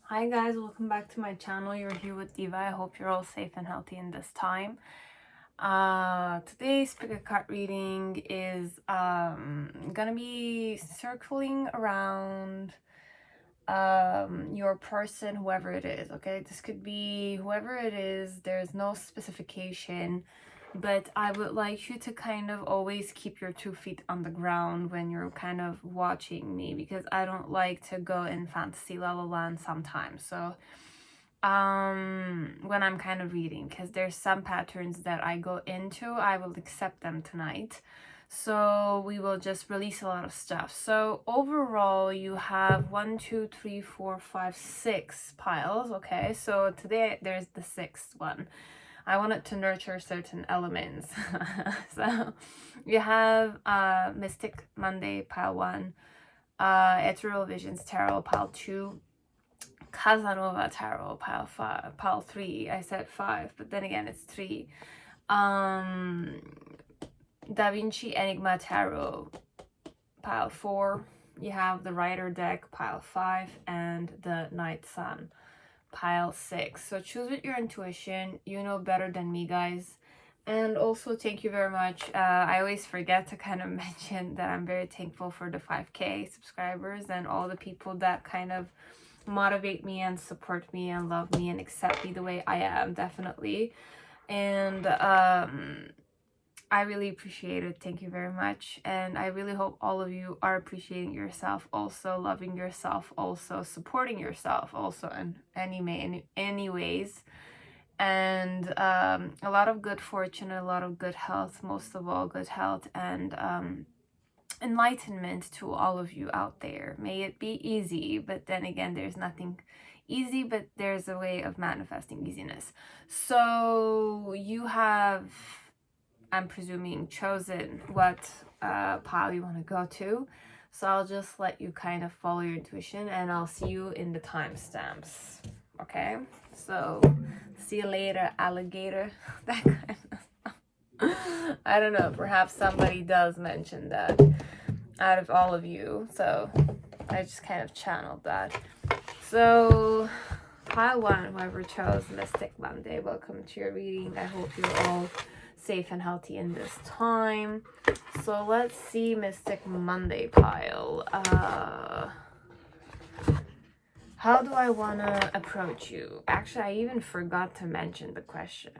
Hi guys, welcome back to my channel. You're here with Diva. I hope you're all safe and healthy in this time. Today's pick a card reading is gonna be circling around your person, whoever it is. Okay, this could be whoever it is. There's no specification, but I would like you to kind of always keep your 2 feet on the ground when you're kind of watching me, because I don't like to go in fantasy la la land sometimes. So when I'm kind of reading, because there's some patterns that I go into, I will accept them tonight. So we will just release a lot of stuff. So overall you have 1, 2, 3, 4, 5, 6 piles. Okay, so today there's the 6th one. I wanted to nurture certain elements. So you have Mystic Monday pile 1, Ethereal Visions Tarot pile 2, Casanova Tarot pile 3. I said 5, but then again it's 3. Da Vinci Enigma Tarot pile 4. You have the Rider deck pile 5 and the Night Sun pile 6. So choose with your intuition. You know better than me, guys. And also thank you very much. I always forget to kind of mention that I'm very thankful for the 5K subscribers and all the people that kind of motivate me and support me and love me and accept me the way I am, definitely. And I really appreciate it. Thank you very much. And I really hope all of you are appreciating yourself also, loving yourself also, supporting yourself also in any ways. And a lot of good fortune, a lot of good health, most of all good health, and enlightenment to all of you out there. May it be easy, but then again, there's nothing easy, but there's a way of manifesting easiness. So you have, I'm presuming, chosen what pile you want to go to. So I'll just let you kind of follow your intuition, and I'll see you in the timestamps. Okay, so see you later, alligator. That kind of, I don't know, perhaps somebody does mention that out of all of you, so I just kind of channeled that. So pile 1, whoever chose Mystic Monday, welcome to your reading. I hope you're all safe and healthy in this time. So let's see, Mystic Monday pile. How do I want to approach you? Actually, I even forgot to mention the question.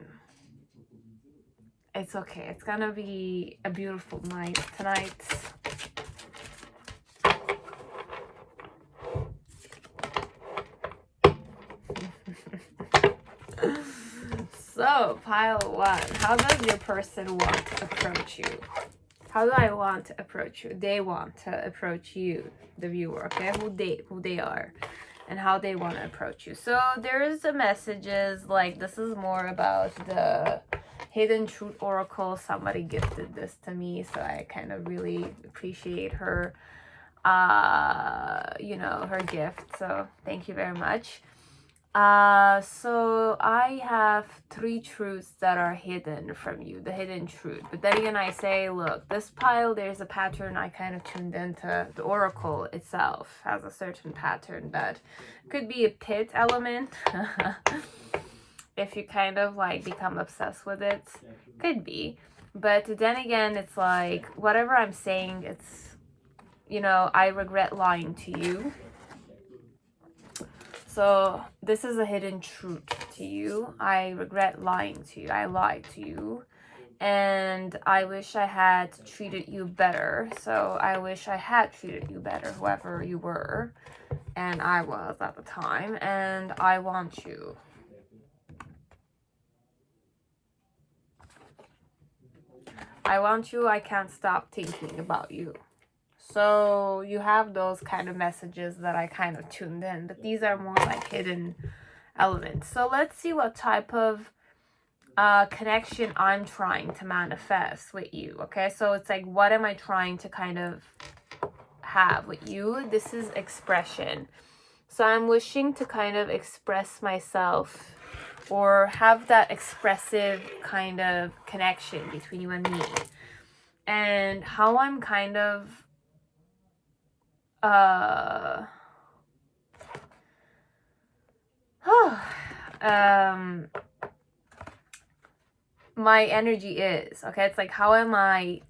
It's okay. It's gonna be a beautiful night tonight. So, pile 1. How does your person want to approach you? How do I want to approach you? They want to approach you, the viewer, okay? Who they are and how they want to approach you. So there's the messages, like this is more about the Hidden Truth Oracle. Somebody gifted this to me, so I kind of really appreciate her, you know, her gift. So thank you very much. So I have 3 truths that are hidden from you, the hidden truth. But then again, I say, look, this pile, there's a pattern. I kind of tuned into the oracle itself, has a certain pattern that could be a pit element. If you kind of like become obsessed with it, could be. But then again, it's like whatever I'm saying, it's, you know, I regret lying to you. So this is a hidden truth to you. I regret lying to you. I lied to you. And I wish I had treated you better. So I wish I had treated you better, whoever you were. And I was at the time. And I want you. I want you. I can't stop thinking about you. So you have those kind of messages that I kind of tuned in, but these are more like hidden elements. So let's see what type of connection I'm trying to manifest with you. Okay, so it's like, what am I trying to kind of have with you? This is expression. So I'm wishing to kind of express myself or have that expressive kind of connection between you and me. And how I'm kind of my energy is, okay? It's like, how am I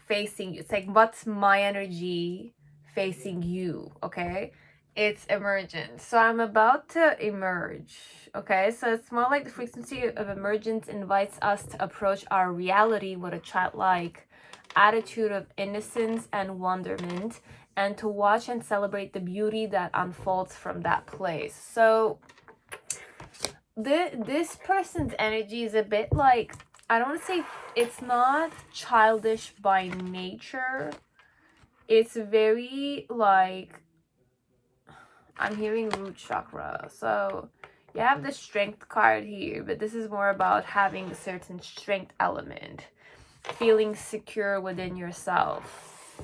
facing you? It's like, what's my energy facing you, okay? It's emergence. So I'm about to emerge, okay? So it's more like the frequency of emergence invites us to approach our reality with a childlike attitude of innocence and wonderment, and to watch and celebrate the beauty that unfolds from that place. So this person's energy is a bit like, I don't want to say, it's not childish by nature. It's very like, I'm hearing root chakra. So you have the strength card here, but this is more about having a certain strength element, feeling secure within yourself.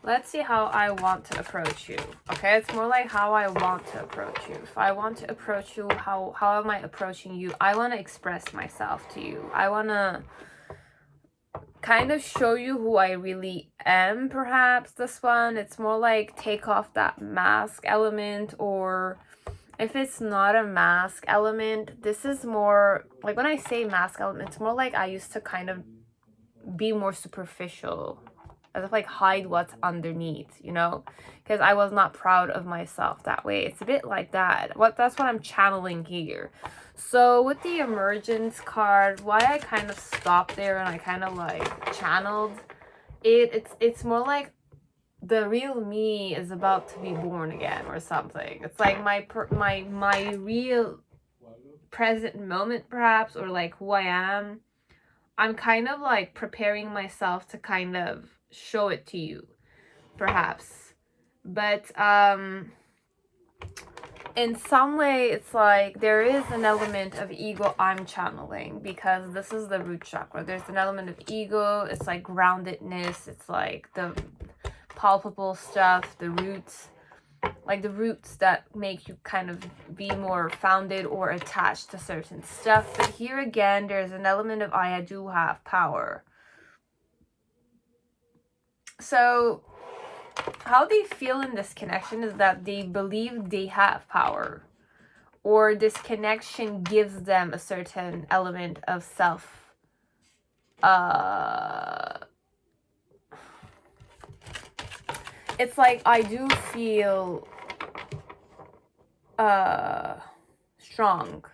Let's see how I want to approach you. Okay, it's more like how I want to approach you. If I want to approach you, how am I approaching you? I want to express myself to you. I want to kind of show you who I really am, perhaps. This one, it's more like take off that mask element, or if it's not a mask element, this is more like, when I say mask element, it's more like I used to kind of be more superficial, as if like hide what's underneath, you know, because I was not proud of myself that way. It's a bit like that. That's what I'm channeling here. So with the emergence card, why I kind of stopped there and I kind of like channeled it, it's more like the real me is about to be born again or something. It's like my real present moment, perhaps, or like who I am. I'm kind of like preparing myself to kind of show it to you, perhaps. But in some way, it's like there is an element of ego I'm channeling, because this is the root chakra. There's an element of ego. It's like groundedness. It's like the palpable stuff, the roots, like the roots that make you kind of be more founded or attached to certain stuff. But here again, there's an element of I do have power. So how they feel in this connection is that they believe they have power, or this connection gives them a certain element of self it's like I do feel strong.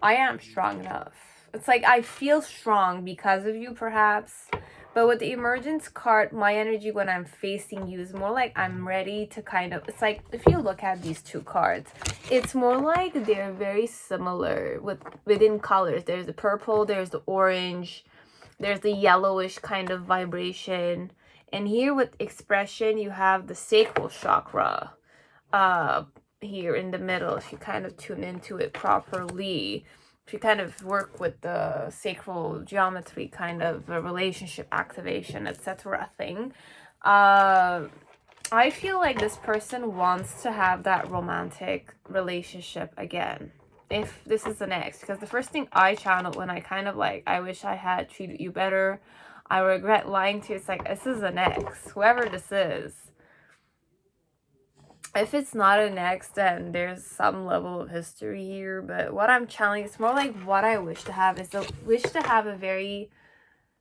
I am strong enough. It's like I feel strong because of you, perhaps. But with the emergence card, my energy when I'm facing you is more like I'm ready to kind of, it's like, if you look at these two cards, it's more like they're very similar within colors. There's the purple, there's the orange, there's the yellowish kind of vibration. And here with expression, you have the sacral chakra here in the middle. If you kind of tune into it properly, if you kind of work with the sacral geometry kind of a relationship activation, etc. thing, I feel like this person wants to have that romantic relationship again, if this is an ex. Because the first thing I channeled when I kind of like, I wish I had treated you better, I regret lying to you, it's like, this is an ex, whoever this is. If it's not an ex, then there's some level of history here. But what I'm channeling, it's more like what I wish to have is the wish to have a very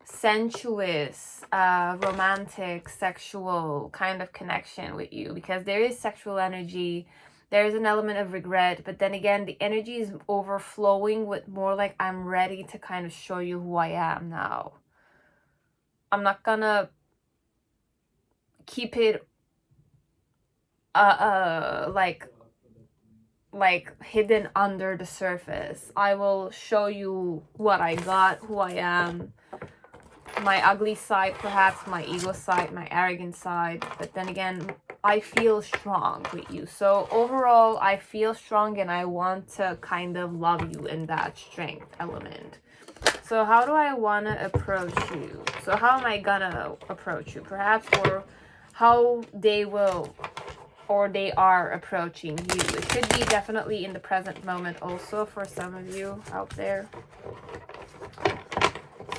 sensuous, romantic, sexual kind of connection with you. Because there is sexual energy, there is an element of regret. But then again, the energy is overflowing with more like I'm ready to kind of show you who I am now. I'm not gonna keep it like hidden under the surface. I will show you what I got, who I am, my ugly side, perhaps my ego side, my arrogant side. But then again, I feel strong with you. So overall, I feel strong and I want to kind of love you in that strength element. So how do I want to approach you? So how am I gonna approach you, perhaps, or how they will or they are approaching you. It could be definitely in the present moment also for some of you out there.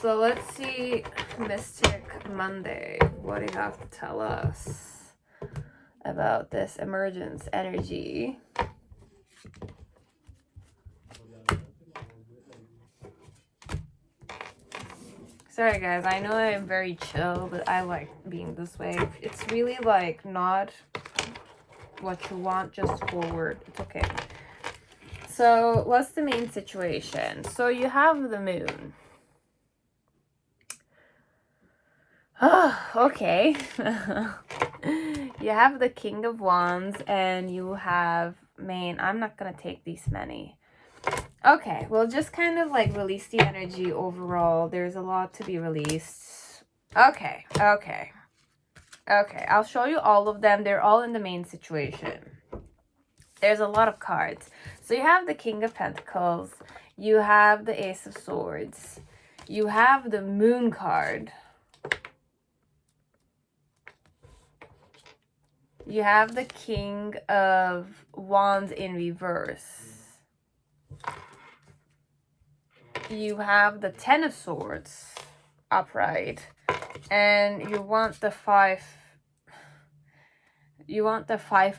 So let's see, Mystic Monday. What do you have to tell us about this emergence energy? Sorry guys, I know I'm very chill, but I like being this way. It's really like not what you want, just forward. It's okay. So what's the main situation? So you have the moon. Oh, okay. You have the King of Wands and you have I'm not gonna take these many. Okay, well, just kind of like release the energy overall. There's a lot to be released. Okay. I'll show you all of them. They're all in the main situation. There's a lot of cards. So you have the King of Pentacles. You have the Ace of Swords. You have the Moon card. You have the King of Wands in reverse. You have the Ten of Swords upright, and you want the Five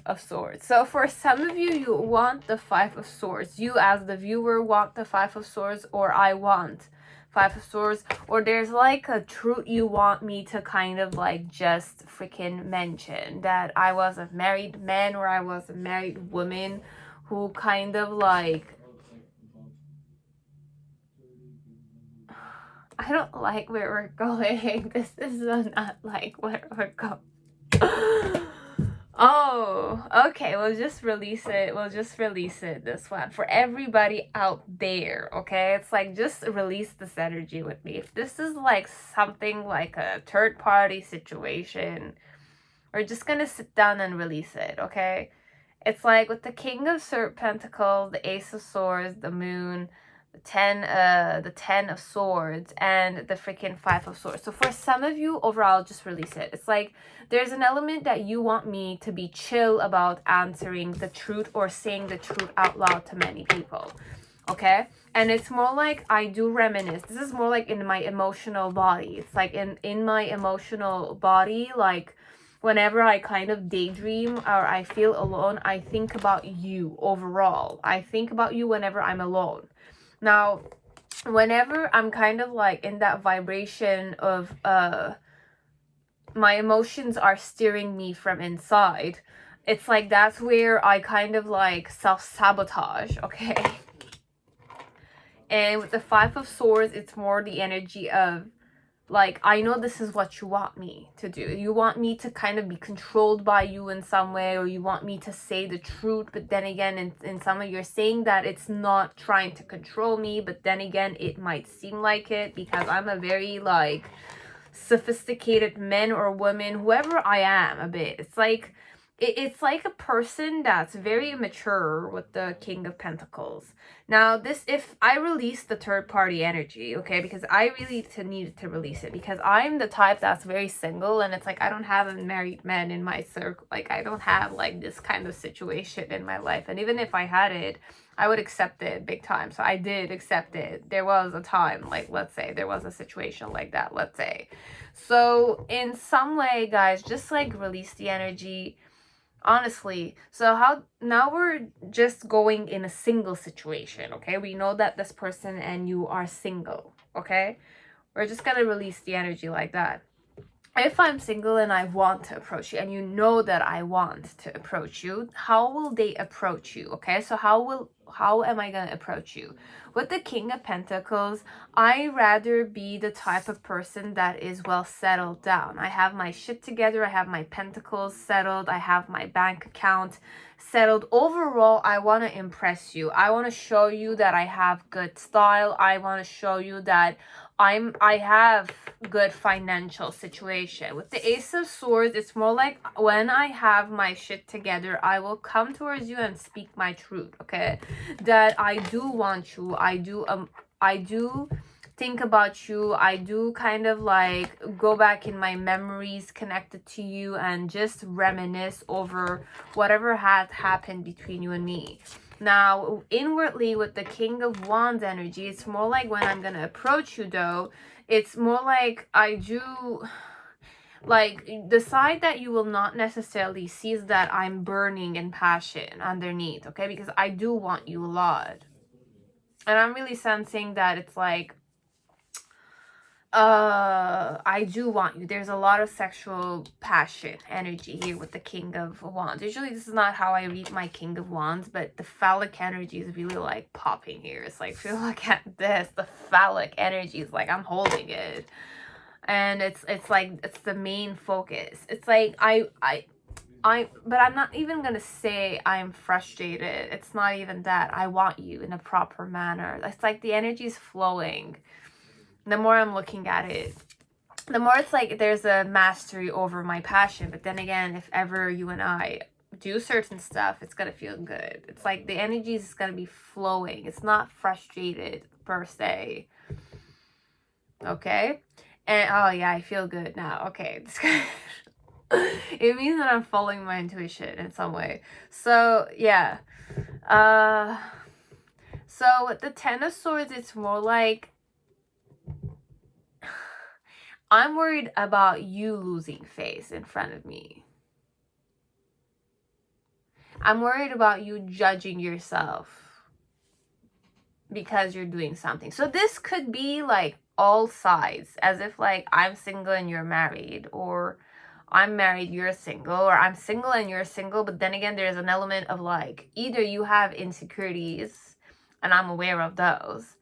of Swords. So for some of you, you want the Five of Swords. You as the viewer want the Five of Swords, or I want Five of Swords, or there's like a truth you want me to kind of like just freaking mention, that I was a married man or I was a married woman who kind of like, I don't like where we're going. This is not like where we're going. Oh, okay. We'll just release it. This one. For everybody out there, okay? It's like, just release this energy with me. If this is like something like a third party situation, we're just gonna sit down and release it, okay? It's like with the King of Pentacles, the Ace of Swords, the Moon, the ten of Swords, and the freaking Five of Swords. So for some of you, overall, just release it. It's like there's an element that you want me to be chill about answering the truth or saying the truth out loud to many people, okay? And it's more like I do reminisce. This is more like in my emotional body. It's like in my emotional body, like whenever I kind of daydream or I feel alone, I think about you overall. I think about you whenever I'm alone. Now, whenever I'm kind of like in that vibration of my emotions are steering me from inside, it's like that's where I kind of like self-sabotage, okay? And with the Five of Swords, it's more the energy of like, I know this is what you want me to do. You want me to kind of be controlled by you in some way, or you want me to say the truth. But then again, in some way, you're saying that it's not trying to control me. But then again, it might seem like it, because I'm a very like sophisticated man or woman, whoever I am a bit. It's like, it's like a person that's very immature with the King of Pentacles. Now, this, if I release the third party energy, okay, because I really needed to release it, because I'm the type that's very single, and it's like I don't have a married man in my circle. Like, I don't have like this kind of situation in my life. And even if I had it, I would accept it big time. So I did accept it. There was a time, like, let's say there was a situation like that, let's say. So in some way, guys, just like release the energy. Honestly, so how now we're just going in a single situation, okay? We know that this person and you are single, okay? We're just gonna release the energy like that. If I'm single and I want to approach you, and you know that I want to approach you, how will they approach you? Okay, so how am I gonna approach you? With the King of Pentacles, I rather be the type of person that is well settled down. I have my shit together, I have my pentacles settled, I have my bank account settled. Overall, I want to impress you. I want to show you that I have good style. I want to show you that I have good financial situation. With the Ace of Swords, it's more like when I have my shit together, I will come towards you and speak my truth, okay? That I do want you. I do think about you. I do kind of like go back in my memories connected to you and just reminisce over whatever had happened between you and me. Now, inwardly with the King of Wands energy, it's more like when I'm gonna approach you though, it's more like I do, like the side that you will not necessarily see is that I'm burning in passion underneath, okay? Because I do want you a lot. And I'm really sensing that it's like, I do want you. There's a lot of sexual passion energy here with the King of Wands. Usually this is not how I read my King of Wands, but the phallic energy is really like popping here. It's like, feel like at this, the phallic energy is like, I'm holding it. And it's like, it's the main focus. It's like, but I'm not even gonna say I'm frustrated. It's not even that. I want you in a proper manner. It's like the energy is flowing. The more I'm looking at it, the more it's like there's a mastery over my passion. But then again, if ever you and I do certain stuff, it's gonna feel good. It's like the energy is gonna be flowing. It's not frustrated per se. Okay? And oh yeah, I feel good now. Okay. It means that I'm following my intuition in some way. So yeah. So with the Ten of Swords, it's more like I'm worried about you losing face in front of me. I'm worried about you judging yourself because you're doing something. So this could be like all sides, as if like I'm single and you're married, or I'm married, you're single, or I'm single and you're single. But then again, there's an element of like, either you have insecurities and I'm aware of those,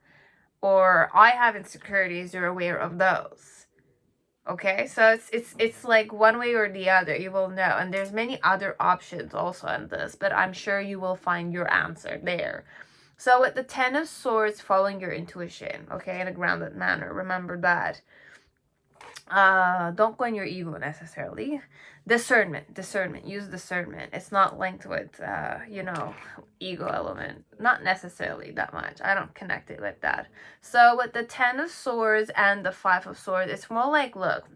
or I have insecurities, you're aware of those. Okay, so it's like one way or the other, you will know. And there's many other options also in this, but I'm sure you will find your answer there. So with the Ten of Swords, following your intuition, okay, in a grounded manner. Remember that. Don't go in your ego necessarily. Discernment. Use discernment. It's not linked with you know, ego element. Not necessarily that much. I don't connect it with that. So with the Ten of Swords and the Five of Swords, it's more like, look,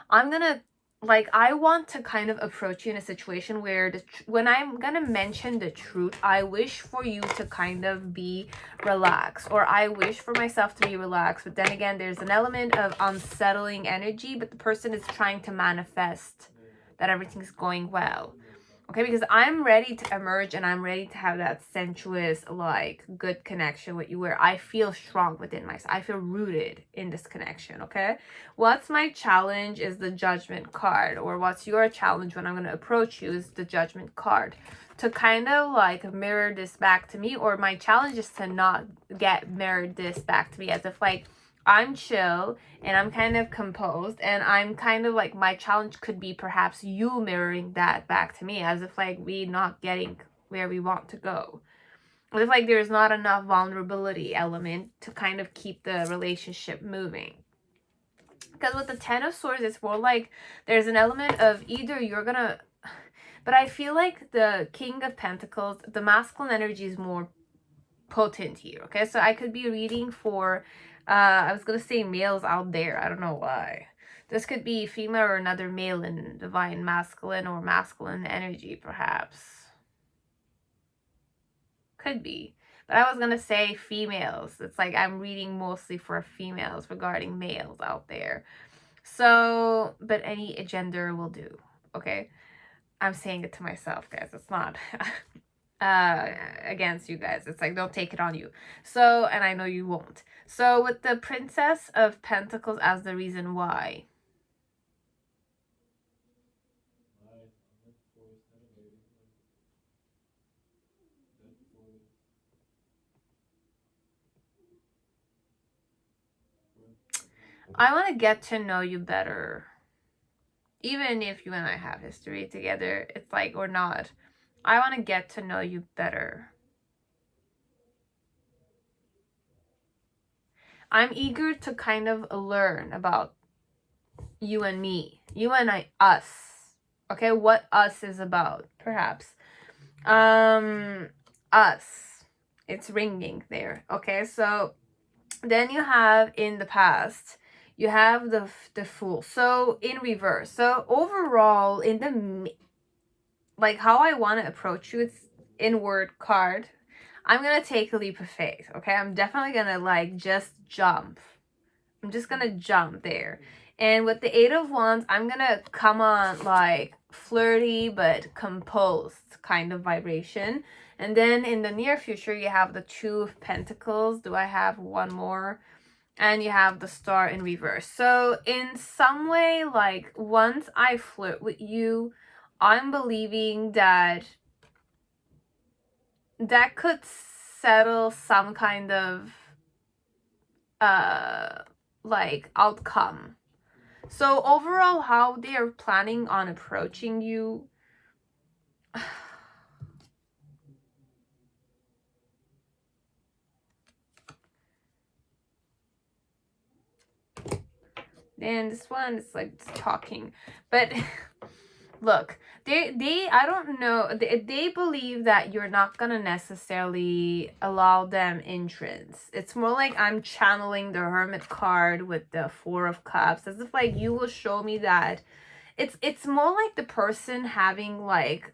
I'm gonna, like, I want to kind of approach you in a situation where when I'm gonna mention the truth, I wish for you to kind of be relaxed, or I wish for myself to be relaxed. But then again, there's an element of unsettling energy, but the person is trying to manifest that everything's going well. Okay, because I'm ready to emerge and I'm ready to have that sensuous, like, good connection with you where I feel strong within myself. I feel rooted in this connection, okay? What's my challenge is the Judgment card, or what's your challenge when I'm going to approach you is the Judgment card. To kind of, like, mirror this back to me, or my challenge is to not get mirrored this back to me, as if, like, I'm chill and I'm kind of composed, and I'm kind of like, my challenge could be perhaps you mirroring that back to me, as if like we not getting where we want to go. As if like there's not enough vulnerability element to kind of keep the relationship moving. Because with the Ten of Swords, it's more like there's an element of either you're gonna, but I feel like the King of Pentacles, the masculine energy is more potent here, okay? So I could be reading for I was gonna say males out there. I don't know why. This could be female or another male in divine masculine, or masculine energy, perhaps. Could be. But I was gonna say females. It's like I'm reading mostly for females regarding males out there. So, but any gender will do, okay? I'm saying it to myself, guys. It's not against you guys. It's like, don't take it on you. So, and I know you won't. So with the Princess of Pentacles as the reason why, I want to get to know you better. Even if you and I have history together, it's like, or not, I want to get to know you better. I'm eager to kind of learn about you and me, you and us, okay? What us is about, perhaps. Us, it's ringing there, okay? So Then you have in the past, you have the Fool. So in reverse. So overall, in the like how I want to approach you, it's inward card. I'm gonna take a leap of faith. Okay, I'm definitely gonna like just jump. I'm just gonna jump there. And with the Eight of Wands, I'm gonna come on like flirty but composed kind of vibration. And then in the near future, you have the Two of Pentacles. Do I have one more? And you have the Star in reverse. So in some way, like once I flirt with you, I'm believing that that could settle some kind of like outcome. So overall, how they are planning on approaching you, and this one is like talking, but look, they I don't know, they believe that you're not gonna necessarily allow them entrance. It's more like I'm channeling the Hermit card with the Four of Cups, as if like you will show me that it's more like the person having like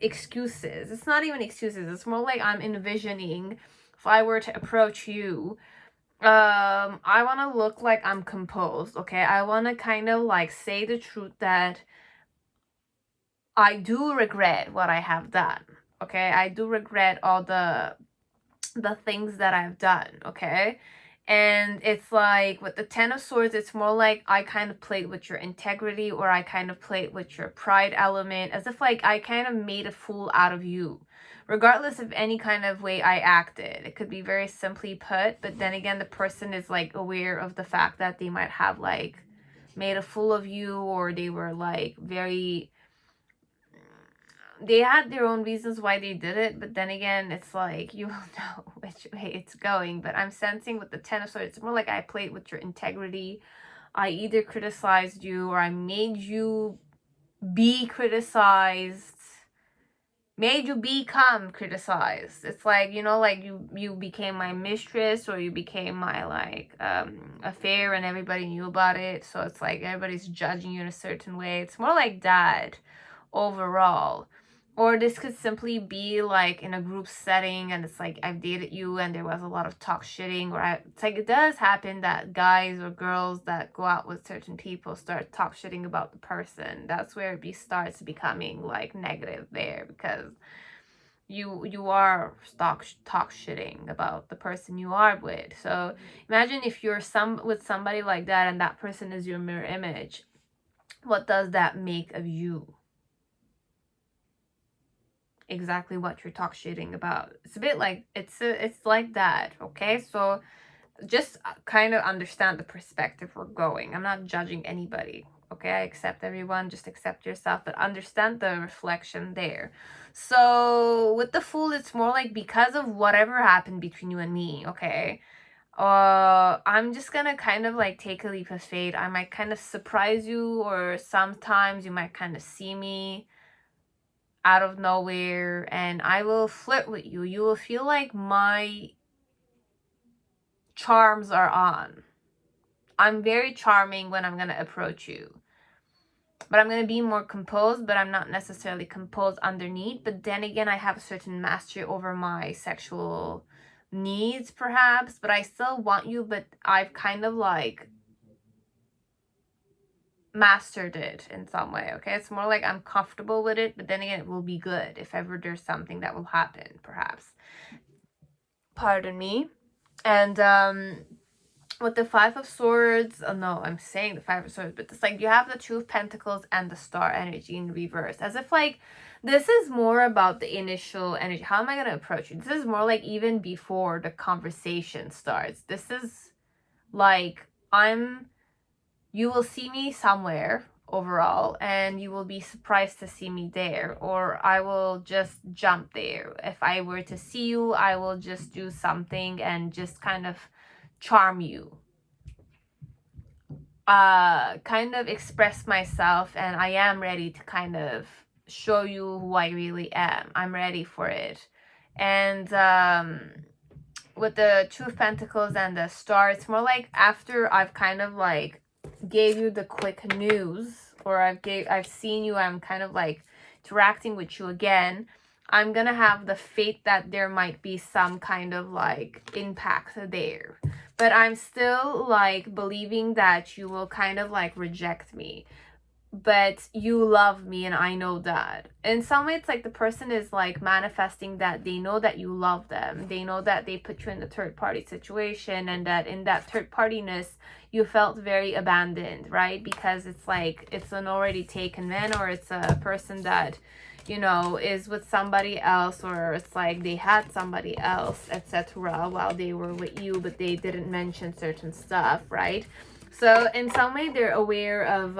excuses. It's not even excuses. It's more like I'm envisioning if I were to approach you, I want to look like I'm composed, okay? I want to kind of like say the truth that I do regret what I have done, okay? I do regret all the things that I've done, okay? And it's like with the Ten of Swords, it's more like I kind of played with your integrity, or I kind of played with your pride element, as if like I kind of made a fool out of you, regardless of any kind of way I acted. It could be very simply put, but then again, the person is like aware of the fact that they might have like made a fool of you, or they were like very, they had their own reasons why they did it, but then again, it's like you will know which way it's going. But I'm sensing with the Ten of Swords, it's more like I played with your integrity. I either criticized you, or I made you be criticized, made you become criticized. It's like, you know, like you became my mistress, or you became my like affair, and everybody knew about it, so it's like everybody's judging you in a certain way. It's more like that overall. Or this could simply be like in a group setting, and it's like I've dated you and there was a lot of talk shitting, or it's like it does happen that guys or girls that go out with certain people start talk shitting about the person. That's where it starts becoming like negative there, because you are talk shitting about the person you are with. So imagine if you're with somebody like that, and that person is your mirror image. What does that make of you? Exactly what you're talk shitting about. It's a bit like it's like that, okay? So just kind of understand the perspective we're going. I'm not judging anybody, okay? I accept everyone, just accept yourself, but understand the reflection there. So with the Fool, it's more like because of whatever happened between you and me, okay? I'm just gonna kind of like take a leap of faith. I might kind of surprise you, or sometimes you might kind of see me out of nowhere, and I will flirt with you. You will feel like my charms are on. I'm very charming when I'm gonna approach you, but I'm gonna be more composed, but I'm not necessarily composed underneath. But then again, I have a certain mastery over my sexual needs perhaps, but I still want you, but I've kind of like mastered it in some way, okay? It's more like I'm comfortable with it, but then again, it will be good if ever there's something that will happen, perhaps. Pardon me. And with the Five of Swords, no, I'm saying the Five of Swords, but it's like you have the Two of Pentacles and the Star energy in reverse, as if like this is more about the initial energy. How am I going to approach you? This is more like even before the conversation starts. This is like you will see me somewhere overall, and you will be surprised to see me there, or I will just jump there. If I were to see you, I will just do something and just kind of charm you, kind of express myself, and I am ready to kind of show you who I really am. I'm ready for it. And with the Two of Pentacles and the Star, it's more like after I've kind of like gave you the quick news, or I've seen you, I'm kind of like interacting with you again, I'm gonna have the faith that there might be some kind of like impact there. But I'm still like believing that you will kind of like reject me. But you love me, and I know that. In some way, it's like the person is like manifesting that they know that you love them. They know that they put you in the third party situation, and that in that third partiness, you felt very abandoned, right? Because it's like it's an already taken man, or it's a person that, you know, is with somebody else, or it's like they had somebody else, etc. while they were with you, but they didn't mention certain stuff, right? So in some way, they're aware of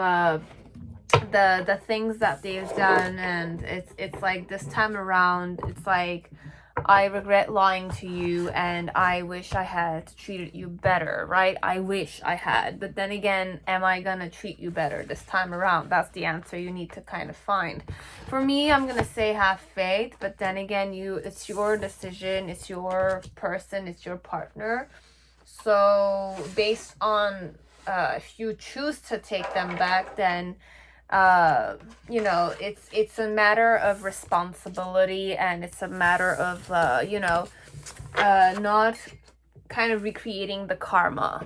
the things that they've done, and it's like this time around, it's like, I regret lying to you, and I wish I had treated you better, right? I wish I had, but then again, am I gonna treat you better this time around? That's the answer you need to kind of find. For me, I'm gonna say have faith, but then again, it's your decision, it's your person, it's your partner. So based on if you choose to take them back, then you know, it's a matter of responsibility, and it's a matter of you know, not kind of recreating the karma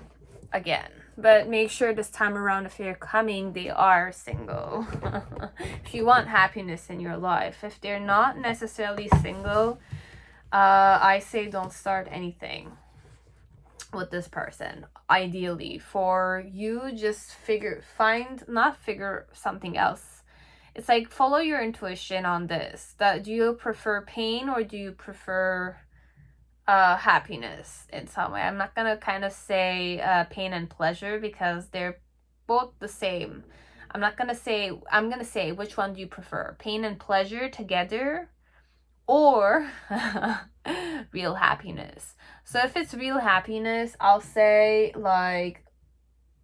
again. But make sure this time around, if they're coming, they are single. If you want happiness in your life. If they're not necessarily single, I say don't start anything with this person. Ideally for you, just figure something else. It's like, follow your intuition on this. That, do you prefer pain, or do you prefer happiness in some way? I'm not gonna kind of say pain and pleasure, because they're both the same. I'm gonna say, which one do you prefer? Pain and pleasure together, or real happiness? So if it's real happiness, I'll say, like,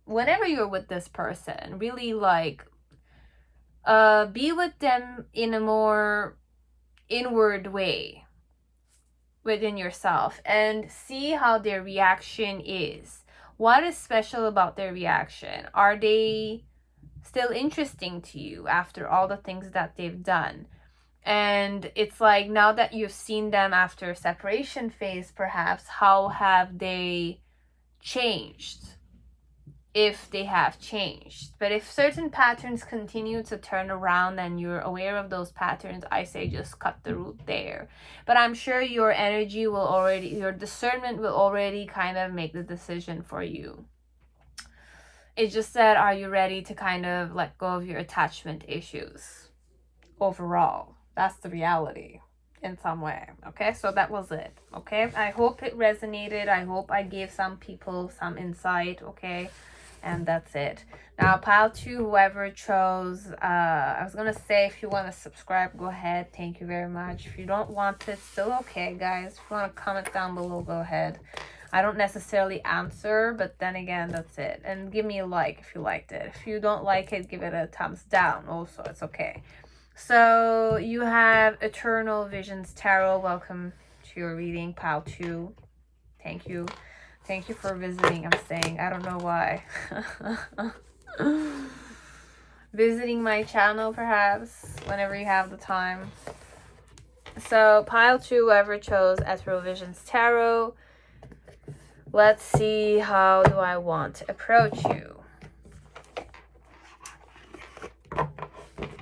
whenever you're with this person, really like be with them in a more inward way within yourself, and see how their reaction is. What is special about their reaction? Are they still interesting to you after all the things that they've done? And it's like, now that you've seen them after separation phase, perhaps, how have they changed? If they have changed. But if certain patterns continue to turn around and you're aware of those patterns, I say just cut the root there. But I'm sure your energy will already, your discernment will already kind of make the decision for you. It's just that, are you ready to kind of let go of your attachment issues overall? That's the reality in some way. Okay, so that was it. Okay, I hope it resonated. I hope I gave some people some insight. Okay, and that's it. Now, pile 2, whoever chose, I was gonna say, if you want to subscribe, go ahead. Thank you very much. If you don't want it, still okay, guys. If you want to comment down below, go ahead. I don't necessarily answer, but then again, that's it. And give me a like if you liked it. If you don't like it, give it a thumbs down also. It's okay. So you have Eternal Visions Tarot. Welcome to your reading, pile 2. Thank you. Thank you for visiting, I'm saying. I don't know why. Visiting my channel, perhaps, whenever you have the time. So pile 2, whoever chose Ethereal Visions Tarot. Let's see, how do I want to approach you?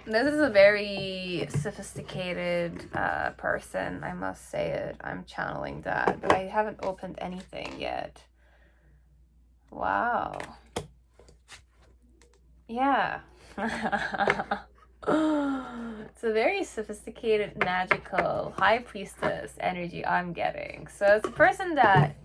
This is a very sophisticated person, I must say it. I'm channeling that, but I haven't opened anything yet. Wow. Yeah. It's a very sophisticated, magical, high priestess energy I'm getting. So it's a person that...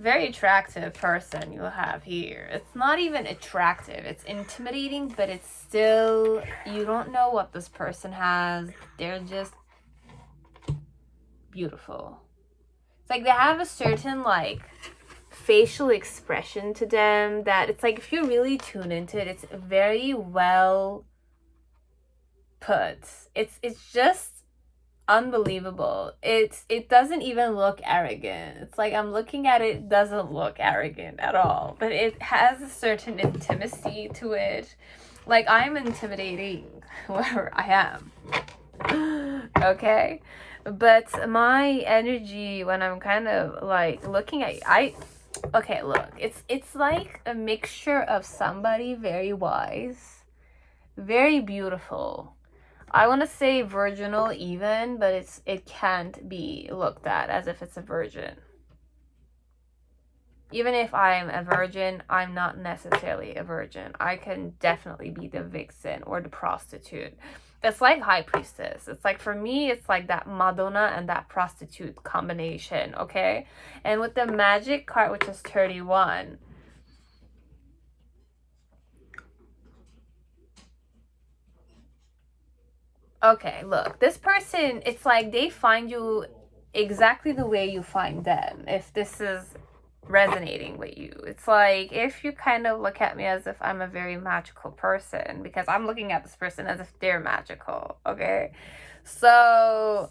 very attractive person you have here. It's not even attractive, it's intimidating, but it's still, you don't know what this person has. They're just beautiful. It's like they have a certain like facial expression to them that it's like, if you really tune into it, it's very well put. It's just unbelievable. It doesn't even look arrogant. It's like I'm looking at it, doesn't look arrogant at all, but it has a certain intimacy to it. Like, I'm intimidating wherever I am. Okay, but my energy when I'm kind of like looking at okay, look, it's like a mixture of somebody very wise, very beautiful. I want to say virginal even, but it can't be looked at as if it's a virgin. Even if I'm a virgin, I'm not necessarily a virgin. I can definitely be the vixen or the prostitute. It's like high priestess. It's like, for me, it's like that Madonna and that prostitute combination, okay? And with the magic card, which is 31, okay, look, this person, it's like they find you exactly the way you find them, if this is resonating with you. It's like, if you kind of look at me as if I'm a very magical person, because I'm looking at this person as if they're magical, okay? So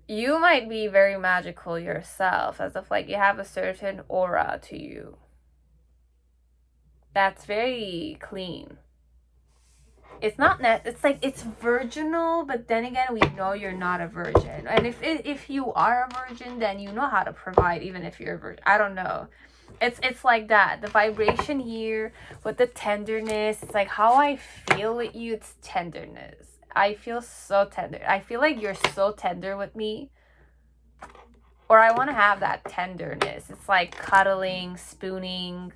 you might be very magical yourself, as if like you have a certain aura to you that's very clean. It's not it's like it's virginal, but then again, we know you're not a virgin. And if you are a virgin, then you know how to provide, even if you're a virgin. I don't know. It's like that. The vibration here with the tenderness, it's like how I feel with you, it's tenderness. I feel so tender. I feel like you're so tender with me. Or I want to have that tenderness. It's like cuddling, spooning,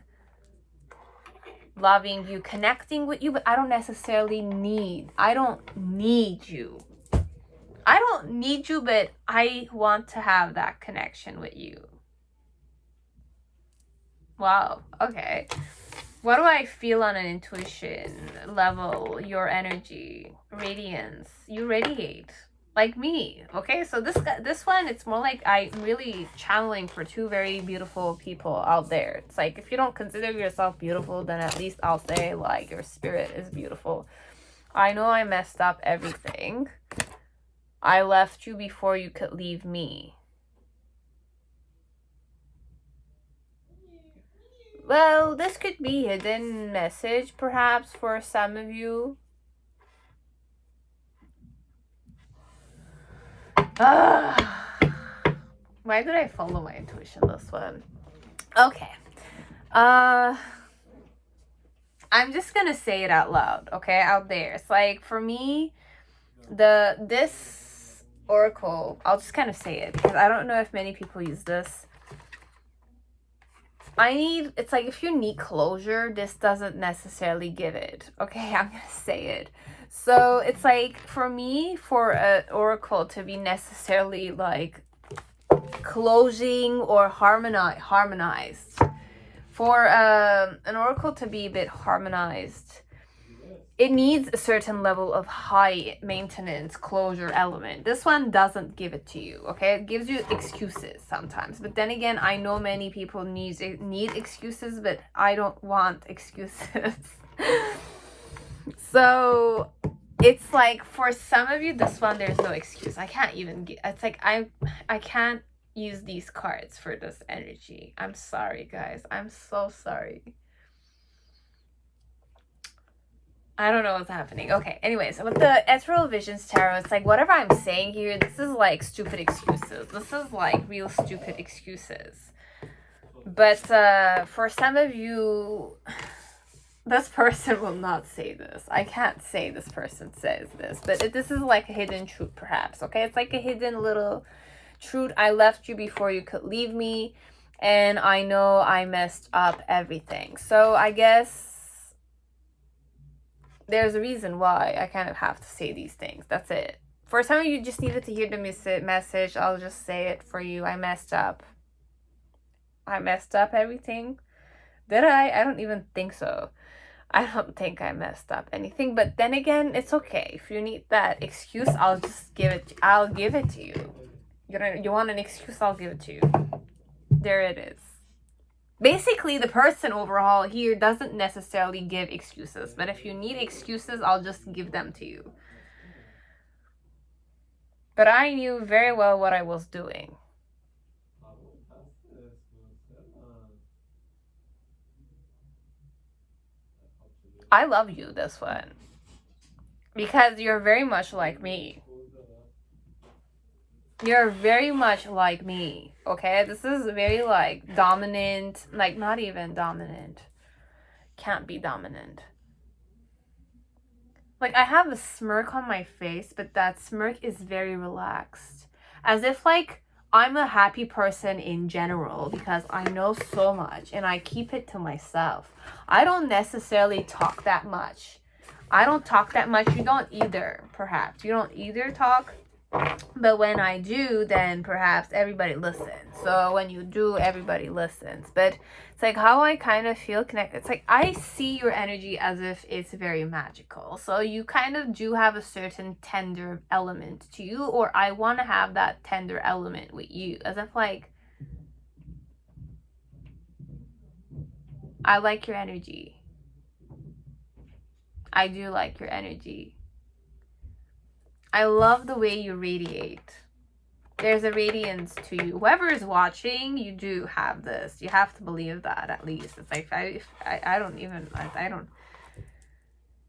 loving you, connecting with you, but I don't need you. I don't need you, but I want to have that connection with you. Wow, okay. What do I feel on an intuition level? Your energy, radiance, you radiate like me, okay? So this one, it's more like I'm really channeling for two very beautiful people out there. It's like, if you don't consider yourself beautiful, then at least I'll say like your spirit is beautiful. I know I messed up everything. I left you before you could leave me. Well, this could be a hidden message perhaps for some of you. Why did I follow my intuition this one? Okay. I'm just gonna say it out loud, okay? Out there. It's like, for me, this oracle, I'll just kind of say it because I don't know if many people use this. It's like, if you need closure, this doesn't necessarily give it. Okay, I'm gonna say it. So it's like, for me, for an oracle to be necessarily like closing or harmonized, for an oracle to be a bit harmonized, it needs a certain level of high maintenance closure element. This one doesn't give it to you, okay? It gives you excuses sometimes. But then again, I know many people need excuses, but I don't want excuses. So it's like, for some of you, this one, there's no excuse. I can't even it's like, I can't use these cards for this energy. I'm sorry, guys. I'm so sorry. I don't know what's happening. Okay, anyways, with the Ethereal Visions Tarot, it's like, whatever I'm saying here, this is like stupid excuses. This is like real stupid excuses. But for some of you, this person will not say this. I can't say this person says this, but this is like a hidden truth perhaps, okay? It's like a hidden little truth. I left you before you could leave me, and I know I messed up everything. So I guess there's a reason why I kind of have to say these things. That's it. For some of you just needed to hear the message, I'll just say it for you. I messed up. I messed up everything. Did I? I don't even think so. I don't think I messed up anything. But then again, it's okay. If you need that excuse, I'll just give it. I'll give it to you. You want an excuse? I'll give it to you. There it is. Basically, the person overall here doesn't necessarily give excuses, but if you need excuses, I'll just give them to you. But I knew very well what I was doing. I love you, this one. Because you're very much like me. You're very much like me, okay? This is very, like, dominant. Like, not even dominant. Can't be dominant. Like, I have a smirk on my face, but that smirk is very relaxed. As if, like, I'm a happy person in general because I know so much and I keep it to myself. I don't necessarily talk that much. I don't talk that much. You don't either, perhaps. You don't either talk. But when I do, then perhaps everybody listens. So when you do, everybody listens. But it's like how I kind of feel connected. It's like I see your energy as if it's very magical. So you kind of do have a certain tender element to you, or I want to have that tender element with you. As if like, I like your energy. I do like your energy. I love the way you radiate. There's a radiance to you. Whoever is watching, you do have this. You have to believe that at least. It's like, I don't.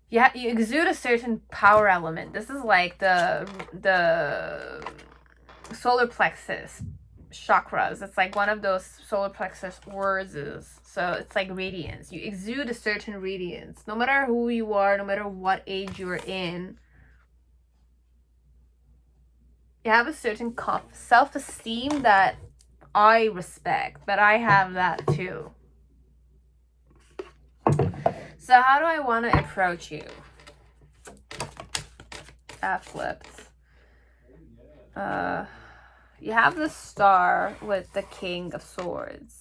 Yeah, you exude a certain power element. This is like the solar plexus chakras. It's like one of those solar plexus words is. So it's like radiance. You exude a certain radiance. No matter who you are, no matter what age you're in, you have a certain self-esteem that I respect, but I have that too. So how do I want to approach you? That flipped. You have the star with the King of Swords.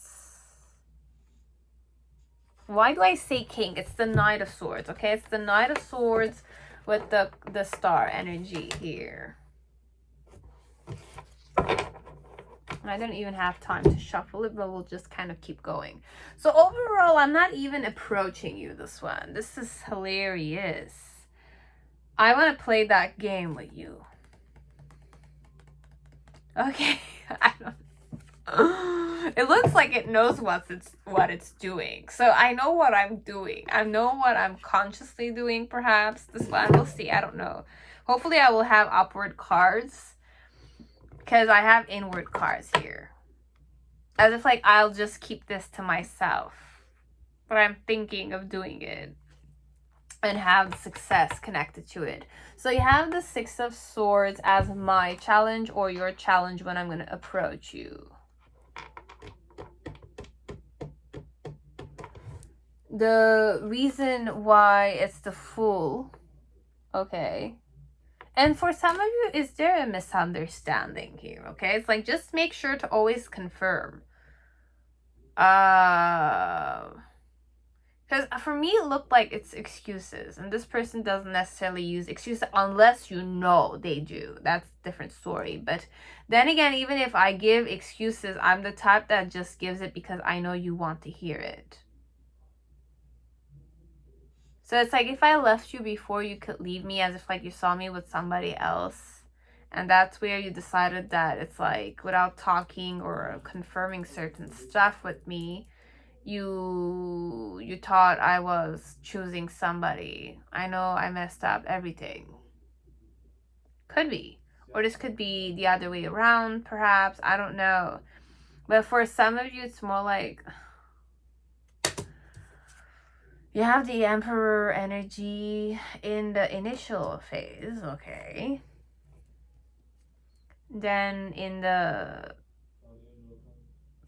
Why do I say king? It's the Knight of Swords, okay? It's the Knight of Swords with the star energy here. I don't even have time to shuffle it, but we'll just kind of keep going. So overall, I'm not even approaching you, this one. This is hilarious. I want to play that game with you. Okay. I don't... It looks like it knows what it's doing. So I know what I'm doing. I know what I'm consciously doing, perhaps. This one, we'll see. I don't know. Hopefully I will have upward cards, because I have inward cards here. As if like I'll just keep this to myself. But I'm thinking of doing it. And have success connected to it. So you have the Six of Swords as my challenge or your challenge when I'm going to approach you. The reason why it's the Fool. Okay. And for some of you, is there a misunderstanding here? Okay, it's like just make sure to always confirm. Because for me, it looked like it's excuses, and this person doesn't necessarily use excuses unless you know they do. That's a different story. But then again, even if I give excuses, I'm the type that just gives it because I know you want to hear it. So it's like if I left you before you could leave me, as if like you saw me with somebody else, and that's where you decided that it's like without talking or confirming certain stuff with me, you thought I was choosing somebody. I know I messed up everything. Could be. Or this could be the other way around, perhaps. I don't know. But for some of you, it's more like... You have the Emperor energy in the initial phase, okay. Then in the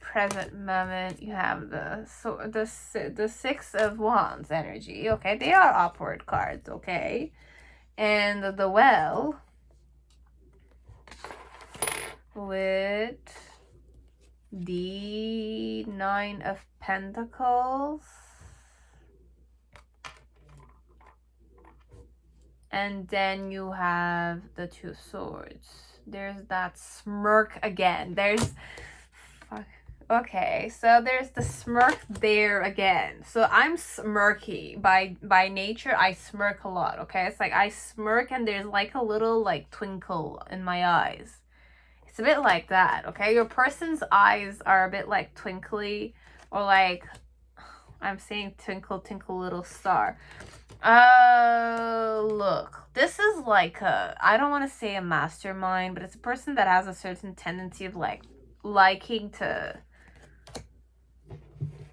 present moment, you have the Six of Wands energy, okay. They are upward cards, okay. And the Well with the Nine of Pentacles. And then you have the Two of Swords. There's that smirk again. There's... Fuck. Okay, so there's the smirk there again. So I'm smirky by nature. I smirk a lot. Okay, it's like I smirk and there's like a little like twinkle in my eyes. It's a bit like that. Okay, your person's eyes are a bit like twinkly, or like I'm saying twinkle twinkle little star. Look, this is like I don't want to say a mastermind, but it's a person that has a certain tendency of like liking to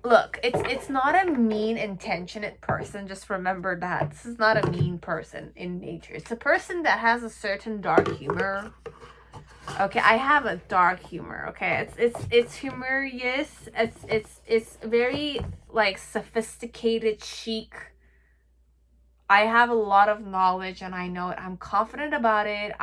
look. It's not a mean intentioned person. Just remember that this is not a mean person in nature. It's a person that has a certain dark humor. Okay, I have a dark humor. Okay, it's humorous. It's very like sophisticated, chic. I have a lot of knowledge and I know it. I'm confident about it.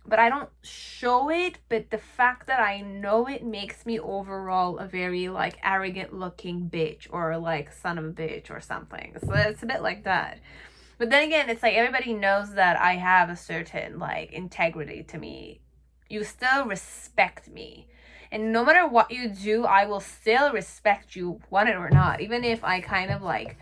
But I don't show it, but the fact that I know it makes me overall a very like arrogant looking bitch, or like son of a bitch or something. So it's a bit like that. But then again, it's like everybody knows that I have a certain like integrity to me. You still respect me. And no matter what you do, I will still respect you, want it or not. Even if I kind of like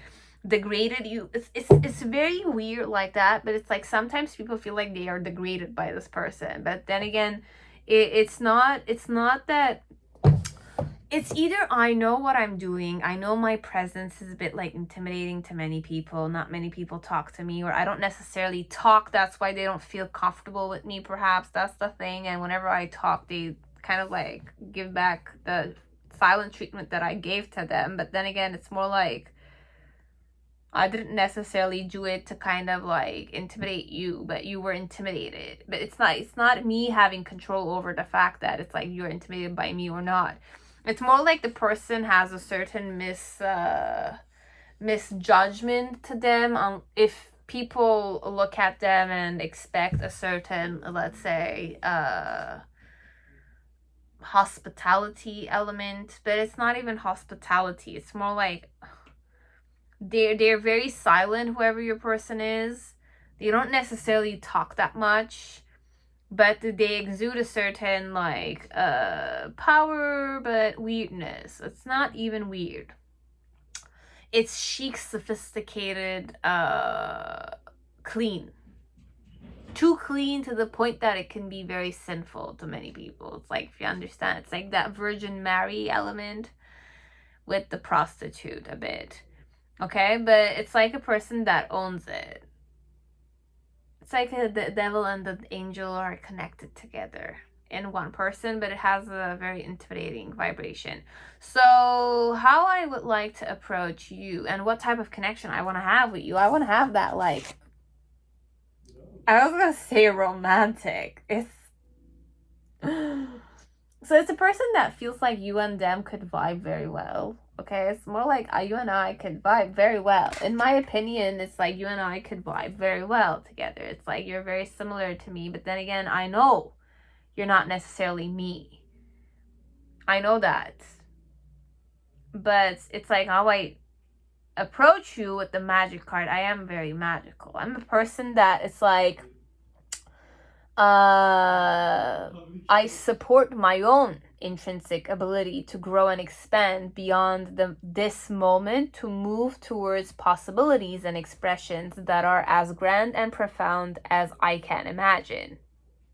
degraded you. It's very weird like that, but it's like sometimes people feel like they are degraded by this person. But then again, it's not that. It's either I know what I'm doing, I know my presence is a bit like intimidating to many people, not many people talk to me, or I don't necessarily talk, that's why they don't feel comfortable with me, perhaps that's the thing. And whenever I talk, they kind of like give back the silent treatment that I gave to them. But then again, it's more like I didn't necessarily do it to kind of like intimidate you, but you were intimidated. But it's not me having control over the fact that it's like you're intimidated by me or not. It's more like the person has a certain misjudgment to them on if people look at them and expect a certain, let's say, hospitality element, but it's not even hospitality. It's more like they're very silent, whoever your person is. They don't necessarily talk that much, but they exude a certain like power, but weirdness. It's not even weird. It's chic, sophisticated, clean. Too clean to the point that it can be very sinful to many people. It's like, if you understand, it's like that Virgin Mary element with the prostitute a bit. Okay, but it's like a person that owns it. It's like the devil and the angel are connected together in one person, but it has a very intimidating vibration. So how I would like to approach you and what type of connection I want to have with you, I want to have that like, I was gonna say romantic. So it's a person that feels like you and them could vibe very well. Okay, it's more like you and I could vibe very well. In my opinion, it's like you and I could vibe very well together. It's like you're very similar to me, but then again, I know you're not necessarily me. I know that. But it's like how I approach you with the magic card. I am very magical. I'm a person that it's like I support my own intrinsic ability to grow and expand beyond this moment, to move towards possibilities and expressions that are as grand and profound as I can imagine.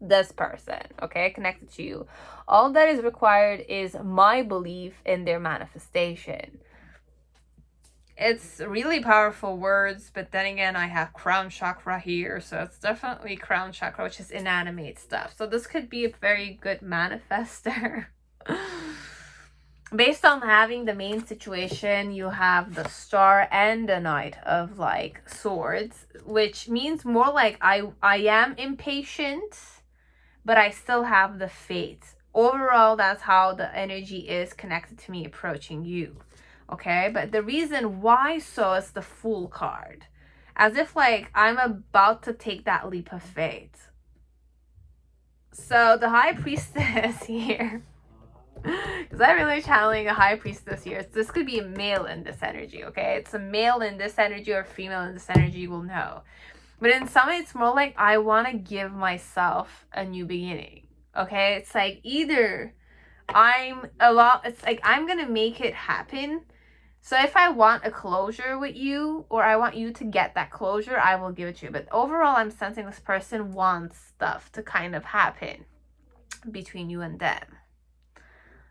This person, okay, connected to you. All that is required is my belief in their manifestation. It's really powerful words, but then again, I have crown chakra here, so it's definitely crown chakra, which is inanimate stuff. So this could be a very good manifester. Based on having the main situation, you have the star and the knight of like swords, which means more like I am impatient, but I still have the faith. Overall, that's how the energy is connected to me approaching you. Okay, but the reason why so is the Fool card. As if like I'm about to take that leap of faith. So the High Priestess here, because I'm really channeling a High Priestess here. This could be a male in this energy, okay? It's a male in this energy or female in this energy, you will know. But in some way, it's more like I want to give myself a new beginning, okay? It's like either it's like I'm gonna make it happen. So if I want a closure with you, or I want you to get that closure, I will give it to you. But overall, I'm sensing this person wants stuff to kind of happen between you and them.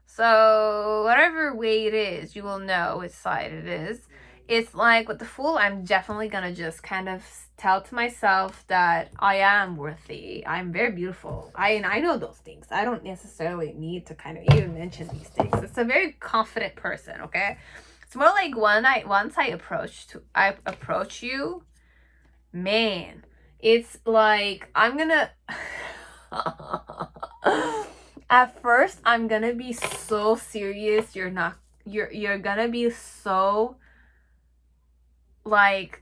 So whatever way it is, you will know which side it is. It's like with the Fool, I'm definitely gonna just kind of tell to myself that I am worthy. I'm very beautiful. I know those things. I don't necessarily need to kind of even mention these things. It's a very confident person, okay? It's more like once I approach you, man, it's like I'm gonna at first I'm gonna be so serious. You're gonna be so like,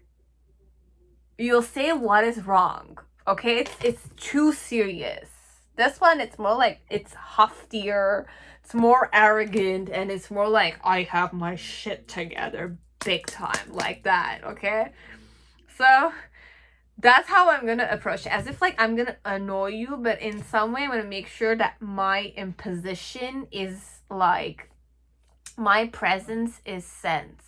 you'll say what is wrong, okay? It's too serious. This one, it's more like it's huftier, it's more arrogant, and it's more like I have my shit together big time, like that, okay? So that's how I'm gonna approach it, as if like I'm gonna annoy you, but in some way I'm gonna make sure that my imposition is like, my presence is sensed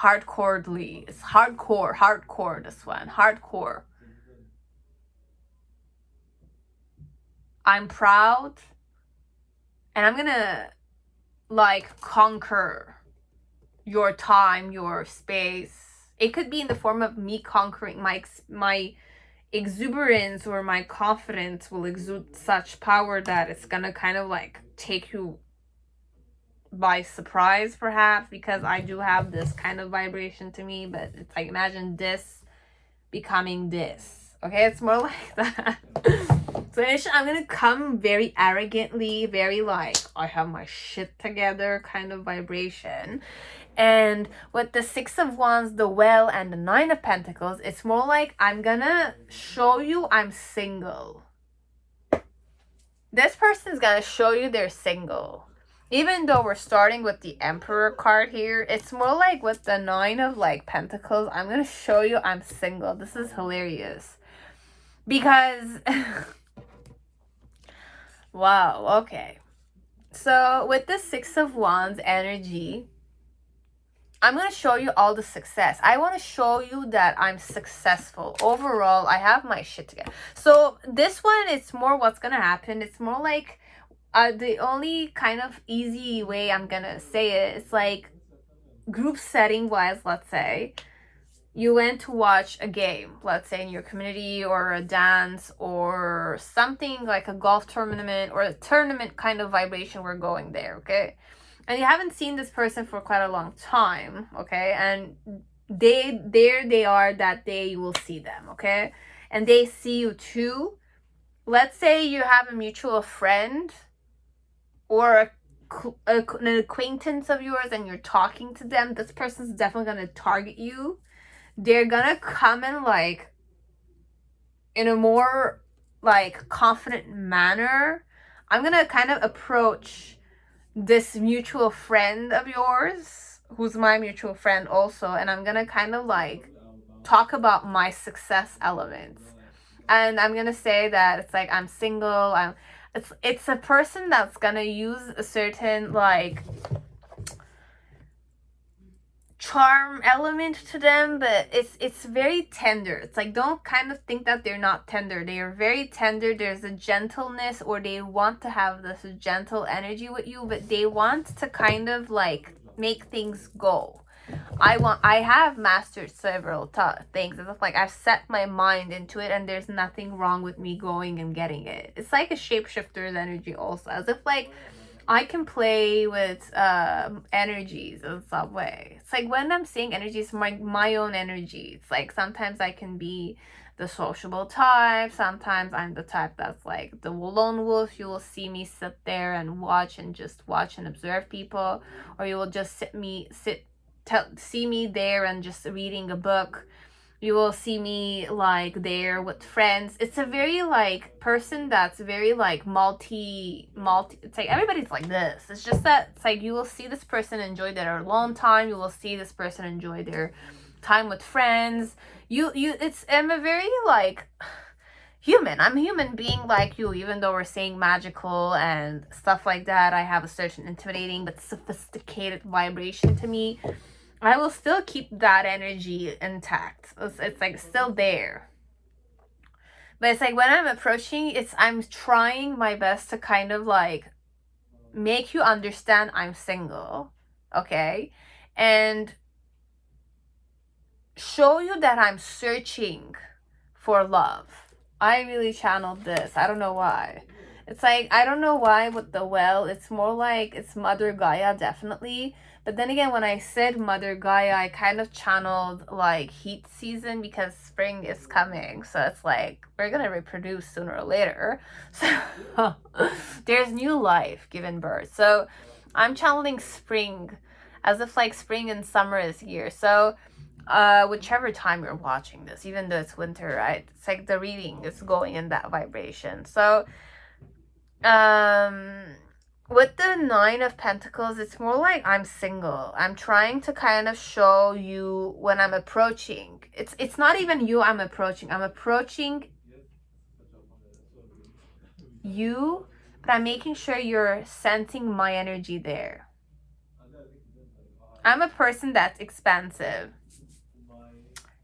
hardcorely. It's hardcore this one, hardcore. I'm proud, and I'm gonna like conquer your time, your space. It could be in the form of me conquering my exuberance, or my confidence will exude such power that it's gonna kind of like take you by surprise, perhaps, because I do have this kind of vibration to me. But it's like, imagine this becoming this, okay? It's more like that. So initially I'm gonna come very arrogantly, very like I have my shit together kind of vibration. And with the Six of Wands, the Well, and the Nine of Pentacles, it's more like I'm gonna show you I'm single. This person's gonna show you they're single. Even though we're starting with the Emperor card here, it's more like with the Nine of like Pentacles, I'm gonna show you I'm single. This is hilarious. Because wow, okay. So with the Six of Wands energy, I'm going to show you all the success. I want to show you that I'm successful. Overall, I have my shit together. So this one, it's more what's going to happen. It's more like the only kind of easy way I'm going to say it, it's like group setting wise, let's say. You went to watch a game, let's say in your community, or a dance, or something like a golf tournament, or a tournament kind of vibration. We're going there, okay? And you haven't seen this person for quite a long time, okay? And they are that day, you will see them, okay? And they see you too. Let's say you have a mutual friend or an acquaintance of yours, and you're talking to them. This person's definitely going to target you. They're gonna come in like in a more like confident manner. I'm gonna kind of approach this mutual friend of yours, who's my mutual friend also, and I'm gonna kind of like talk about my success elements. And I'm gonna say that it's like I'm single. It's a person that's gonna use a certain like charm element to them, but it's very tender. It's like, don't kind of think that they're not tender. They are very tender. There's a gentleness, or they want to have this gentle energy with you, but they want to kind of like make things go. I have mastered several things. It's like I've set my mind into it, and there's nothing wrong with me going and getting it. It's like a shapeshifter's energy also, as if like I can play with energies in some way. It's like when I'm saying energies, my own energy. It's like sometimes I can be the sociable type. Sometimes I'm the type that's like the lone wolf. You will see me sit there and watch and observe people, or you will just see me there and just reading a book. You will see me like there with friends. It's a very like person that's very like multi. It's like everybody's like this. It's just that it's like you will see this person enjoy their alone time. You will see this person enjoy their time with friends. I'm a very like human. I'm a human being like you, even though we're saying magical and stuff like that. I have a certain intimidating but sophisticated vibration to me. I will still keep that energy intact. It's like still there. But it's like when I'm approaching, I'm trying my best to kind of like make you understand I'm single, okay? And show you that I'm searching for love. I really channeled this. I don't know why. It's like, I don't know why with the well. It's more like it's Mother Gaia, definitely. But then again, when I said Mother Gaia, I kind of channeled like heat season because spring is coming. So it's like, we're going to reproduce sooner or later. So there's new life given birth. So I'm channeling spring as if like spring and summer is here. So whichever time you're watching this, even though it's winter, right? It's like the reading is going in that vibration. So with the Nine of Pentacles, it's more like I'm single. I'm trying to kind of show you when I'm approaching. It's not even you I'm approaching. I'm approaching you, but I'm making sure you're sensing my energy there. I'm a person that's expansive.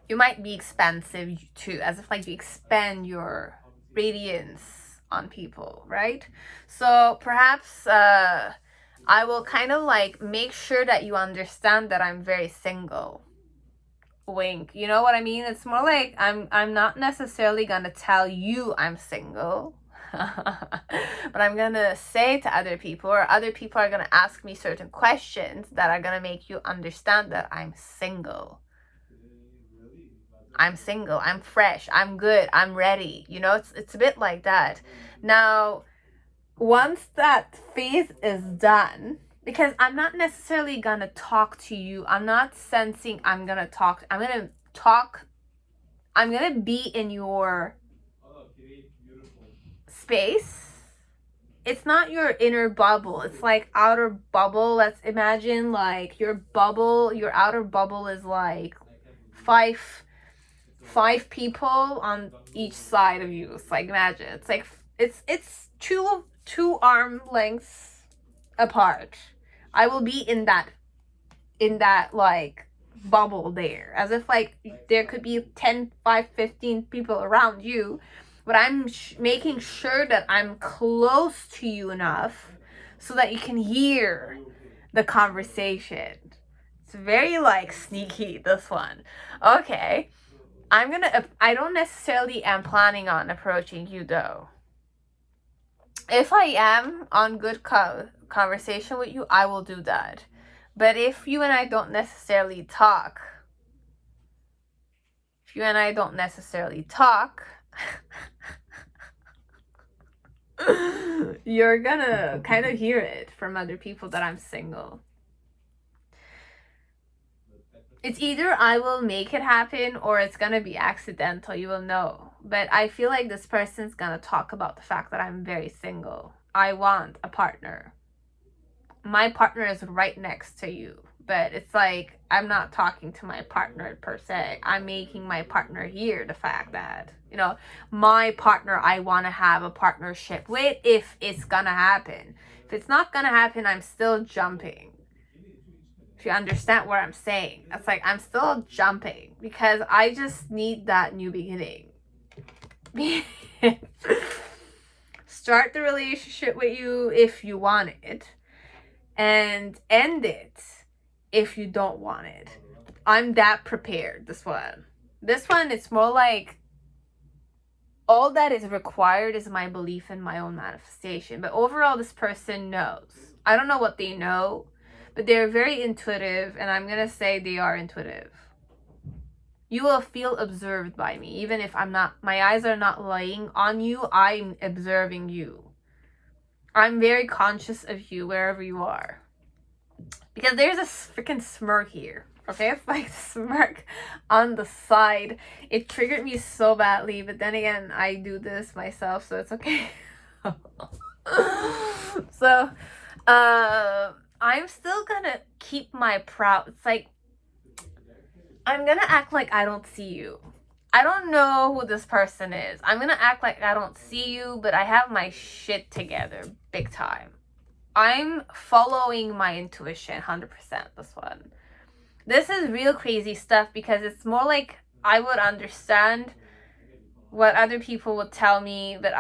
You might be expansive too, as if like you expand your radiance on people, right? So perhaps I will kind of like make sure that you understand that I'm very single. Wink, you know what I mean? It's more like I'm not necessarily gonna tell you I'm single. But I'm gonna say to other people, or other people are gonna ask me certain questions that are gonna make you understand that I'm single. I'm single, I'm fresh, I'm good, I'm ready. You know, it's a bit like that. Now, once that phase is done, because I'm not necessarily gonna talk to you, I'm not sensing I'm gonna talk, I'm gonna be in your space. It's not your inner bubble, it's like outer bubble. Let's imagine like your bubble, your outer bubble is like five people on each side of you. It's like, imagine it's like it's two arm lengths apart. I will be in that like bubble there, as if like there could be 10, 5, 15 people around you, but I'm making sure that I'm close to you enough so that you can hear the conversation. It's very like sneaky, this one. Okay, I don't necessarily am planning on approaching you though. If I am on good conversation with you, I will do that. But if you and I don't necessarily talk, you're gonna kind of hear it from other people that I'm single. It's either I will make it happen or it's gonna be accidental, you will know. But I feel like this person's gonna talk about the fact that I'm very single. I want a partner. My partner is right next to you. But it's like, I'm not talking to my partner per se. I'm making my partner hear the fact that, you know, my partner I want to have a partnership with if it's gonna happen. If it's not gonna happen, I'm still jumping. If you understand what I'm saying. It's like, I'm still jumping because I just need that new beginning. Start the relationship with you if you want it, and end it if you don't want it. I'm that prepared. This one, it's more like all that is required is my belief in my own manifestation. But overall, this person knows. I don't know what they know, but they're very intuitive, and I'm gonna say they are intuitive. You will feel observed by me, even if my eyes are not lying on you. I'm observing you. I'm very conscious of you wherever you are. Because there's a freaking smirk here. Okay, it's like smirk on the side. It triggered me so badly, but then again, I do this myself, so it's okay. So, I'm still gonna keep my proud. It's like, I'm gonna act like I don't see you. I don't know who this person is. I'm gonna act like I don't see you, but I have my shit together big time. I'm following my intuition 100% this one. This is real crazy stuff because it's more like I would understand what other people would tell me, but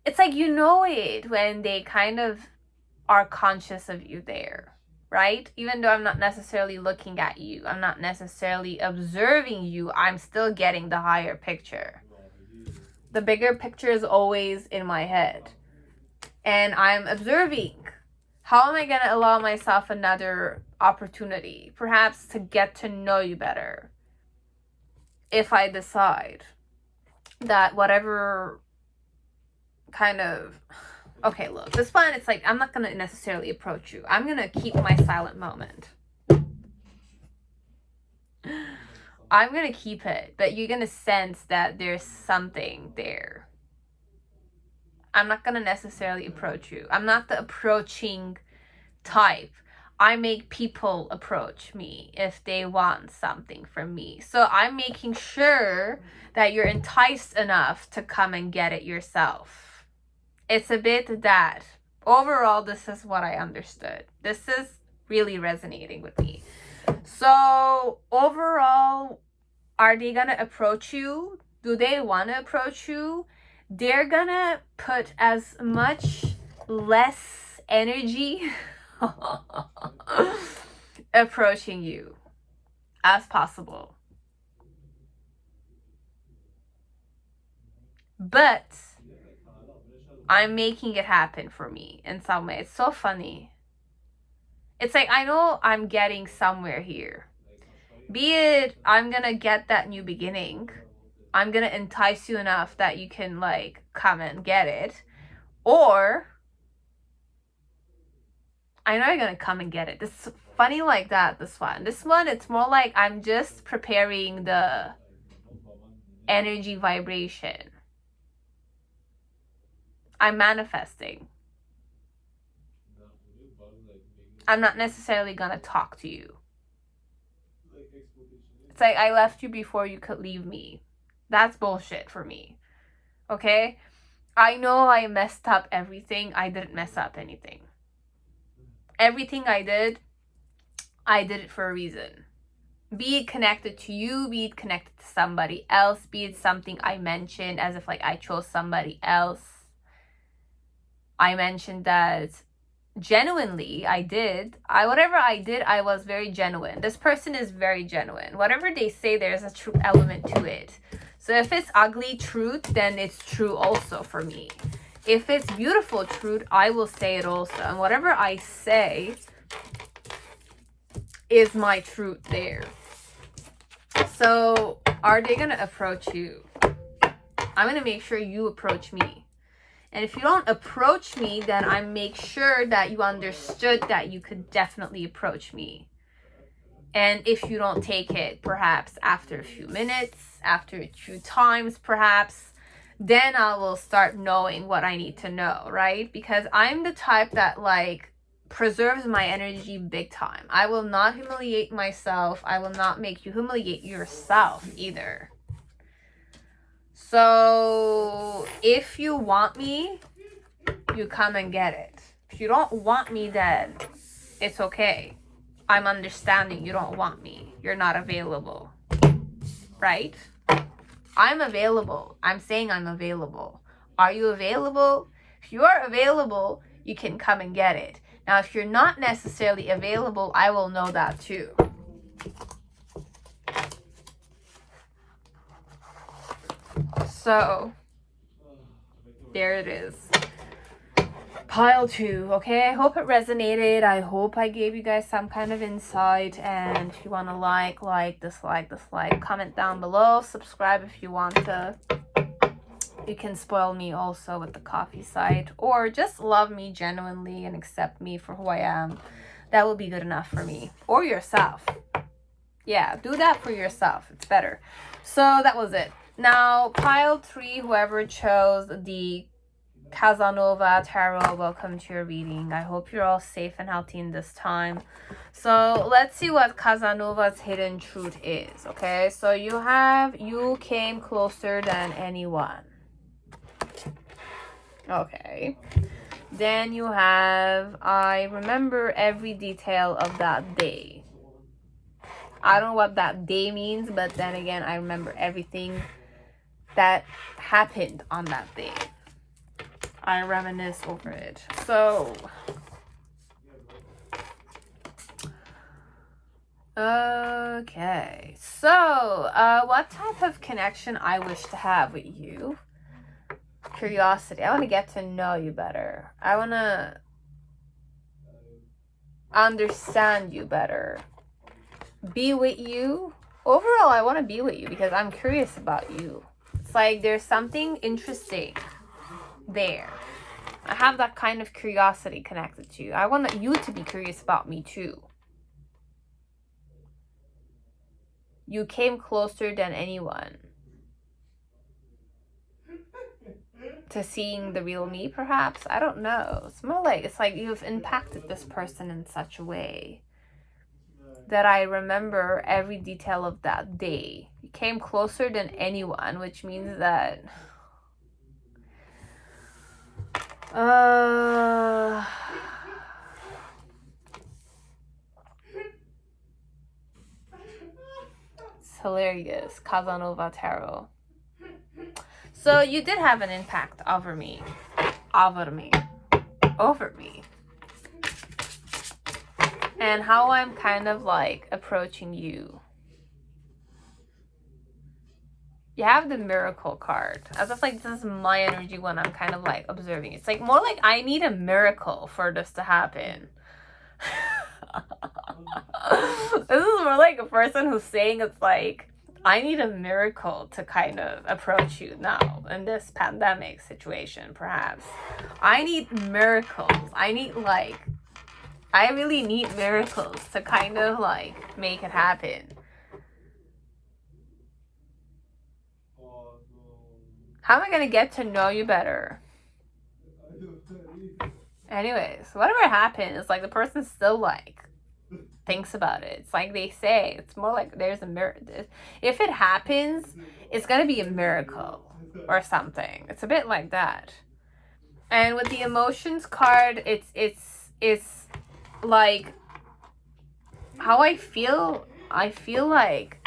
it's like you know it when they kind of are conscious of you there, right? Even though I'm not necessarily looking at you, I'm not necessarily observing you, I'm still getting the higher picture. The bigger picture is always in my head. And I'm observing. How am I going to allow myself another opportunity? Perhaps to get to know you better. If I decide that whatever kind of... Okay, look, this one, it's like, I'm not going to necessarily approach you. I'm going to keep my silent moment. I'm going to keep it, but you're going to sense that there's something there. I'm not going to necessarily approach you. I'm not the approaching type. I make people approach me if they want something from me. So I'm making sure that you're enticed enough to come and get it yourself. It's a bit that. Overall, this is what I understood. This is really resonating with me. So overall, are they going to approach you? Do they want to approach you? They're going to put as much less energy approaching you as possible. But I'm making it happen for me in some way. It's so funny. It's like I know I'm getting somewhere here. Be it I'm gonna get that new beginning. I'm gonna entice you enough that you can like come and get it. Or I know you're gonna come and get it. This is funny like that, this one. This one, it's more like I'm just preparing the energy vibration. I'm manifesting. I'm not necessarily gonna talk to you. It's like I left you before you could leave me. That's bullshit for me. Okay? I know I messed up everything. I didn't mess up anything. Everything I did it for a reason. Be it connected to you, be it connected to somebody else, be it something I mentioned as if like I chose somebody else. I mentioned that genuinely whatever I did, I was very genuine. This person is very genuine. Whatever they say, there's a true element to it. So if it's ugly truth, then it's true also for me. If it's beautiful truth, I will say it also. And whatever I say is my truth there. So are they going to approach you? I'm going to make sure you approach me. And if you don't approach me, then I make sure that you understood that you could definitely approach me. And if you don't take it, perhaps after a few minutes, after a few times, perhaps, then I will start knowing what I need to know, right? Because I'm the type that like preserves my energy big time. I will not humiliate myself. I will not make you humiliate yourself either. So if you want me, you come and get it. If you don't want me, then it's okay. I'm understanding you don't want me. You're not available. Right? I'm available. I'm saying I'm available. Are you available? If you are available, you can come and get it. Now, if you're not necessarily available, I will know that too. So, there it is. Pile 2, okay? I hope it resonated. I hope I gave you guys some kind of insight. And if you want to like, dislike, comment down below. Subscribe if you want to. You can spoil me also with the coffee site. Or just love me genuinely and accept me for who I am. That will be good enough for me. Or yourself. Yeah, do that for yourself. It's better. So that was it. Now, pile 3, whoever chose the Casanova Tarot, welcome to your reading. I hope you're all safe and healthy in this time. So let's see what Casanova's hidden truth is, okay? So you came closer than anyone. Okay. Then you have, I remember every detail of that day. I don't know what that day means, but then again, I remember everything that happened on that day. I reminisce over it. So, okay. So, what type of connection I wish to have with you? Curiosity. I want to get to know you better. I want to understand you better. Be with you. Overall, I want to be with you because I'm curious about you. It's like there's something interesting there. I have that kind of curiosity connected to you. I want you to be curious about me too. You came closer than anyone to seeing the real me, perhaps. I don't know. It's more like, it's like you've impacted this person in such a way that I remember every detail of that day. You came closer than anyone, which means that it's hilarious. Casanova Tarot. So you did have an impact over me. And how I'm kind of like approaching you. You have the miracle card. As if like this is my energy when I'm kind of like observing. It's like more like I need a miracle for this to happen. This is more like a person who's saying it's like, I need a miracle to kind of approach you now in this pandemic situation, perhaps. I need miracles. I really need miracles to kind of like make it happen. How am I gonna get to know you better? Anyways, whatever happened, it's like the person still like thinks about it. It's like they say, it's more like there's a miracle. If it happens, it's gonna be a miracle or something. It's a bit like that. And with the emotions card, it's like how I feel like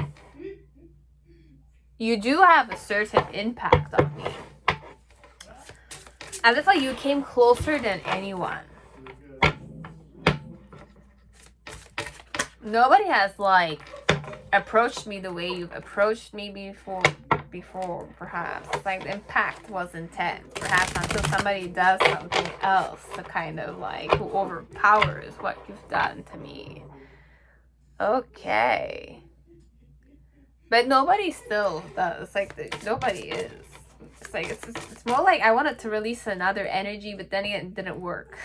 you do have a certain impact on me. As if like you came closer than anyone. Nobody has like approached me the way you've approached me before perhaps. It's like the impact was intense. Perhaps until somebody does something else to kind of like who overpowers what you've done to me. Okay. But nobody still does. Like nobody is. It's like it's more like I wanted to release another energy, but then it didn't work.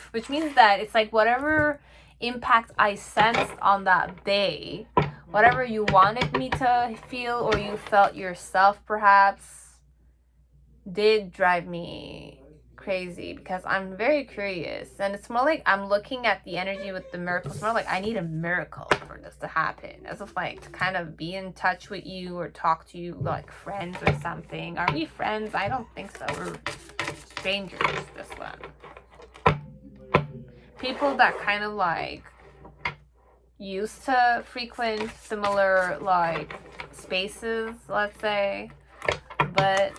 Which means that it's like whatever impact I sensed on that day, whatever you wanted me to feel or you felt yourself perhaps, did drive me crazy because I'm very curious. And it's more like I'm looking at the energy with the miracles. More like I need a miracle for this to happen. As if like to kind of be in touch with you or talk to you like friends or something. Are we friends? I don't think so. We're strangers, this one. People that kind of like used to frequent similar like spaces, let's say. But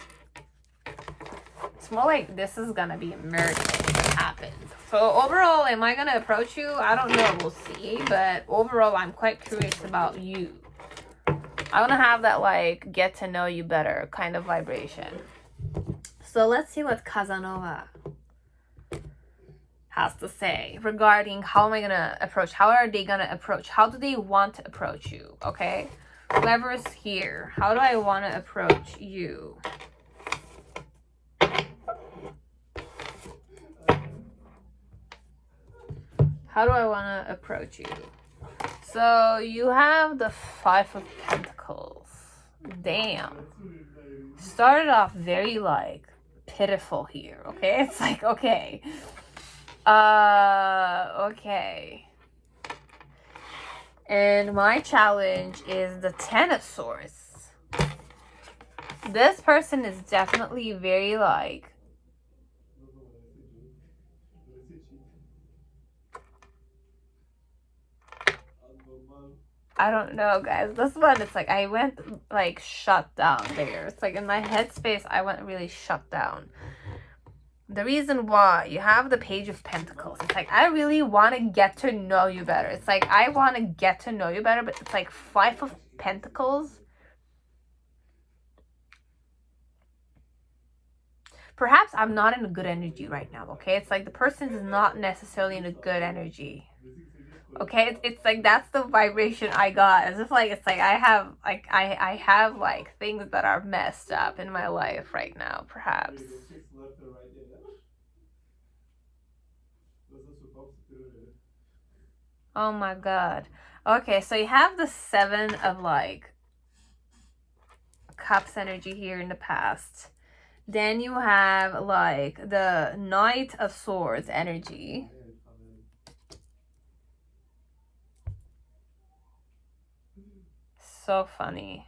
it's more like this is gonna be a miracle that happens. So overall, am I gonna approach you? I don't know, we'll see. But overall, I'm quite curious about you. I wanna have that like get to know you better kind of vibration. So let's see what Casanova has to say regarding how am I gonna approach, how are they gonna approach, how do they want to approach you, okay? Whoever is here, how do I want to approach you? How do I want to approach you? So you have the 5 of Pentacles. Damn. Started off very like pitiful here, okay? It's like, okay. Okay. And my challenge is the Ten of Swords. This person is definitely very like, I don't know, guys. This one, it's like I went like shut down there. It's like in my headspace, I went really shut down. The reason why you have the Page of Pentacles, it's like I really want to get to know you better. It's like I want to get to know you better, but it's like Five of Pentacles. Perhaps I'm not in a good energy right now, okay? It's like the person is not necessarily in a good energy. Okay, it's like that's the vibration I got. As if like it's like I have like I have like things that are messed up in my life right now, perhaps. Oh my god. Okay, so you have the Seven of like Cups energy here in the past. Then you have like the Knight of Swords energy. So funny.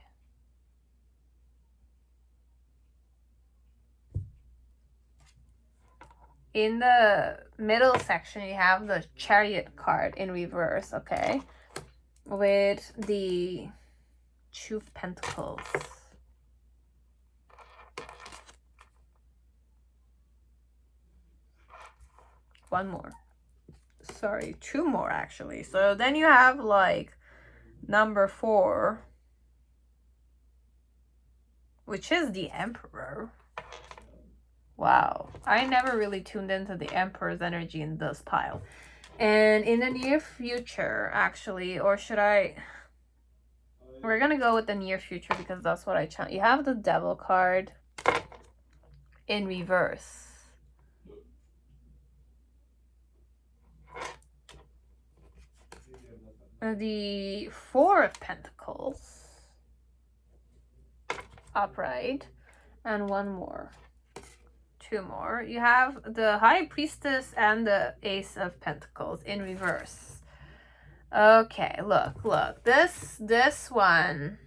In the middle section, you have the Chariot card in reverse, okay? With the Two of Pentacles. One more. Sorry, two more actually. So then you have like number 4, which is the Emperor. Wow, I never really tuned into the Emperor's energy in this pile. And in the near future, actually, or should I... We're gonna go with the near future because that's what I chant. You have the Devil card in reverse. The Four of Pentacles upright, and one more. Two more. You have the High Priestess and the Ace of Pentacles in reverse. Okay, look. This one.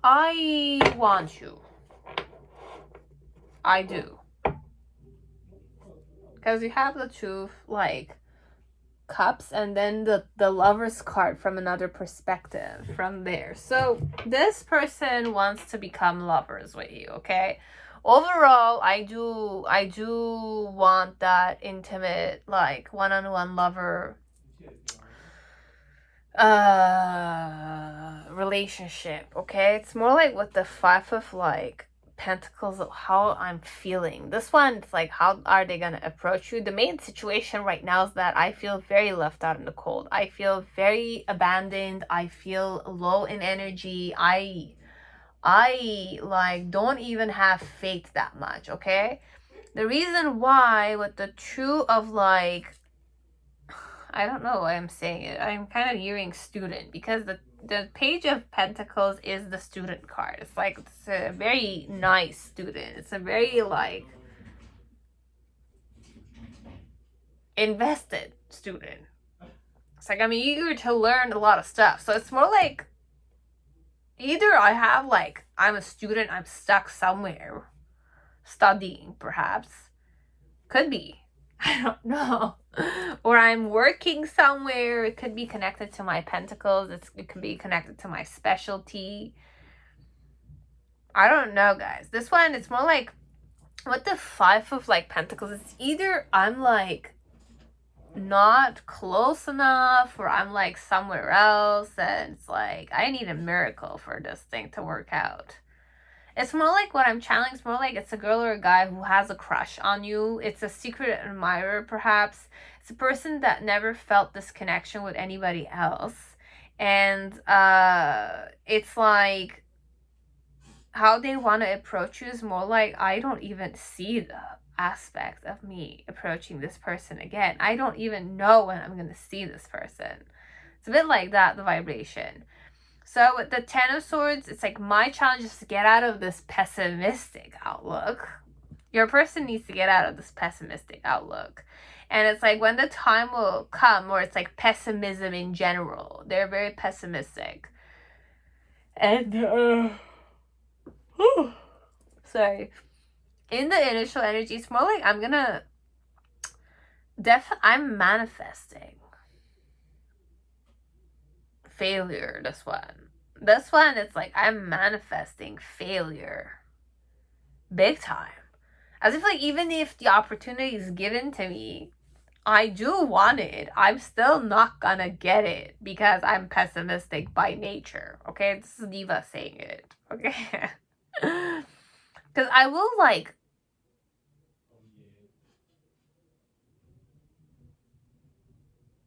I want you. I do. Because you have the Two like Cups and then the Lover's card from another perspective from there. So this person wants to become lovers with you, okay? Overall, I do want that intimate, like one-on-one lover relationship, okay? It's more like with the Five of like Pentacles of how I'm feeling. This one, it's like, how are they gonna approach you? The main situation right now is that I feel very left out in the cold. I feel very abandoned. I feel low in energy. I like don't even have faith that much, okay? The reason why with the Two of like, I don't know why I'm saying it. I'm kind of hearing student because the Page of Pentacles is the student card. It's like, it's a very nice student. It's a very like invested student. It's like I'm eager to learn a lot of stuff. So it's more like either I have like, I'm a student, I'm stuck somewhere studying perhaps. Could be. I don't know. Or I'm working somewhere. It could be connected to my pentacles. It could be connected to my specialty. I don't know, guys. This one, it's more like with the Five of like Pentacles, it's either I'm like not close enough or I'm like somewhere else and it's like I need a miracle for this thing to work out. It's more like what I'm channeling. It's more like it's a girl or a guy who has a crush on you. It's a secret admirer, perhaps. It's a person that never felt this connection with anybody else. And it's like how they want to approach you is more like, I don't even see the aspect of me approaching this person again. I don't even know when I'm going to see this person. It's a bit like that, the vibration. So with the Ten of Swords, it's like my challenge is to get out of this pessimistic outlook. Your person needs to get out of this pessimistic outlook. And it's like when the time will come where it's like pessimism in general. They're very pessimistic. And, sorry. In the initial energy, it's more like I'm manifesting failure. This one, it's like I'm manifesting failure big time. As if like even if the opportunity is given to me, I do want it, I'm still not gonna get it because I'm pessimistic by nature. Okay, this is Diva saying it. Okay. Because I will like,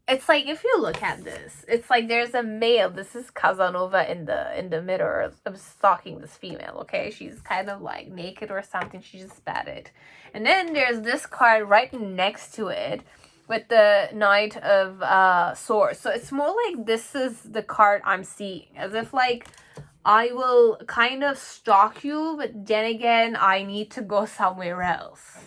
it's like if you look at this, it's like there's a male. This is Casanova in the mirror of stalking this female. Okay, she's kind of like naked or something. She just batted, and then there's this card right next to it with the Knight of Swords. So it's more like this is the card I'm seeing, as if like I will kind of stalk you, but then again I need to go somewhere else.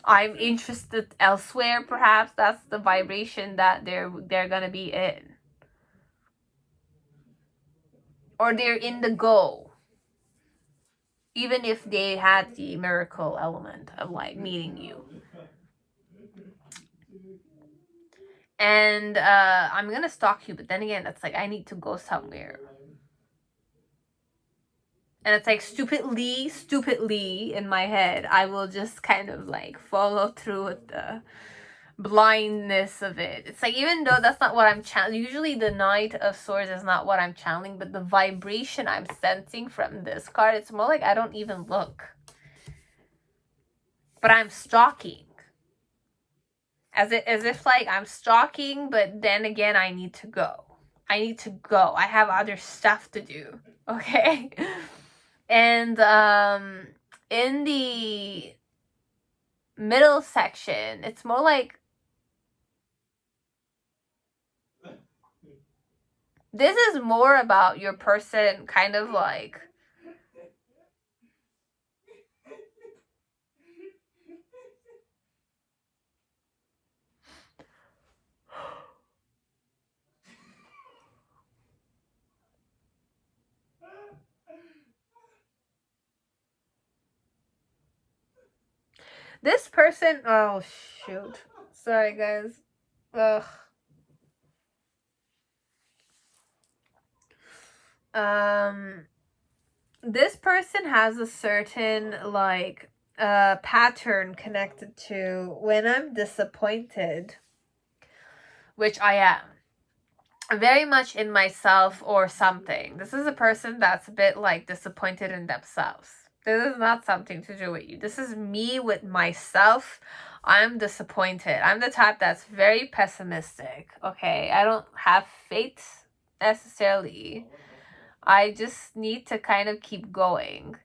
I'm interested elsewhere, perhaps. That's the vibration that they're gonna be in. Or they're in the go. Even if they had the miracle element of like meeting you. And I'm gonna stalk you, but then again, it's like I need to go somewhere. And it's like stupidly in my head, I will just kind of like follow through with the blindness of it. It's like, even though that's not what I'm channeling, usually the Knight of Swords is not what I'm channeling, but the vibration I'm sensing from this card, it's more like I don't even look. But I'm stalking. As if like I'm stalking, but then again I need to go. I have other stuff to do. Okay? And in the middle section, it's more like this is more about your person kind of like this person. Oh shoot, sorry guys. Ugh. This person has a certain like pattern connected to when I'm disappointed, which I am very much in myself or something. This is a person that's a bit like disappointed in themselves. This is not something to do with you. This is me with myself. I'm disappointed. I'm the type that's very pessimistic. Okay, I don't have faith necessarily. I just need to kind of keep going.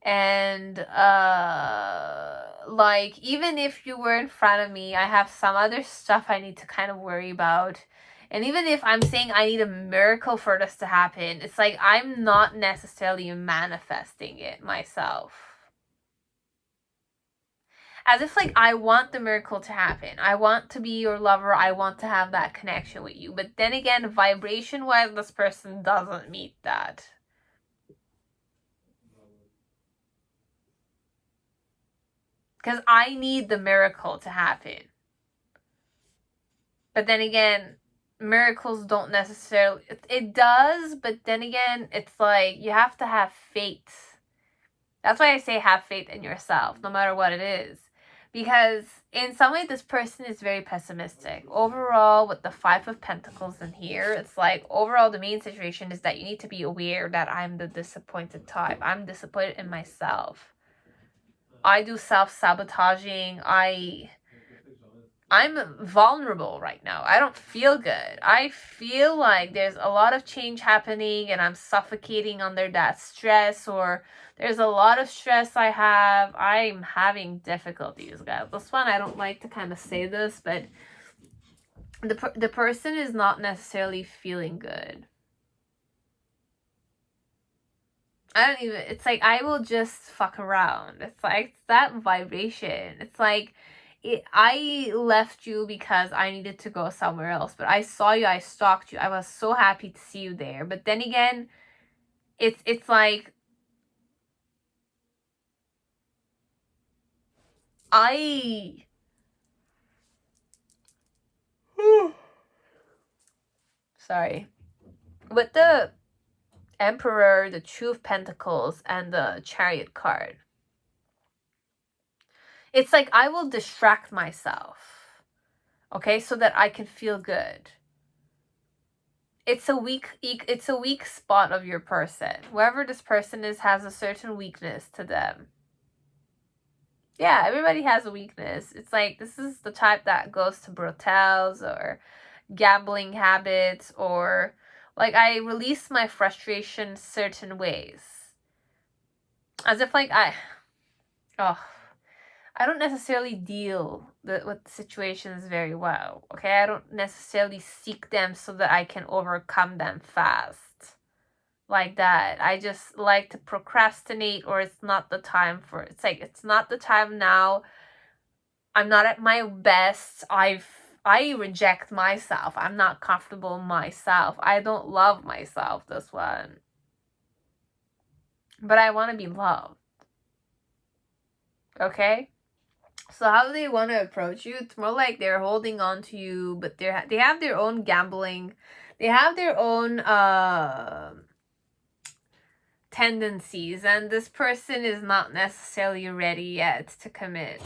And like even if you were in front of me, I have some other stuff I need to kind of worry about. And even if I'm saying I need a miracle for this to happen, it's like I'm not necessarily manifesting it myself. As if like I want the miracle to happen. I want to be your lover. I want to have that connection with you. But then again, vibration-wise, this person doesn't meet that. Because I need the miracle to happen. But then again, miracles don't necessarily, it does, but then again, it's like you have to have faith. That's why I say have faith in yourself, no matter what it is. Because in some way, this person is very pessimistic. Overall, with the Five of Pentacles in here, it's like overall the main situation is that you need to be aware that I'm the disappointed type. I'm disappointed in myself. I do self-sabotaging. I I'm vulnerable right now. I don't feel good. I feel like there's a lot of change happening and I'm suffocating under that stress, or there's a lot of stress I have. I'm having difficulties, guys. This one, I don't like to kind of say this, but the person is not necessarily feeling good. I don't even, it's like, I will just fuck around. It's like, it's that vibration. It's like, I left you because I needed to go somewhere else, but I saw you, I stalked you. I was so happy to see you there. But then again, it's like, sorry. With the Emperor, the Two of Pentacles, and the Chariot card, it's like I will distract myself, okay, so that I can feel good. It's a weak spot of your person. Whoever this person is has a certain weakness to them. Yeah, everybody has a weakness. It's like, this is the type that goes to brutals or gambling habits, or like, I release my frustration certain ways. As if like I don't necessarily deal with situations very well, okay? I don't necessarily seek them so that I can overcome them fast. Like that. I just like to procrastinate, or it's not the time for it. It's like, it's not the time now. I'm not at my best. I reject myself. I'm not comfortable myself. I don't love myself, this one. But I want to be loved. Okay? So how do they want to approach you? It's more like they're holding on to you, but they have their own gambling. They have their own tendencies, and this person is not necessarily ready yet to commit.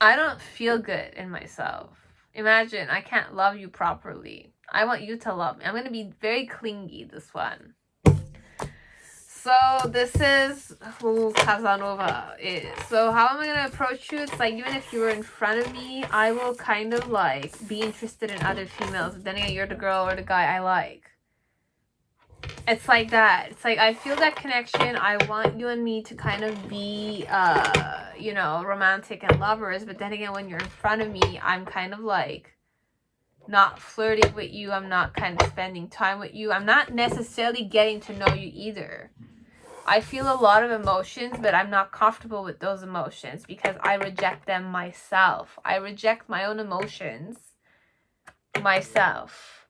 I don't feel good in myself. Imagine, I can't love you properly. I want you to love me. I'm going to be very clingy, this one. So this is who Casanova is. So how am I going to approach you? It's like, even if you were in front of me, I will kind of like be interested in other females. Then again, you're the girl or the guy I like. It's like that. It's like, I feel that connection. I want you and me to kind of be, you know, romantic and lovers. But then again, when you're in front of me, I'm kind of like not flirting with you. I'm not kind of spending time with you. I'm not necessarily getting to know you either. I feel a lot of emotions, but I'm not comfortable with those emotions because I reject them myself. I reject my own emotions myself.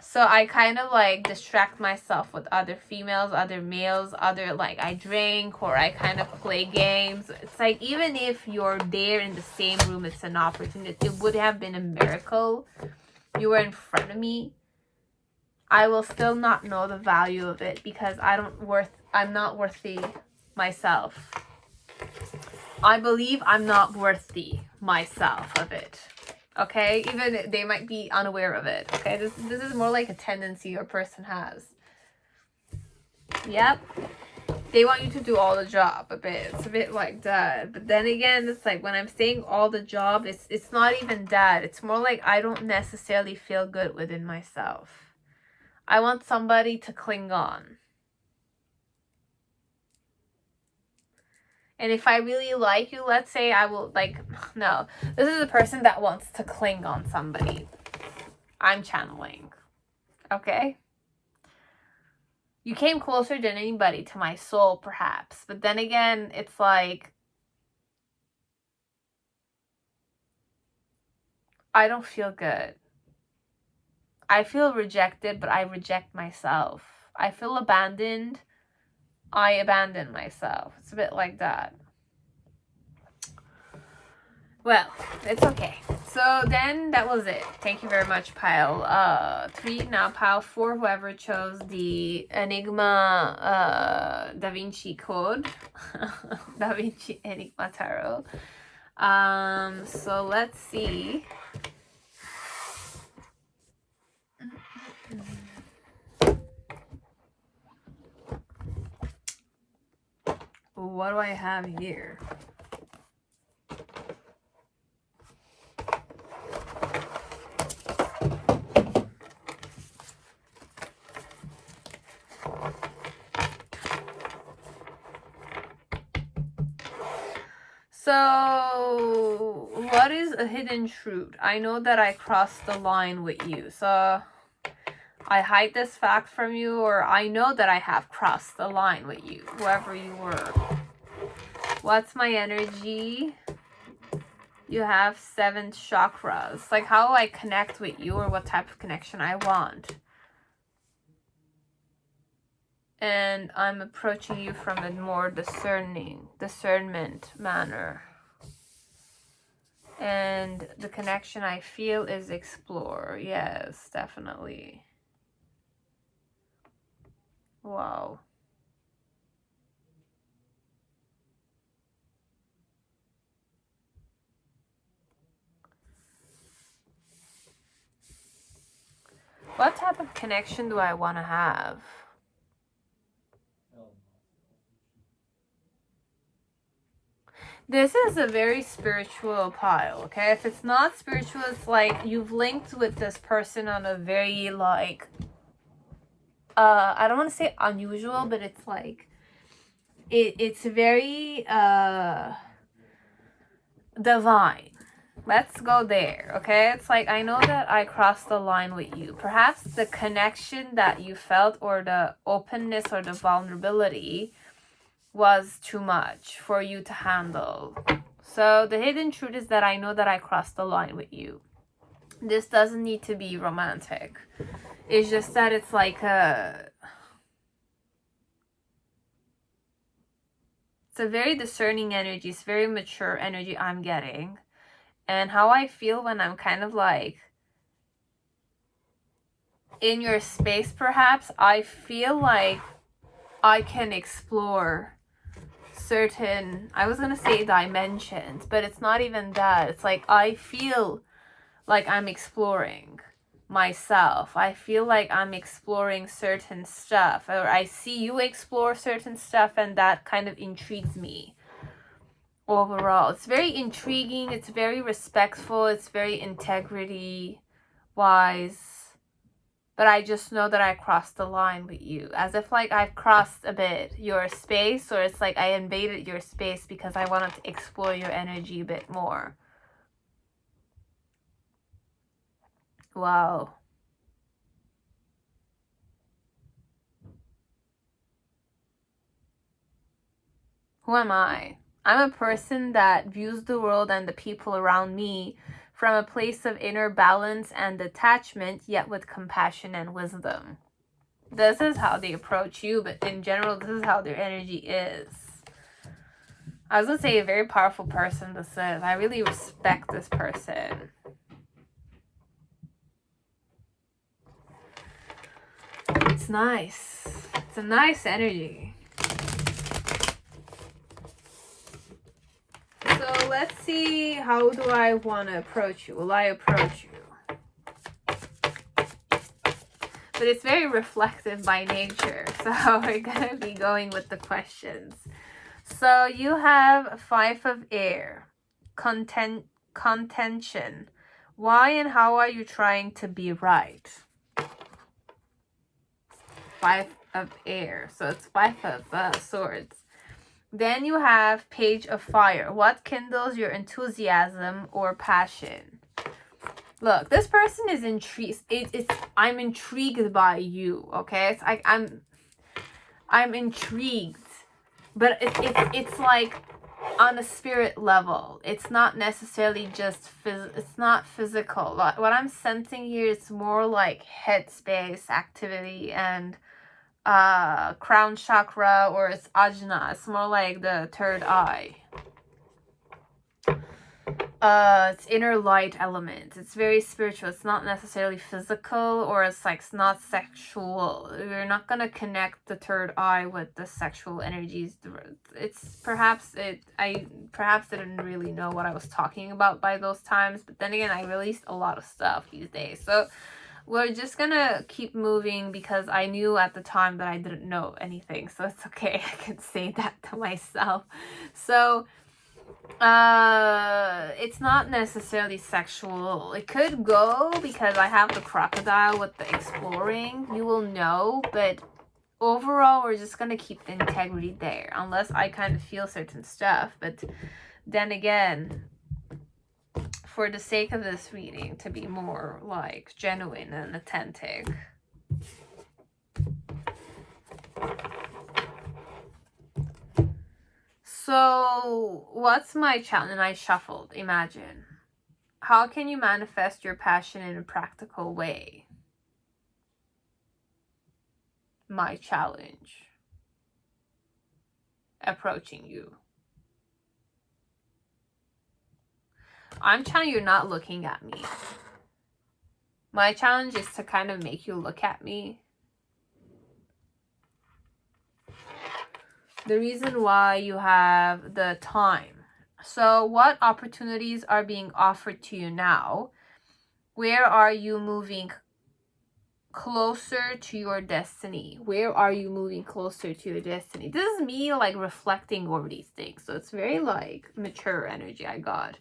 So I kind of like distract myself with other females, other males, other, like, I drink, or I kind of play games. It's like, even if you're there in the same room, it's an opportunity. It would have been a miracle. You were in front of me. I will still not know the value of it because I'm not worthy myself. I believe I'm not worthy myself of it. Okay, even they might be unaware of it. Okay, this is more like a tendency your person has. Yep, they want you to do all the job a bit. It's a bit like that. But then again, it's like, when I'm saying all the job, it's not even that. It's more like I don't necessarily feel good within myself. I want somebody to cling on. And if I really like you, let's say, I will, like, no. This is a person that wants to cling on somebody. I'm channeling. Okay? You came closer than anybody to my soul, perhaps. But then again, it's like, I don't feel good. I feel rejected, but I reject myself. I feel abandoned. I abandon myself. It's a bit like that. Well, it's okay. So then that was it. Thank you very much, pile 3. Now pile 4, whoever chose the Enigma Da Vinci code. Da Vinci Enigma Tarot. So let's see. What do I have here? So, what is a hidden truth? I know that I crossed the line with you. So, I hide this fact from you, or I know that I have crossed the line with you, whoever you were. What's my energy? You have 7 chakras. Like, how I connect with you, or what type of connection I want. And I'm approaching you from a more discernment manner. And the connection I feel is explore. Yes, definitely. Wow. What type of connection do I want to have? This is a very spiritual pile, okay? If it's not spiritual, it's like you've linked with this person on a very, like, I don't want to say unusual, but it's like, it's very, divine. Let's go there, okay? It's like, I know that I crossed the line with you. Perhaps the connection that you felt, or the openness, or the vulnerability was too much for you to handle. So the hidden truth is that I know that I crossed the line with you. This doesn't need to be romantic. It's just that it's like it's a very discerning energy. It's very mature energy I'm getting. And how I feel when I'm kind of like in your space, perhaps, I feel like I can explore certain, I was gonna say dimensions, but it's not even that. It's like I feel like I'm exploring myself. I feel like I'm exploring certain stuff, or I see you explore certain stuff, and that kind of intrigues me. Overall, it's very intriguing, it's very respectful, it's very integrity wise. But I just know that I crossed the line with you. As if like I've crossed a bit your space, or it's like I invaded your space because I wanted to explore your energy a bit more. Wow. Who am I? I'm a person that views the world and the people around me from a place of inner balance and detachment, yet with compassion and wisdom. This is how they approach you, but in general, this is how their energy is. I was gonna say a very powerful person this is. I really respect this person. It's nice. It's a nice energy. So let's see, how do I want to approach you? Will I approach you? But it's very reflective by nature, so we're going to be going with the questions. So you have 5 of air, contention. Why and how are you trying to be right? 5 of air, so it's 5 of swords. Then you have Page of Fire. What kindles your enthusiasm or passion? Look, this person is intrigued. I'm intrigued by you. Okay, it's like I'm intrigued, but it's like on a spirit level. It's not necessarily just it's not physical. What I'm sensing here is more like headspace activity and crown chakra, or it's ajna. It's more like the third eye. It's inner light element. It's very spiritual. It's not necessarily physical, or it's like it's not sexual. You're not gonna connect the third eye with the sexual energies. It's perhaps I didn't really know what I was talking about by those times, but then again, I released a lot of stuff these days, so we're just gonna keep moving because I knew at the time that I didn't know anything, so it's okay. I can say that to myself. So it's not necessarily sexual. It could go, because I have the crocodile with the exploring, you will know, but overall we're just gonna keep the integrity there, unless I kind of feel certain stuff. But Then again, for the sake of this reading to be more like genuine and authentic, so what's my challenge? And I shuffled. Imagine, how can you manifest your passion in a practical way? My challenge, approaching you. I'm telling you, not looking at me. My challenge is to kind of make you look at me. The reason why you have the time. So what opportunities are being offered to you now? Where are you moving closer to your destiny? Where are you moving closer to your destiny? This is me like reflecting over these things. So it's very like mature energy I got.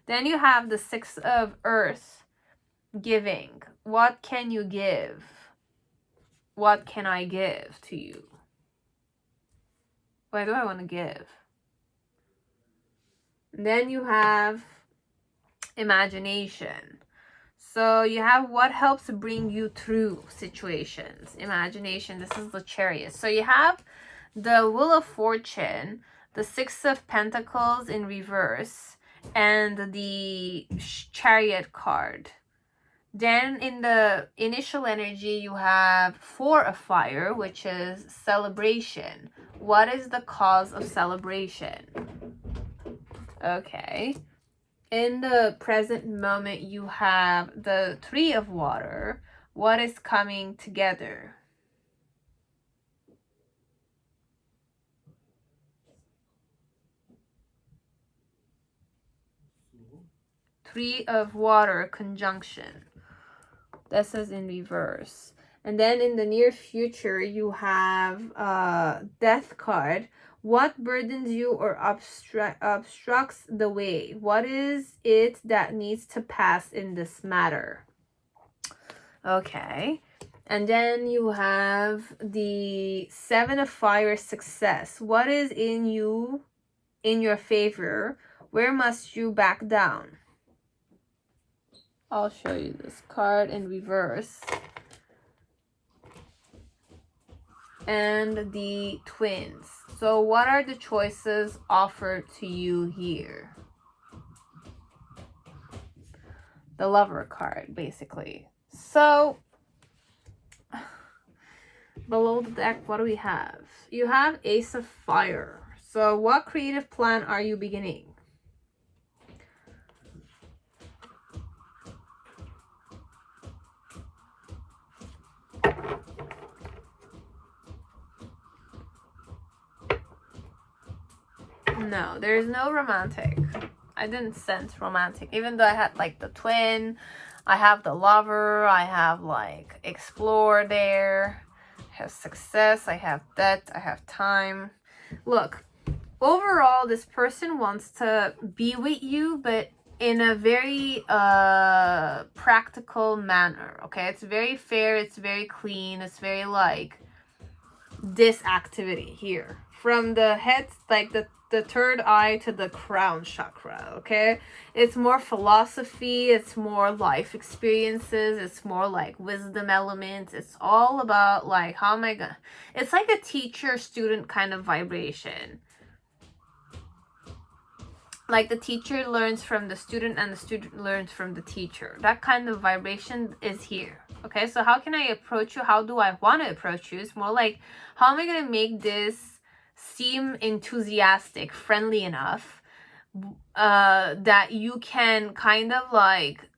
Then you have the 6 of Earth, giving. What can you give? What can I give to you? Why do I want to give? Then you have imagination. So you have what helps bring you through situations. Imagination, this is the Chariot. So you have the Wheel of Fortune, the 6 of Pentacles in reverse, and the Chariot card. Then in the initial energy, you have 4 of Fire, which is celebration. What is the cause of celebration? Okay. In the present moment, you have the 3 of Water. What is coming together? 3 of Water conjunction. This is in reverse. And then in the near future, you have Death card. What burdens you or obstructs the way? What is it that needs to pass in this matter? Okay. And then you have the 7 of Fire, success. What is in you, in your favor? Where must you back down? I'll show you this card in reverse. And the Twins. So what are the choices offered to you here? The Lover card, basically. So below the deck, what do we have? You have Ace of Fire. So what creative plan are you beginning? No, there's no romantic. I didn't sense romantic. Even though I had like the Twin, I have the Lover, I have like Explore there, I have Success, I have Debt, I have Time. Look, overall, this person wants to be with you, but in a very practical manner, okay? It's very fair, it's very clean, it's very like this activity here. From the head, like the third eye to the crown chakra, okay? It's more philosophy, it's more life experiences, it's more like wisdom elements. It's all about like, how am I gonna... It's like a teacher-student kind of vibration. Like the teacher learns from the student and the student learns from the teacher. That kind of vibration is here. Okay, so how can I approach you? How do I want to approach you? It's more like, how am I going to make this seem enthusiastic, friendly enough that you can kind of like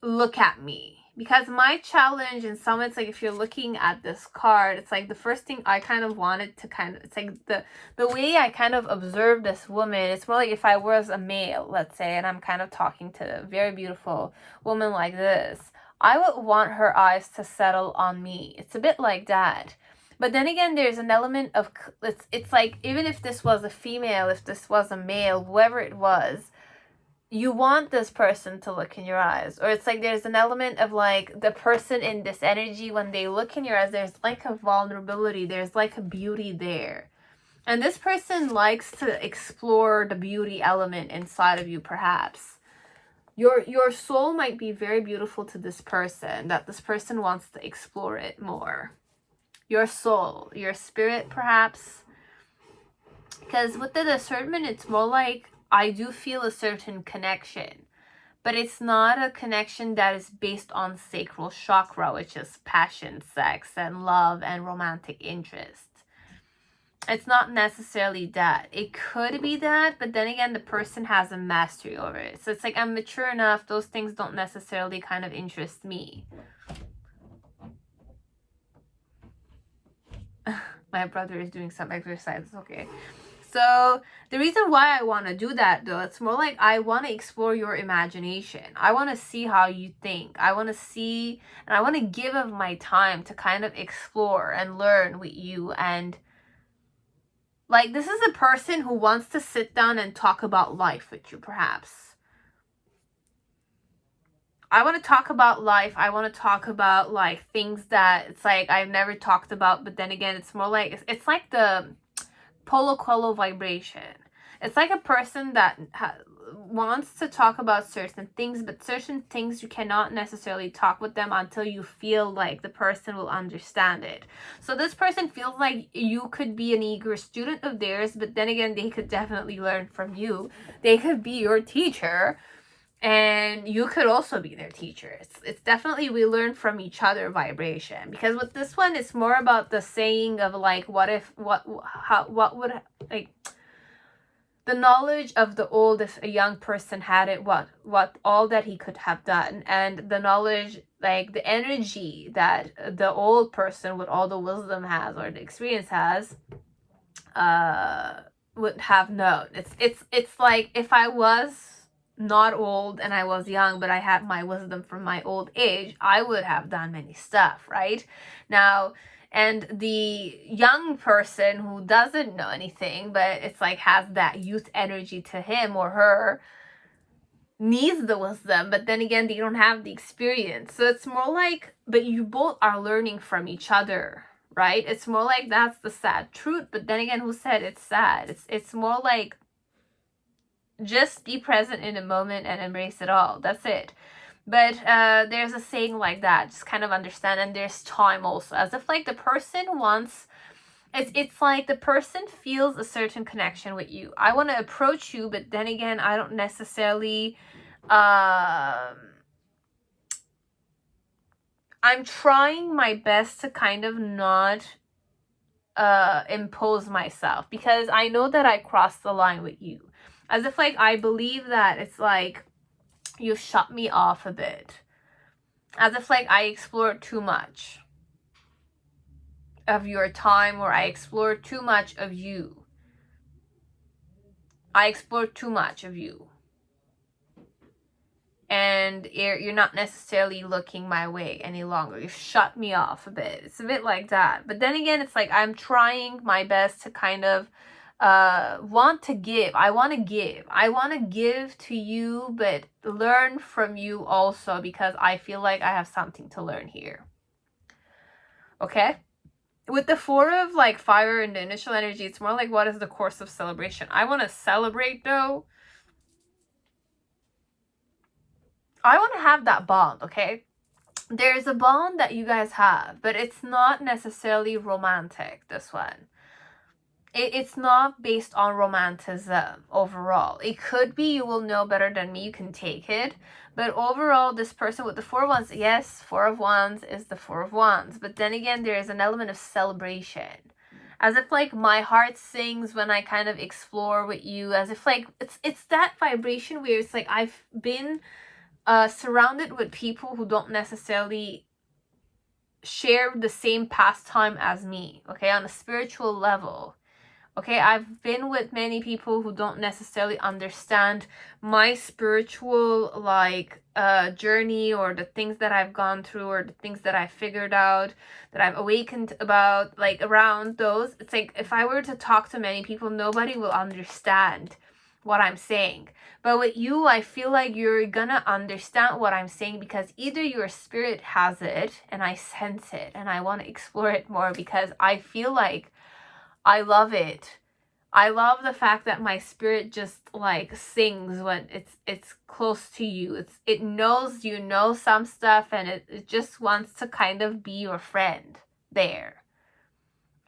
look at me? Because my challenge in some, it's like, if you're looking at this card, it's like the first thing I kind of wanted to kind of, it's like the way I kind of observe this woman, it's more like if I was a male, let's say, and I'm kind of talking to a very beautiful woman like this, I would want her eyes to settle on me. It's a bit like that. But then again, there's an element of, it's like, even if this was a female, if this was a male, whoever it was, you want this person to look in your eyes. Or it's like there's an element of like the person in this energy, when they look in your eyes, there's like a vulnerability, there's like a beauty there. And this person likes to explore the beauty element inside of you, perhaps. Your soul might be very beautiful to this person, that this person wants to explore it more. Your soul, your spirit, perhaps. Because with the discernment, it's more like I do feel a certain connection. But it's not a connection that is based on sacral chakra, which is passion, sex, and love, and romantic interest. It's not necessarily that. It could be that, but then again, the person has a mastery over it. So it's like, I'm mature enough, those things don't necessarily kind of interest me. My brother is doing some exercise, okay. So the reason why I want to do that, though, it's more like I want to explore your imagination. I want to see how you think. I want to see, and I want to give of my time to kind of explore and learn with you. And like, this is a person who wants to sit down and talk about life with you, perhaps. I want to talk about life. I want to talk about like things that it's like I've never talked about. But then again, it's more like, it's like the Polo Quello vibration. It's like a person that wants to talk about certain things, but certain things you cannot necessarily talk with them until you feel like the person will understand it. So this person feels like you could be an eager student of theirs, but then again, they could definitely learn from you. They could be your teacher, and you could also be their teacher. It's definitely we learn from each other vibration. Because with this one, it's more about the saying of like, what would, like, the knowledge of the old, if a young person had it, what all that he could have done. And the knowledge, like the energy that the old person with all the wisdom has, or the experience has, would have known. It's like, if I was not old and I was young, but I had my wisdom from my old age, I would have done many stuff, right? Now, and the young person who doesn't know anything, but it's like has that youth energy to him or her, needs the wisdom, but then again, they don't have the experience. So it's more like, but you both are learning from each other, right? It's more like, that's the sad truth. But then again, who said it's sad? It's more like, just be present in the moment and embrace it all. That's it. But there's a saying like that, just kind of understand. And there's time also, as if like the person wants, it's like the person feels a certain connection with you. I want to approach you, but then again, I don't necessarily, I'm trying my best to kind of not impose myself, because I know that I crossed the line with you. As if like I believe that it's like you've shut me off a bit. As if like I explored too much of your time, or I explored too much of you. I explored too much of you. And you're not necessarily looking my way any longer. You've shut me off a bit. It's a bit like that. But then again, it's like I'm trying my best to kind of want to give. I want to give to you, but learn from you also, because I feel like I have something to learn here. Okay? With the 4 of like fire and the initial energy, it's more like, what is the course of celebration? I want to celebrate, though. I want to have that bond, okay? There's a bond that you guys have, but it's not necessarily romantic, this one. It's not based on romanticism overall. It could be, you will know better than me, you can take it. But overall, this person with the 4 of Wands, yes, 4 of Wands is the 4 of Wands. But then again, there is an element of celebration. As if like my heart sings when I kind of explore with you. As if like, it's that vibration where it's like I've been surrounded with people who don't necessarily share the same pastime as me, okay, on a spiritual level. Okay, I've been with many people who don't necessarily understand my spiritual like journey, or the things that I've gone through, or the things that I figured out, that I've awakened about, like around those. It's like if I were to talk to many people, nobody will understand what I'm saying. But with you, I feel like you're gonna understand what I'm saying, because either your spirit has it and I sense it and I want to explore it more, because I feel like I love it. I love the fact that my spirit just like sings when it's close to you. It knows you know some stuff, and it just wants to kind of be your friend there.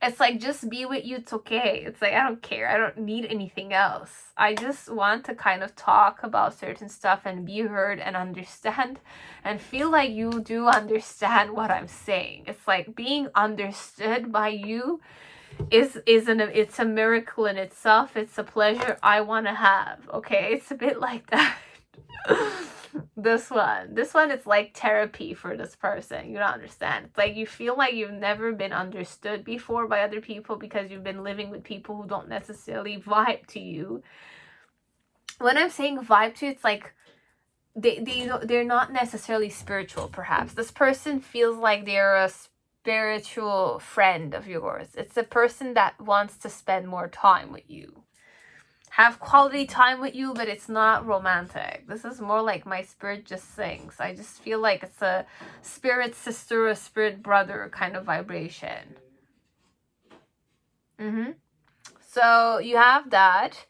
It's like, just be with you, it's okay. It's like, I don't care. I don't need anything else. I just want to kind of talk about certain stuff and be heard and understand and feel like you do understand what I'm saying. It's like being understood by you it's a miracle in itself. It's a pleasure I want to have. Okay, it's a bit like that. This one is like therapy for this person. You don't understand. It's like you feel like you've never been understood before by other people because you've been living with people who don't necessarily vibe to you. When I'm saying vibe to you, it's like they're not necessarily spiritual. Perhaps this person feels like they're a spiritual friend of yours. It's a person that wants to spend more time with you, have quality time with you, but it's not romantic. This is more like my spirit just sings. I just feel like it's a spirit sister, a spirit brother kind of vibration. So you have that.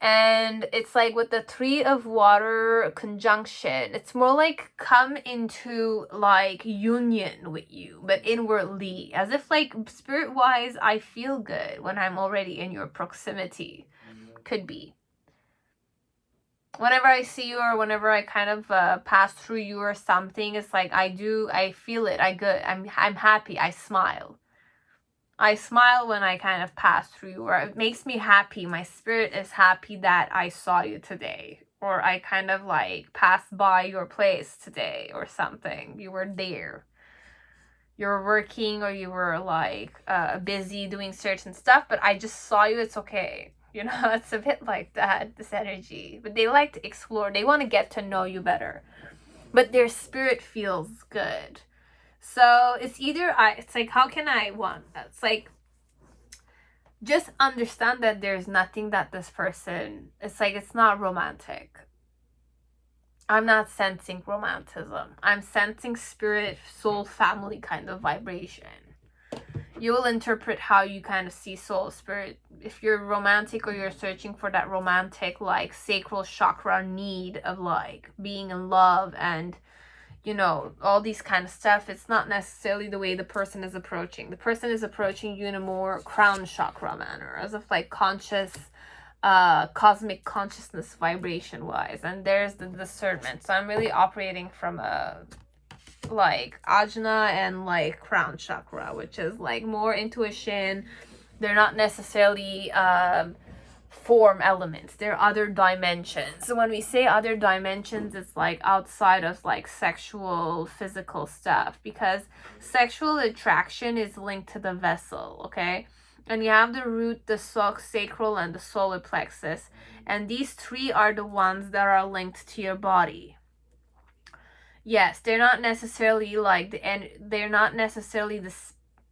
And it's like with the 3 of water conjunction, it's more like come into like union with you, but inwardly, as if like spirit wise, I feel good when I'm already in your proximity. Could be. Whenever I see you or whenever I kind of pass through you or something, it's like I feel it. I'm happy. I smile. I smile when I kind of pass through you, or it makes me happy. My spirit is happy that I saw you today, or I kind of like passed by your place today or something. You were there. You were working or you were like busy doing certain stuff, but I just saw you. It's okay. You know, it's a bit like that, this energy. But they like to explore. They want to get to know you better. But their spirit feels good. So it's either it's like, how can I want? It's like, just understand that there's nothing that this person, it's like, it's not romantic. I'm not sensing romanticism. I'm sensing spirit, soul, family kind of vibration. You will interpret how you kind of see soul, spirit. If you're romantic or you're searching for that romantic, like sacral chakra need of like being in love and, you know, all these kind of stuff, it's not necessarily the way the person is approaching. The person is approaching you in a more crown chakra manner, as if like conscious, cosmic consciousness vibration wise. And there's the discernment. So I'm really operating from a like ajna and like crown chakra, which is like more intuition. They're not necessarily form elements. They're other dimensions. So when we say other dimensions, it's like outside of like sexual, physical stuff, because sexual attraction is linked to the vessel, okay? And you have the root, the sacral, and the solar plexus, and these 3 are the ones that are linked to your body. Yes, they're not necessarily like they're not necessarily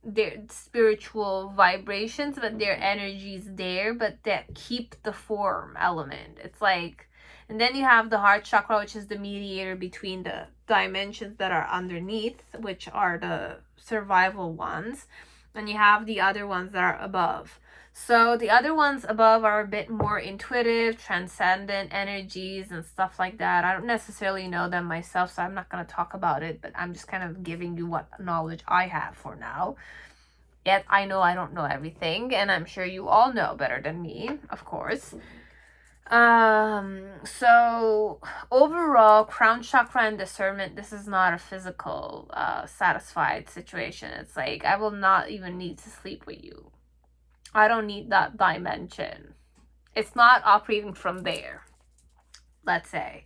their spiritual vibrations, but their energy's there, but that keep the form element. It's like, and then you have the heart chakra, which is the mediator between the dimensions that are underneath, which are the survival ones, and you have the other ones that are above. So the other ones above are a bit more intuitive, transcendent energies and stuff like that. I don't necessarily know them myself, so I'm not going to talk about it, but I'm just kind of giving you what knowledge I have for now. Yet I know I don't know everything, and I'm sure you all know better than me, of course. So overall, crown chakra and discernment, this is not a physical, satisfied situation. It's like, I will not even need to sleep with you. I don't need that dimension. It's not operating from there, let's say.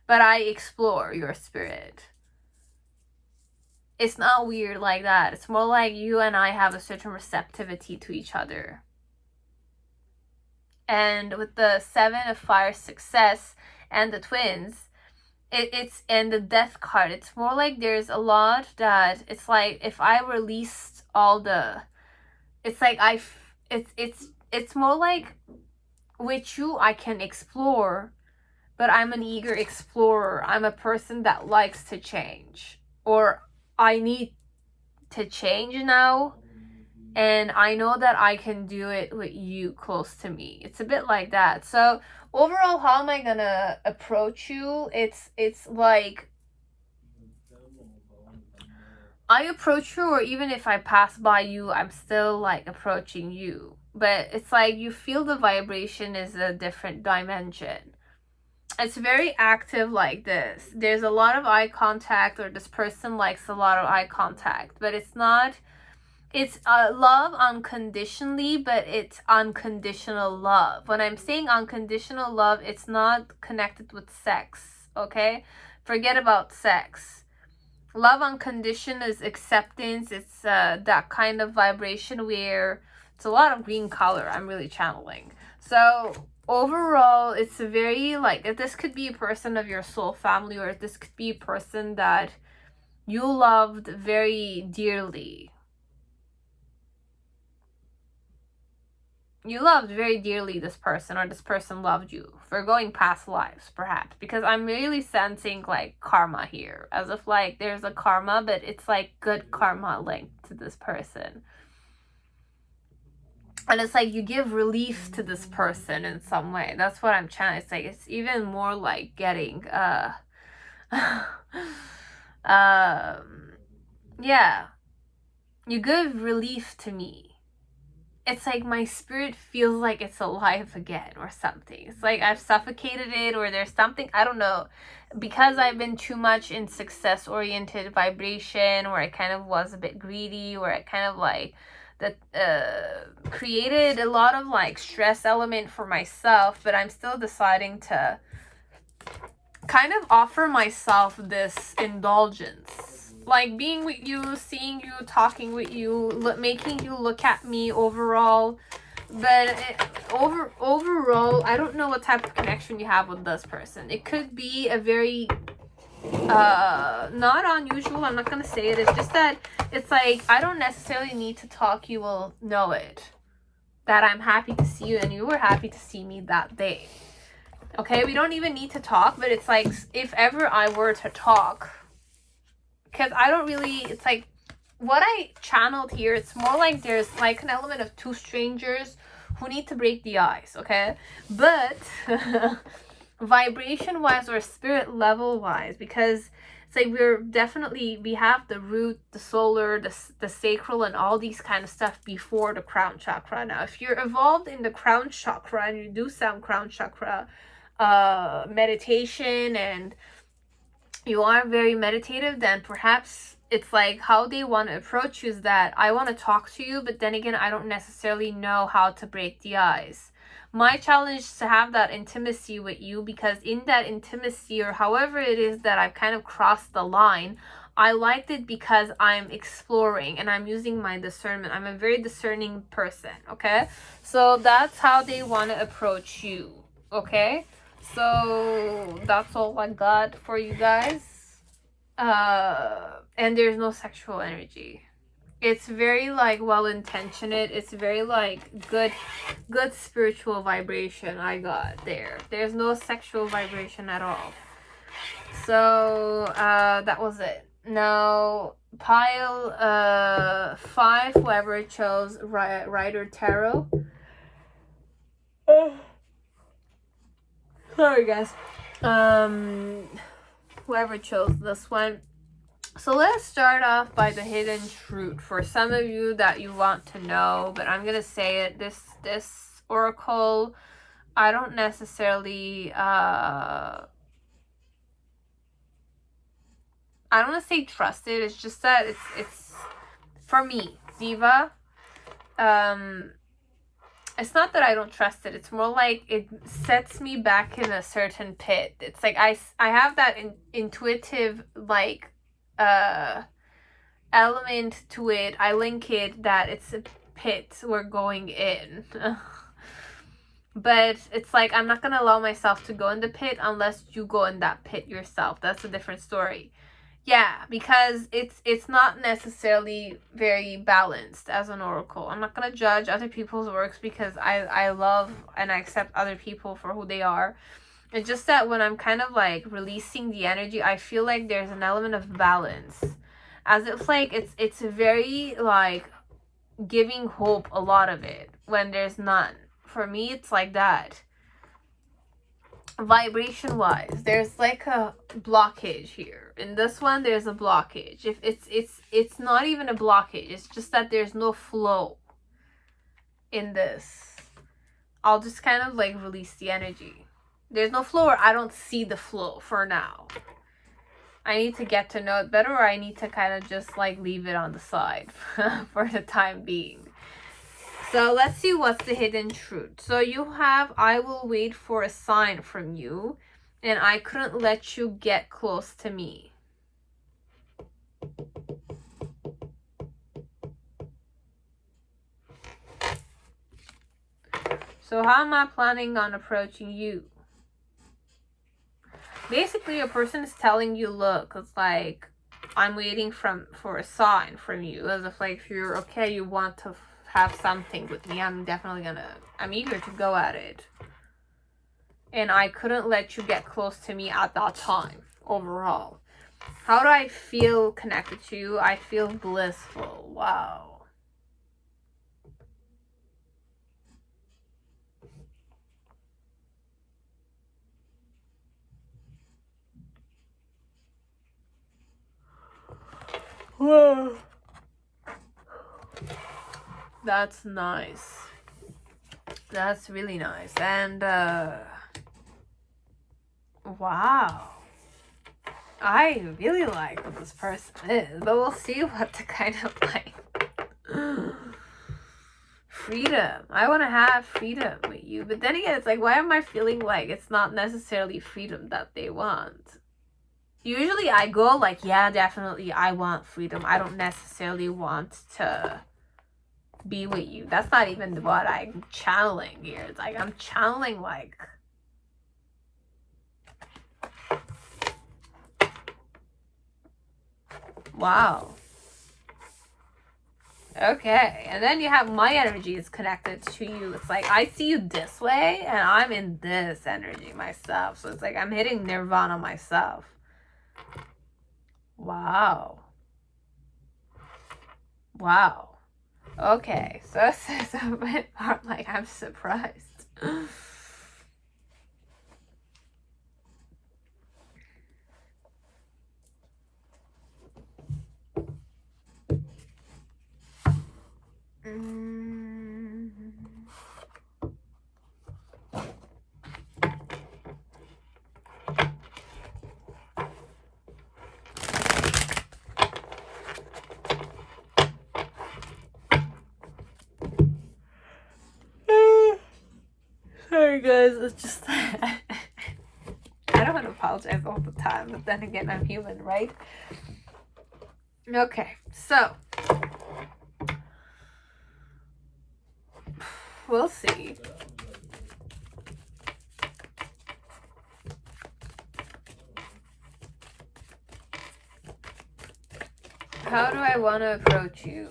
But I explore your spirit. It's not weird like that. It's more like you and I have a certain receptivity to each other. And with the 7 of fire success and the twins, it's and the death card, it's more like there's a lot that it's like, if I released all the, it's like it's more like with you I can explore, but I'm an eager explorer. I'm a person that likes to change, or I need to change now, and I know that I can do it with you close to me. It's a bit like that. So overall, how am I gonna approach you? It's like I approach you, or even if I pass by you, I'm still like approaching you. But it's like you feel the vibration is a different dimension. It's very active like this. There's a lot of eye contact, or this person likes a lot of eye contact, but it's not, it's love unconditionally, but it's unconditional love. When I'm saying unconditional love, it's not connected with sex, okay? Forget about sex. Love unconditional is acceptance. It's that kind of vibration where it's a lot of green color I'm really channeling. So overall, it's a very like, this could be a person of your soul family, or this could be a person that you loved very dearly. You loved very dearly this person, or this person loved you for going past lives, perhaps, because I'm really sensing like karma here, as if like there's a karma, but it's like good karma linked to this person. And it's like you give relief to this person in some way. That's what I'm trying to say. It's even more like getting yeah, you give relief to me. It's like my spirit feels like it's alive again or something. It's like I've suffocated it, or there's something, I don't know, because I've been too much in success oriented vibration, where I kind of was a bit greedy, where I kind of like that created a lot of like stress element for myself. But I'm still deciding to kind of offer myself this indulgence, like being with you, seeing you, talking with you, making you look at me overall. But overall, I don't know what type of connection you have with this person. It could be a very not unusual, I'm not gonna say it. It's just that it's like I don't necessarily need to talk, you will know it, that I'm happy to see you and you were happy to see me that day. Okay, we don't even need to talk, but it's like if ever I were to talk, because I don't really, it's like what I channeled here, it's more like there's like an element of two strangers who need to break the ice, okay? But vibration wise or spirit level wise, because it's like we have the root, the solar, the sacral, and all these kind of stuff before the crown chakra. Now if you're evolved in the crown chakra and you do some crown chakra meditation and you are very meditative, then perhaps it's like how they want to approach you is that I want to talk to you, but then again I don't necessarily know how to break the ice. My challenge is to have that intimacy with you, because in that intimacy, or however it is that I've kind of crossed the line, I liked it because I'm exploring and I'm using my discernment. I'm a very discerning person, okay? So that's how they want to approach you, okay? So that's all I got for you guys. And there's no sexual energy. It's very like well intentioned. It's very like good spiritual vibration I got there. There's no sexual vibration at all. So that was it. Now pile 5, whoever chose Rider Tarot. Sorry guys. Whoever chose this one. So let's start off by the hidden truth for some of you that you want to know, but I'm gonna say it. This oracle, I don't necessarily I don't want to say trust it. It's just that it's for me, Diva. It's not that I don't trust it. It's more like it sets me back in a certain pit. It's like I have that intuitive like element to it. I link it that it's a pit we're going in. But it's like I'm not gonna allow myself to go in the pit unless you go in that pit yourself. That's a different story. Yeah, because it's not necessarily very balanced as an oracle. I'm not gonna judge other people's works because I love and I accept other people for who they are. It's just that when I'm kind of like releasing the energy, I feel like there's an element of balance. As if like it's very like giving hope a lot of it when there's none. For me, it's like that. Vibration wise, there's like a blockage here. In this one, there's a blockage. If it's not even a blockage, it's just that there's no flow in this. I'll just kind of like release the energy. There's no flow, or I don't see the flow for now. I need to get to know it better, or I need to kind of just like leave it on the side for the time being. So let's see what's the hidden truth. So you have, I will wait for a sign from you, and I couldn't let you get close to me. So how am I planning on approaching you? Basically, a person is telling you, look, it's like, I'm waiting for a sign from you. As if like, if you're okay, you want to have something with me, I'm eager to go at it. And I couldn't let you get close to me at that time, overall. How do I feel connected to you? I feel blissful. Wow. Whoa. That's nice. That's really nice. And wow, I really like what this person is, but we'll see what the kind of like freedom. I want to have freedom with you, but then again, it's like, why am I feeling like it's not necessarily freedom that they want? Usually I go like, yeah, definitely I want freedom. I don't necessarily want to be with you. That's not even what I'm channeling here. It's like I'm channeling like, wow. Okay, and then you have my energy is connected to you. It's like I see you this way and I'm in this energy myself. So it's like I'm hitting nirvana myself. Wow. Wow. Okay, so this is a bit more like I'm surprised. Sorry guys, it's just I don't want to apologize all the time, but then again, I'm human, right? Okay, so we'll see. How do I want to approach you?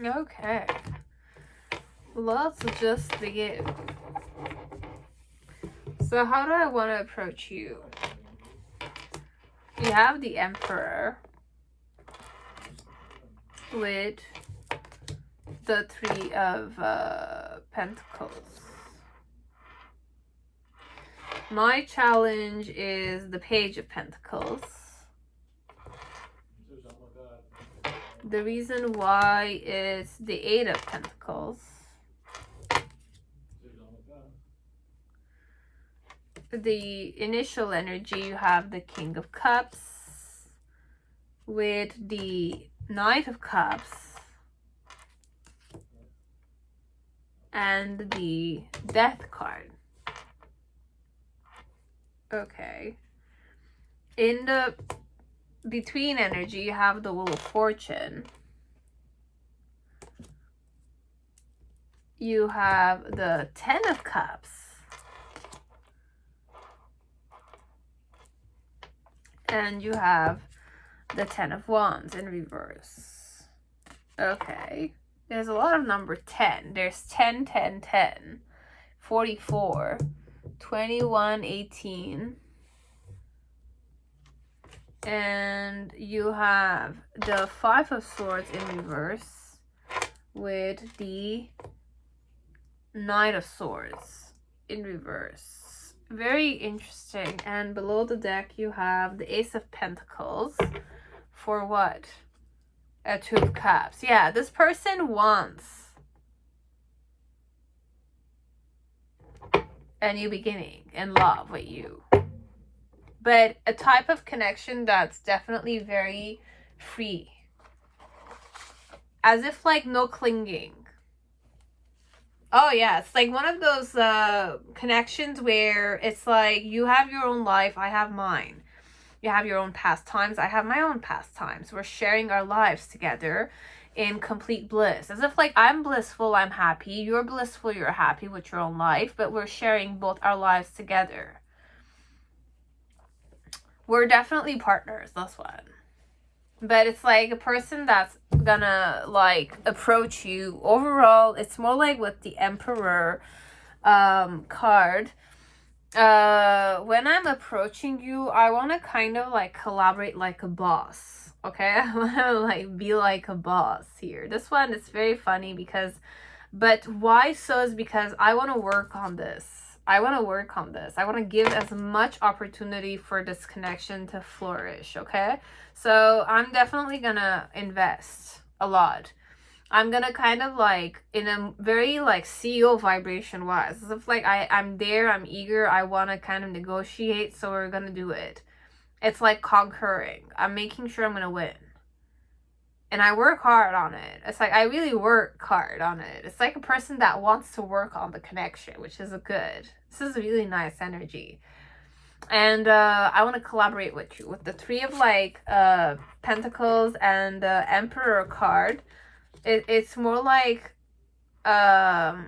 Okay, let's just begin. So how do I want to approach you? You have the Emperor with the Three of Pentacles. My challenge is the Page of Pentacles. The reason why is the Eight of Pentacles. The initial energy, you have the King of Cups with the Knight of Cups and the Death card. Okay. In the between energy, you have the Wheel of Fortune. You have the Ten of Cups. And you have the 10 of Wands in reverse. Okay. There's a lot of number 10. There's 10, 10, 10, 44, 21, 18. And you have the 5 of Swords in reverse with the Knight of Swords in reverse. Very interesting. And below the deck you have the Ace of Pentacles for what? A 2 of Cups. Yeah, this person wants a new beginning in love with you. But a type of connection that's definitely very free. As if like no clinging. Oh yeah, it's like one of those connections where it's like you have your own life, I have mine. You have your own pastimes, I have my own pastimes. We're sharing our lives together in complete bliss. As if like I'm blissful, I'm happy. You're blissful, you're happy with your own life. But we're sharing both our lives together. We're definitely partners, that's what. But it's like a person that's gonna like approach you. Overall, it's more like with the Emperor card. When I'm approaching you, I want to kind of like collaborate like a boss. Okay, I want to like be like a boss here. This one is very funny because, but why so is because I want to work on this. I want to work on this. I want to give as much opportunity for this connection to flourish, okay? So I'm definitely gonna invest a lot. I'm gonna kind of like, in a very like CEO vibration wise, as if like I'm there, I'm eager, I want to kind of negotiate, so we're gonna do it. It's like conquering. I'm making sure I'm gonna win. And I work hard on it. It's like I really work hard on it. It's like a person that wants to work on the connection, which is a good. This is a really nice energy. And I want to collaborate with you. With the 3 of like Pentacles and the Emperor card, it's more like I've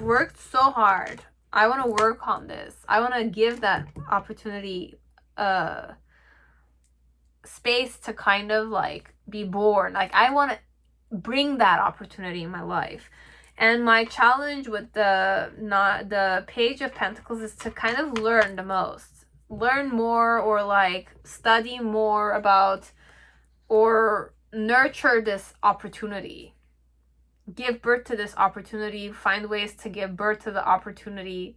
worked so hard. I want to work on this. I want to give that opportunity space to kind of like be born. Like I want to bring that opportunity in my life. And my challenge with the Page of Pentacles is to kind of learn the most. Learn more, or like study more about, or nurture this opportunity. Give birth to this opportunity. Find ways to give birth to the opportunity.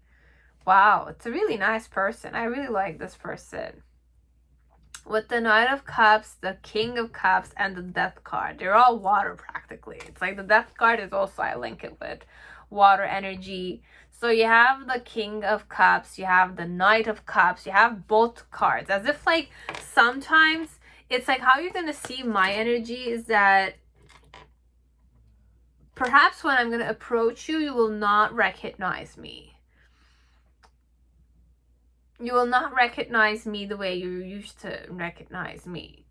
Wow, it's a really nice person. I really like this person. With the Knight of Cups, the King of Cups, and the Death card. They're all water practically. It's like the Death card is also, I link it with water energy. So you have the King of Cups, you have the Knight of Cups, you have both cards. As if like sometimes it's like how you're going to see my energy is that perhaps when I'm going to approach you, you will not recognize me. You will not recognize me the way you used to recognize me.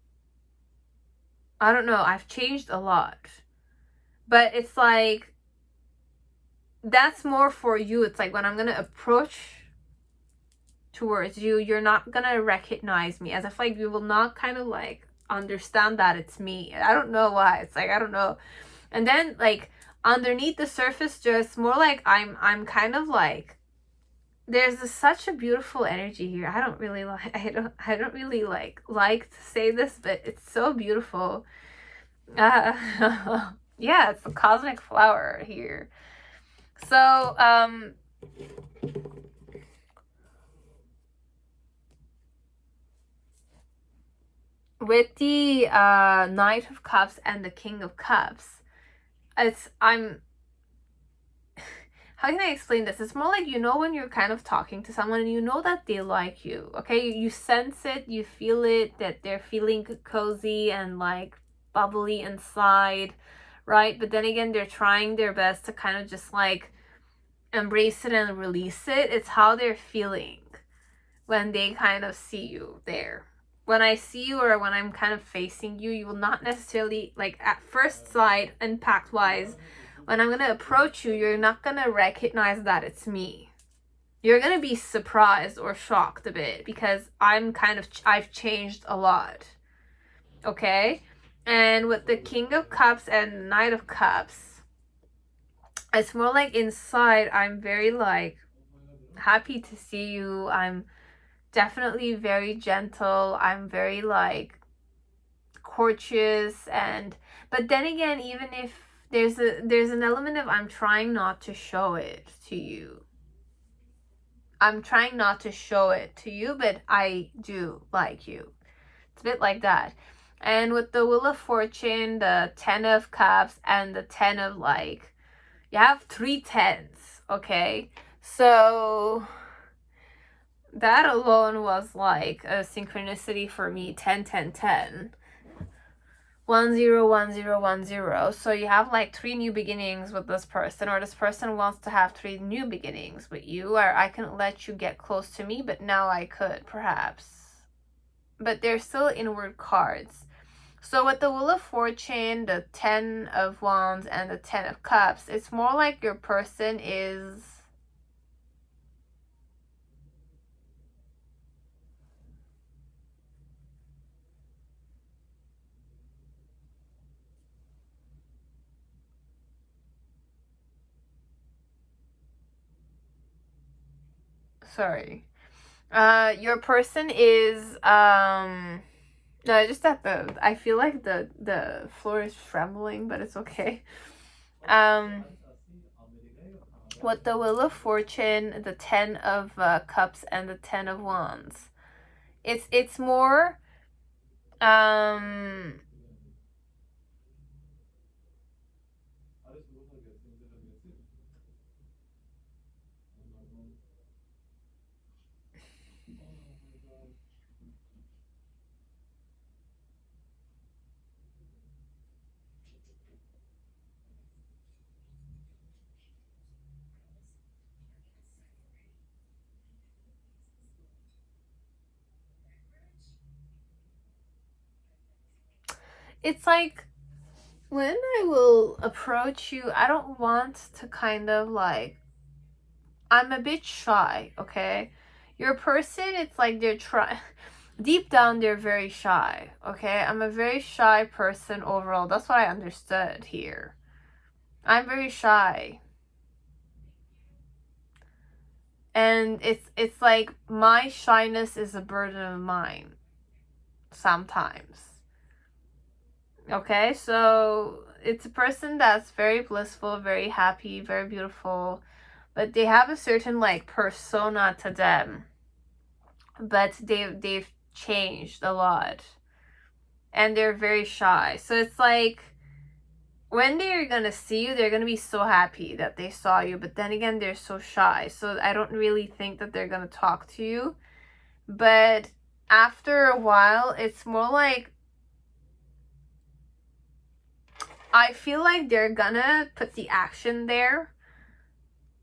I don't know. I've changed a lot. But it's like, that's more for you. It's like when I'm going to approach towards you, you're not going to recognize me. As if like you will not kind of like understand that it's me. I don't know why. It's like, I don't know. And then like underneath the surface, just more like I'm kind of like, there's such a beautiful energy here. I don't really like to say this, but it's so beautiful. Yeah, it's the cosmic flower here. So with the Knight of Cups and the King of Cups, how can I explain this? It's more like, you know, when you're kind of talking to someone and you know that they like you, okay? You sense it, you feel it, that they're feeling cozy and like bubbly inside, right? But then again, they're trying their best to kind of just like embrace it and release it. It's how they're feeling when they kind of see you there. When I see you, or when I'm kind of facing you, you will not necessarily, like at first sight, impact wise, when I'm going to approach you, you're not going to recognize that it's me. you're gonna be surprised or shocked a bit, because I've changed a lot. Okay? And with the King of Cups and Knight of Cups, it's more like inside I'm very like happy to see you. I'm definitely very gentle. I'm very like courteous, but then again, even if there's an element of I'm trying not to show it to you. I'm trying not to show it to you, but I do like you. It's a bit like that. And with the Wheel of Fortune, the 10 of Cups, and the 10 of like, you have 3 tens, okay? So that alone was like a synchronicity for me. 10 10 10 1 0 1 0 1 0. So you have like 3 new beginnings with this person, or this person wants to have 3 new beginnings with you, or I couldn't let you get close to me, but now I could, perhaps. But they're still inward cards. So with the Wheel of Fortune, the 10 of Wands, and the 10 of Cups, it's more like your person is... Sorry. Your person is... No, just that I feel like the floor is trembling, but it's okay. With the Wheel of Fortune, the 10 of Cups, and the 10 of Wands, it's more it's like when I will approach you, I don't want to kind of like, I'm a bit shy, okay? Your person, it's like they're trying, deep down they're very shy, okay? I'm a very shy person overall. That's what I understood here. I'm very shy. And it's like my shyness is a burden of mine sometimes. Okay, so it's a person that's very blissful, very happy, very beautiful, but they have a certain like persona to them, but they've changed a lot, and they're very shy. So it's like when they're gonna see you, they're gonna be so happy that they saw you, but then again, they're so shy, so I don't really think that they're gonna talk to you. But after a while, it's more like I feel like they're gonna put the action there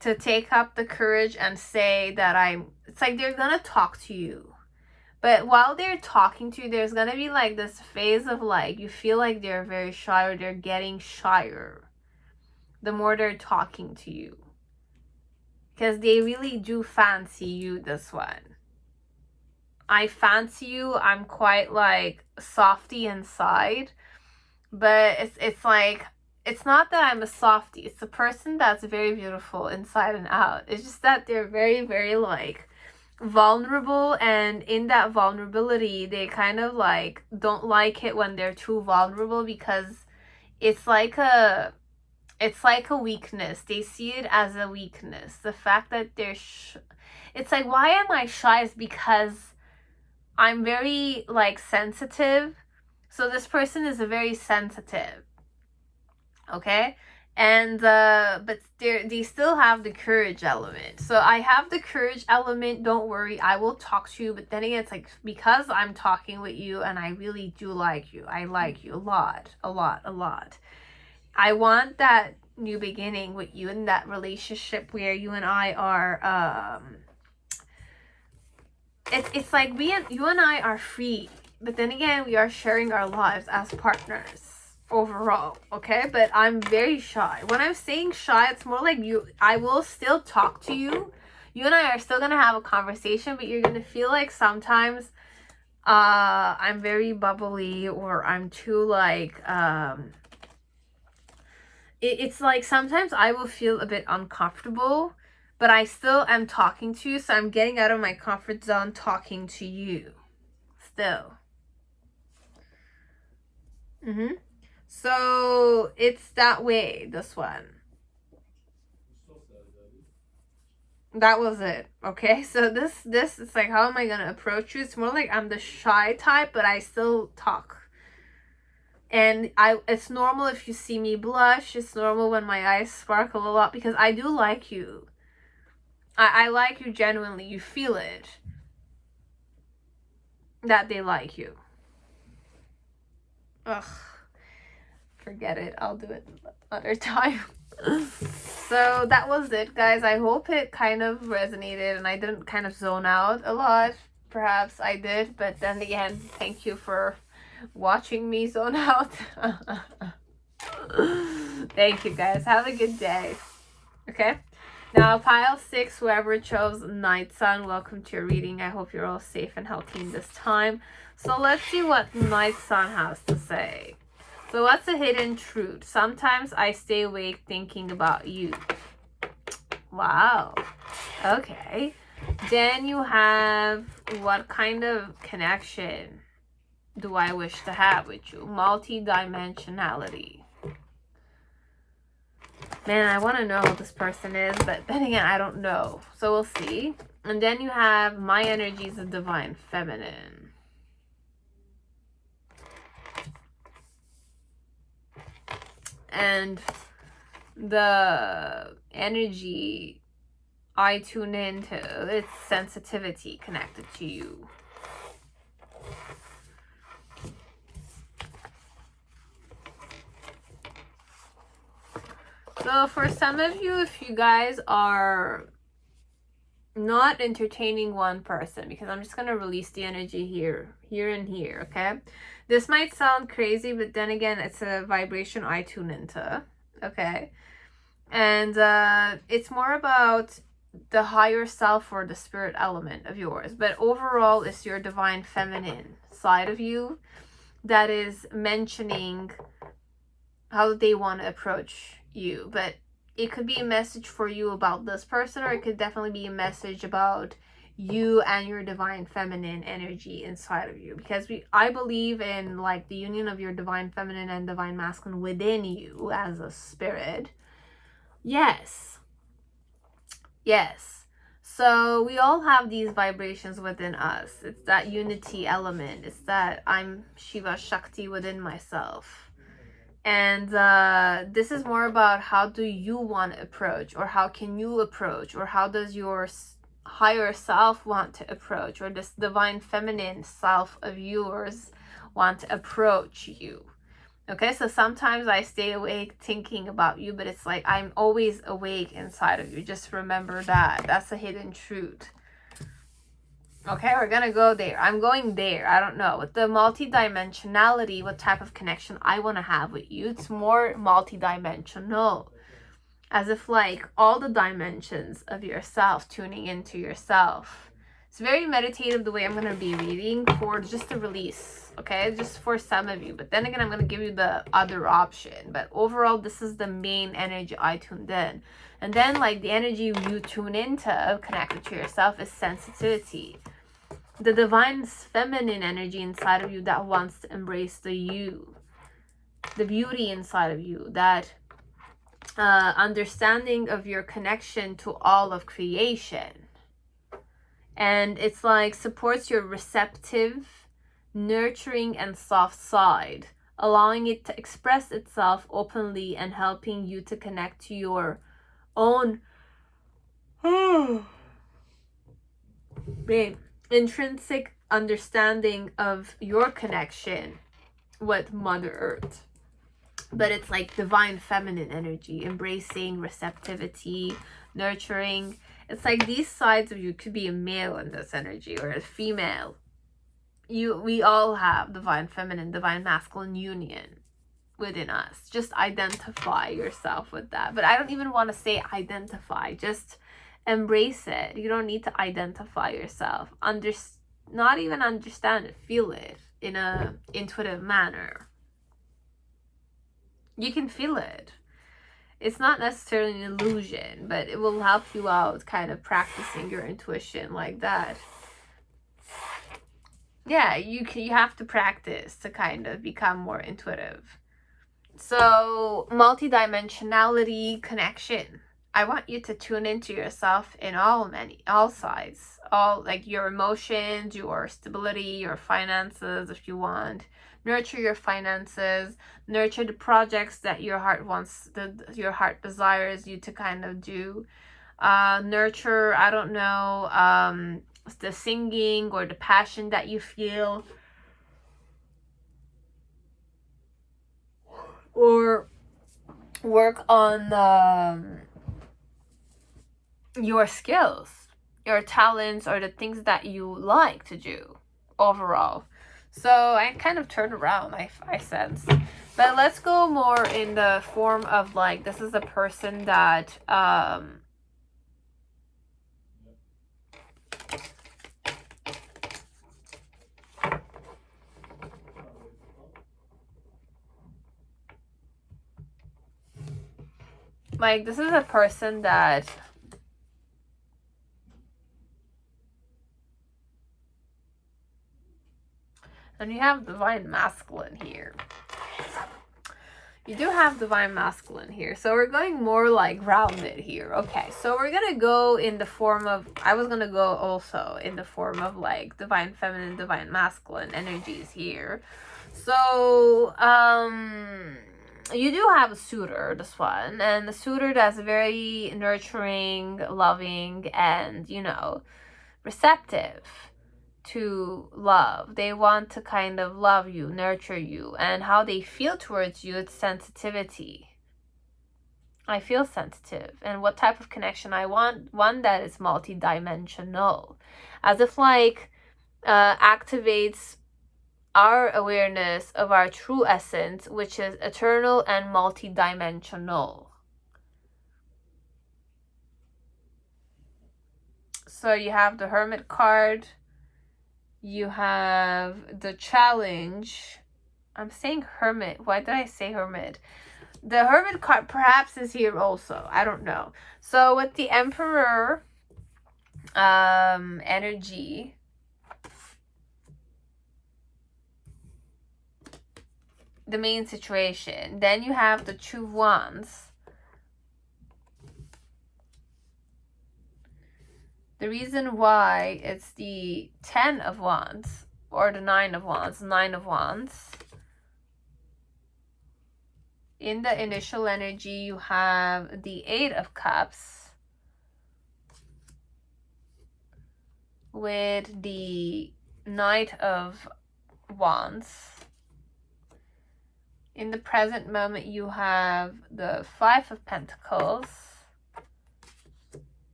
to take up the courage and say that it's like they're gonna talk to you. But while they're talking to you, there's gonna be like this phase of like, you feel like they're very shy, or they're getting shyer the more they're talking to you. Because they really do fancy you, this one. I fancy you. I'm quite like softy inside. But it's like, it's not that I'm a softie. It's a person that's very beautiful inside and out. It's just that they're very, very like vulnerable, and in that vulnerability they kind of like don't like it when they're too vulnerable, because it's like a weakness. They see it as a weakness. The fact that it's like, why am I shy is because I'm very like sensitive. So this person is very sensitive, okay? And but they still have the courage element. So I have the courage element. Don't worry, I will talk to you. But then again, it's like, because I'm talking with you and I really do like you. I like you a lot, a lot, a lot. I want that new beginning with you in that relationship where you and I are it's like you and I are free, but then again, we are sharing our lives as partners overall, okay? But I'm very shy. When I'm saying shy, it's more like I will still talk to you. You and I are still gonna have a conversation, but you're gonna feel like sometimes I'm very bubbly, or I'm too like it's like sometimes I will feel a bit uncomfortable, but I still am talking to you, so I'm getting out of my comfort zone talking to you still. So it's that way, this one. That was it. Okay, so this it's like, how am I gonna approach you? It's more like I'm the shy type, but I still talk. And it's normal if you see me blush. It's normal when my eyes sparkle a lot, because I do like you. I like you genuinely. You feel it, that they like you. Ugh, forget it. I'll do it another time. So that was it, guys. I hope it kind of resonated and I didn't kind of zone out a lot. Perhaps I did, but then again, thank you for watching me zone out. Thank you, guys. Have a good day. Okay, now pile 6, whoever chose Night Sun, welcome to your reading. I hope you're all safe and healthy in this time. So let's see what Night Sun has to say. So what's the hidden truth? Sometimes I stay awake thinking about you. Wow. Okay. Then you have, what kind of connection do I wish to have with you? Multi-dimensionality. Man, I want to know who this person is, but then again, I don't know. So we'll see. And then you have, my energy is a divine feminine. And the energy I tune into, it's sensitivity connected to you. So for some of you, if you guys are not entertaining one person, because I'm just going to release the energy here and here, okay? This might sound crazy, but then again, it's a vibration I tune into, okay? And it's more about the higher self or the spirit element of yours. But overall, it's your divine feminine side of you that is mentioning how they want to approach you. But it could be a message for you about this person, or it could definitely be a message about you and your divine feminine energy inside of you, because I believe in like the union of your divine feminine and divine masculine within you as a spirit. Yes, so we all have these vibrations within us. It's that unity element. It's that I'm Shiva Shakti within myself. And this is more about how do you want to approach, or how can you approach, or how does your higher self want to approach, or this divine feminine self of yours want to approach you. Okay, so sometimes I stay awake thinking about you, but it's like I'm always awake inside of you. Just remember that. That's a hidden truth. Okay, we're gonna go there. I'm going there. I don't know. With the multi-dimensionality, what type of connection I want to have with you, it's more multi-dimensional. As if like all the dimensions of yourself tuning into yourself. It's very meditative the way I'm going to be reading for just a release, okay? Just for some of you. But then again, I'm going to give you the other option. But overall, this is the main energy I tuned in. And then like the energy you tune into connected to yourself is sensitivity. The divine feminine energy inside of you that wants to embrace the you. The beauty inside of you. That understanding of your connection to all of creation. And it's like supports your receptive, nurturing, and soft side, allowing it to express itself openly and helping you to connect to your own intrinsic understanding of your connection with Mother Earth. But it's like divine feminine energy, embracing, receptivity, nurturing. It's like these sides of you could be a male in this energy or a female. We all have divine feminine, divine masculine union within us. Just identify yourself with that. But I don't even want to say identify. Just Embrace it. You don't need to identify yourself. Not even understand it. Feel it in a intuitive manner. You can feel it. It's not necessarily an illusion, but it will help you out kind of practicing your intuition like that. Yeah, you have to practice to kind of become more intuitive. So, multidimensionality, connection. I want you to tune into yourself in all sides. All, like, your emotions, your stability, your finances, if you want. Nurture your finances. Nurture the projects that your heart wants, your heart desires you to kind of do. Nurture, I don't know, the singing or the passion that you feel. Or work on your skills, your talents, or the things that you like to do overall. So I kind of turned around, I sense. But let's go more in the form of, like, this is a person that like, this is a person that and you have divine masculine here. You do have divine masculine here. So we're going more like grounded here. Okay, so we're gonna go in the form of, I was gonna go also in the form of like divine feminine, divine masculine energies here. So you do have a suitor, this one, and the suitor that's very nurturing, loving, and, you know, receptive to love. They want to kind of love you, nurture you, and how they feel towards you, it's sensitivity. I feel sensitive. And what type of connection I want? One that is multi-dimensional, as if like activates our awareness of our true essence, which is eternal and multi-dimensional. So you have the Hermit card. You have the Challenge. I'm saying Hermit. Why did I say Hermit? The Hermit card perhaps is here also. I don't know. So with the Emperor energy, the main situation. Then you have the Two of Wands. The reason why it's the 10 of Wands or the 9 of Wands, 9 of Wands. In the initial energy, you have the 8 of Cups with the Knight of Wands. In the present moment, you have the 5 of Pentacles.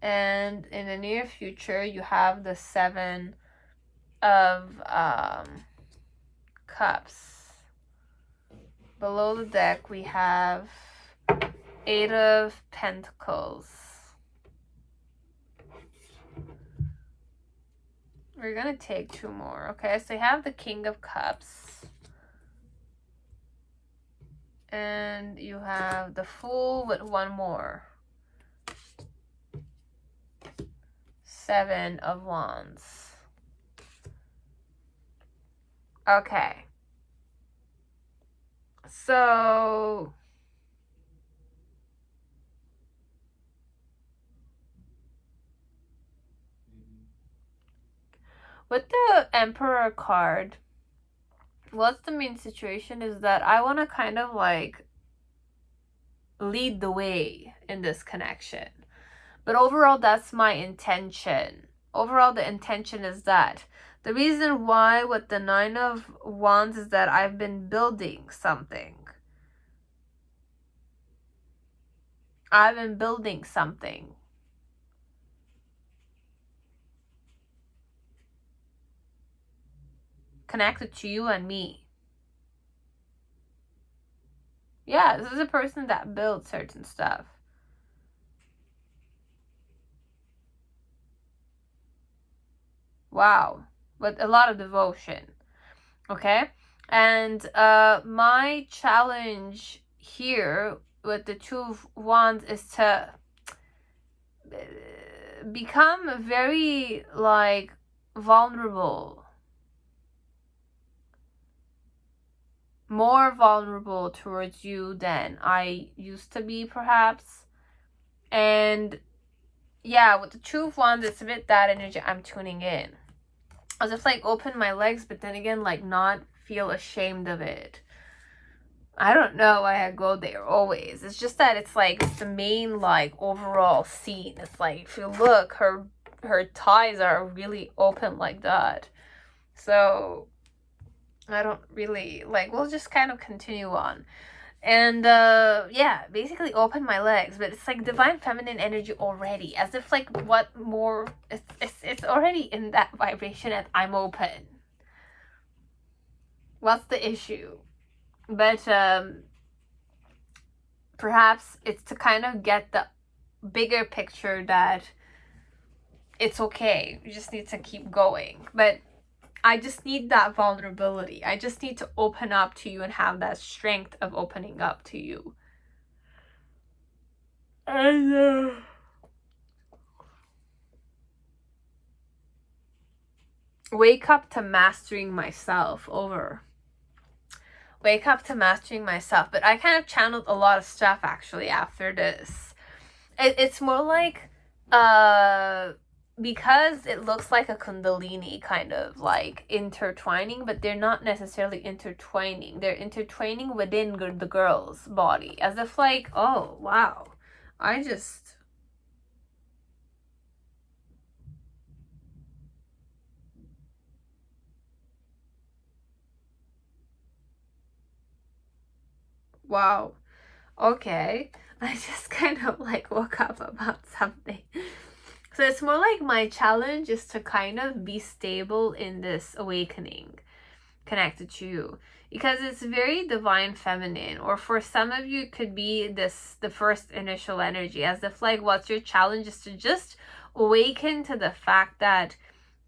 And in the near future, you have the 7 of Cups. Below the deck, we have 8 of Pentacles. We're going to take 2 more, okay? So you have the King of Cups. And you have the Fool with 1 more. 7 of Wands. Okay. So with the Emperor card, what's the main situation is that I want to kind of like lead the way in this connection. But overall, that's my intention. Overall, the intention is that. The reason why with the 9 of Wands is that I've been building something. I've been building something. Connected to you and me. Yeah, this is a person that builds certain stuff. Wow. With a lot of devotion. Okay? And my challenge here with the Two of Wands is to become very, like, vulnerable. More vulnerable towards you than I used to be, perhaps. And yeah, with the Two of Wands, it's a bit that energy I'm tuning in. I'll just, like, open my legs, but then again, like, not feel ashamed of it. I don't know why I go there always. It's just that it's like, it's the main, like, overall scene. It's like, if you look, her thighs are really open like that. So I don't really, like, we'll just kind of continue on. And yeah, basically open my legs, but it's like divine feminine energy already, as if, like, what more, it's already in that vibration and I'm open. What's the issue? But perhaps it's to kind of get the bigger picture that it's okay. You just need to keep going. But I just need that vulnerability. I just need to open up to you and have that strength of opening up to you. And wake up to mastering myself over. Wake up to mastering myself. But I kind of channeled a lot of stuff actually after this. It's more like because it looks like a kundalini kind of like intertwining, but they're not necessarily intertwining. They're intertwining within the girl's body, as if, like, oh wow, wow, okay. I just kind of, like, woke up about something. So it's more like my challenge is to kind of be stable in this awakening connected to you, because it's very divine feminine, or for some of you it could be the first initial energy, as if, like, what's your challenge is to just awaken to the fact that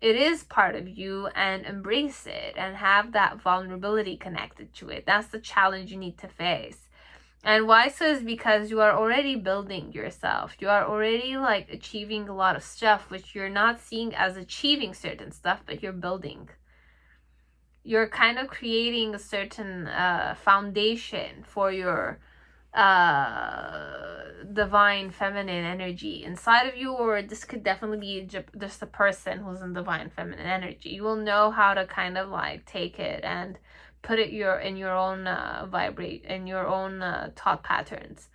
it is part of you and embrace it and have that vulnerability connected to it. That's the challenge you need to face. And why so is because you are already building yourself. You are already, like, achieving a lot of stuff, which you're not seeing as achieving certain stuff, but you're building. You're kind of creating a certain foundation for your divine feminine energy inside of you, or this could definitely be just a person who's in divine feminine energy. You will know how to kind of, like, take it and put it in your own thought patterns.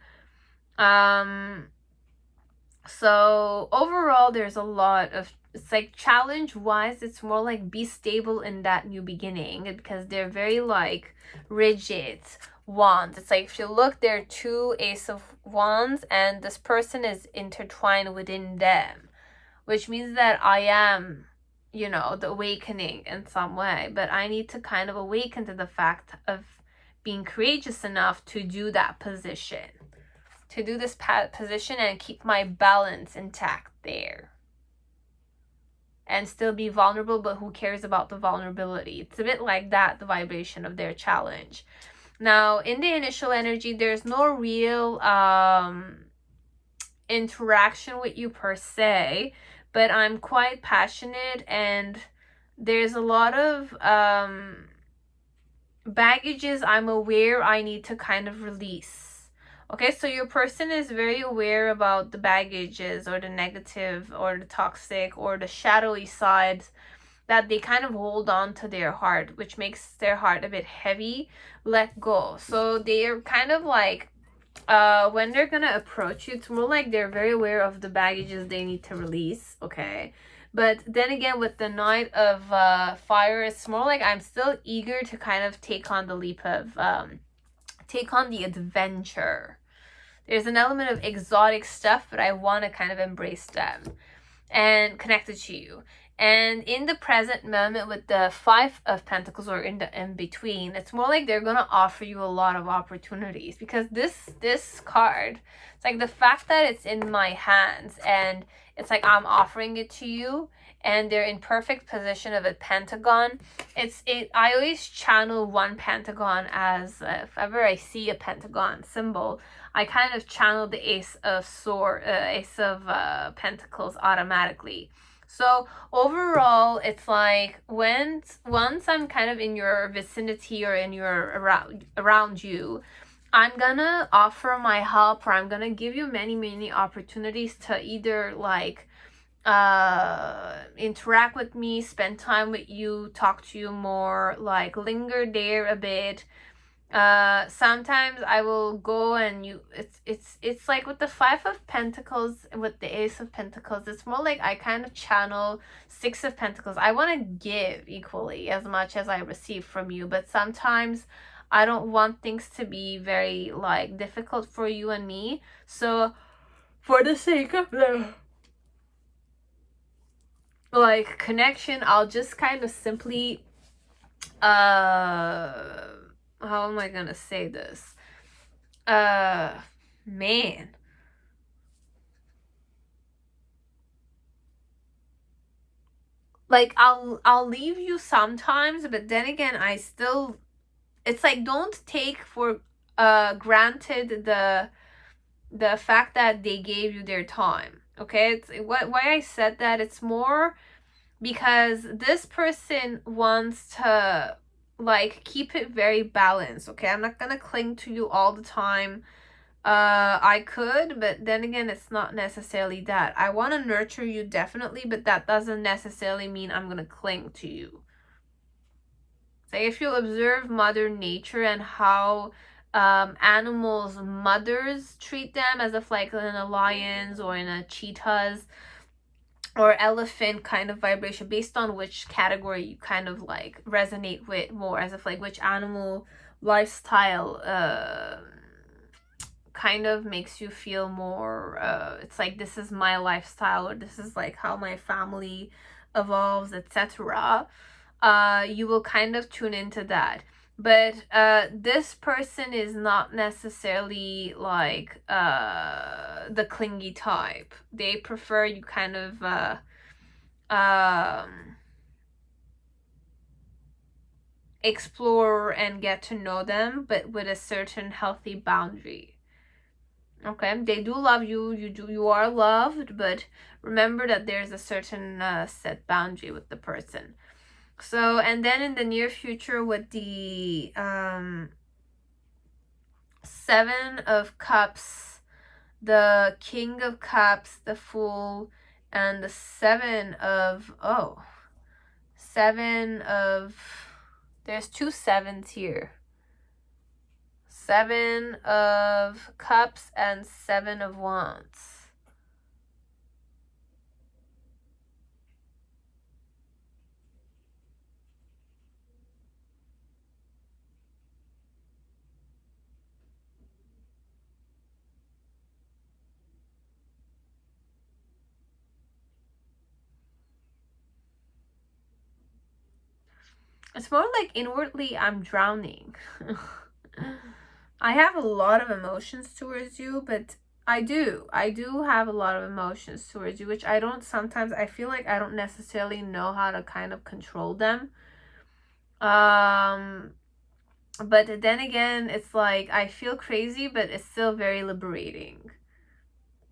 So overall, there's a lot of, it's like, challenge wise, it's more like be stable in that new beginning, because they're very, like, rigid wands. It's like, if you look, there are two Ace of Wands and this person is intertwined within them, which means that I am, you know, the awakening in some way, but I need to kind of awaken to the fact of being courageous enough to do that position, to do this position and keep my balance intact there and still be vulnerable, but who cares about the vulnerability? It's a bit like that, the vibration of their challenge. Now, in the initial energy, there's no real interaction with you per se, but I'm quite passionate, and there's a lot of baggages I'm aware I need to kind of release. Okay, so your person is very aware about the baggages or the negative or the toxic or the shadowy sides that they kind of hold on to their heart, which makes their heart a bit heavy. Let go. So they're kind of like, when they're gonna approach you, it's more like they're very aware of the baggages they need to release. Okay, but then again, with the Knight of Fire, it's more like I'm still eager to kind of take on the leap of take on the adventure. There's an element of exotic stuff, but I want to kind of embrace them and connect it to you. And in the present moment with the Five of Pentacles, or in the in between, it's more like they're gonna offer you a lot of opportunities, because this card, it's like the fact that it's in my hands and it's like I'm offering it to you, and they're in perfect position of a pentagon. I always channel one pentagon as, if ever I see a pentagon symbol, I kind of channel the Ace of Pentacles automatically. So overall, it's like once I'm kind of in your vicinity or in your around you, I'm gonna offer my help, or I'm gonna give you many opportunities to either like interact with me, spend time with you, talk to you more, like linger there a bit. Sometimes I will go and it's like with the Five of Pentacles, with the Ace of Pentacles, it's more like I kind of channel Six of Pentacles. I want to give equally as much as I receive from you, but sometimes I don't want things to be very like difficult for you and me. So for the sake of the like connection, I'll just kind of simply how am I gonna say this? Man. Like I'll leave you sometimes, but then again, it's like don't take for granted the fact that they gave you their time. Okay? It's why I said that, it's more because this person wants to like keep it very balanced. Okay, I'm not gonna cling to you all the time. I could, but then again, it's not necessarily that. I want to nurture you definitely, but that doesn't necessarily mean I'm gonna cling to you. So if you observe Mother Nature and how animals' mothers treat them, as if like in a lion's or in a cheetah's or elephant kind of vibration, based on which category you kind of like resonate with more, as if like which animal lifestyle kind of makes you feel more it's like this is my lifestyle, or this is like how my family evolves, etc. You will kind of tune into that. But this person is not necessarily like the clingy type. They prefer you kind of explore and get to know them, but with a certain healthy boundary. Okay, they do love you. You are loved, but remember that there's a certain set boundary with the person. So, and then in the near future with the Seven of Cups, the King of Cups, the Fool, and the Seven of there's two sevens here. Seven of Cups and Seven of Wands. It's more like inwardly I'm drowning. I have a lot of emotions towards you, but I do have a lot of emotions towards you, which I feel like I don't necessarily know how to kind of control them. But then again, it's like I feel crazy, but it's still very liberating.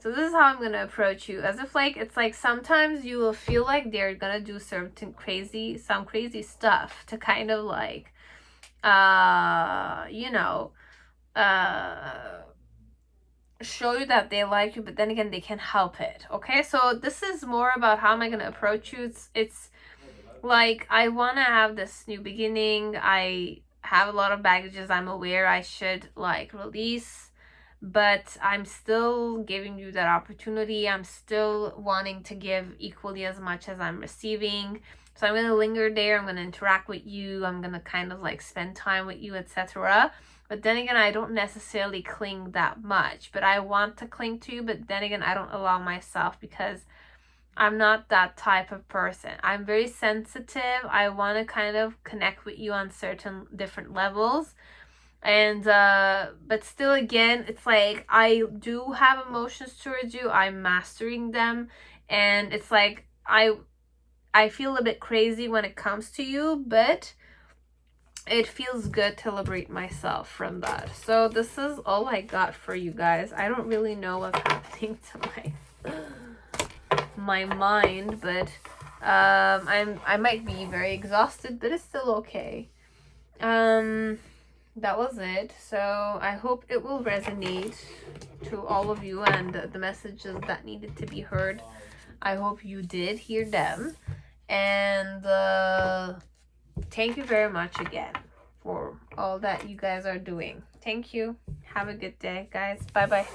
So this is how I'm gonna approach you, as if like it's like sometimes you will feel like they're gonna do some crazy stuff to kind of like show you that they like you, but then again they can't help it. Okay, so this is more about how am I gonna approach you. It's like I want to have this new beginning. I have a lot of baggages I'm aware I should like release, but I'm still giving you that opportunity. I'm still wanting to give equally as much as I'm receiving. So I'm going to linger there. I'm going to interact with you. I'm going to kind of like spend time with you, etc. But then again, I don't necessarily cling that much, but I want to cling to you. But then again, I don't allow myself, because I'm not that type of person. I'm very sensitive. I want to kind of connect with you on certain different levels. And but still, again, it's like I do have emotions towards you. I'm mastering them, and it's like I feel a bit crazy when it comes to you, but it feels good to liberate myself from that. So this is all I got for you guys. I don't really know what's happening to my mind, but I might be very exhausted, but it's still okay. That was it. So I hope it will resonate to all of you, and the messages that needed to be heard, I hope you did hear them. And thank you very much again for all that you guys are doing. Thank you. Have a good day, guys. Bye bye.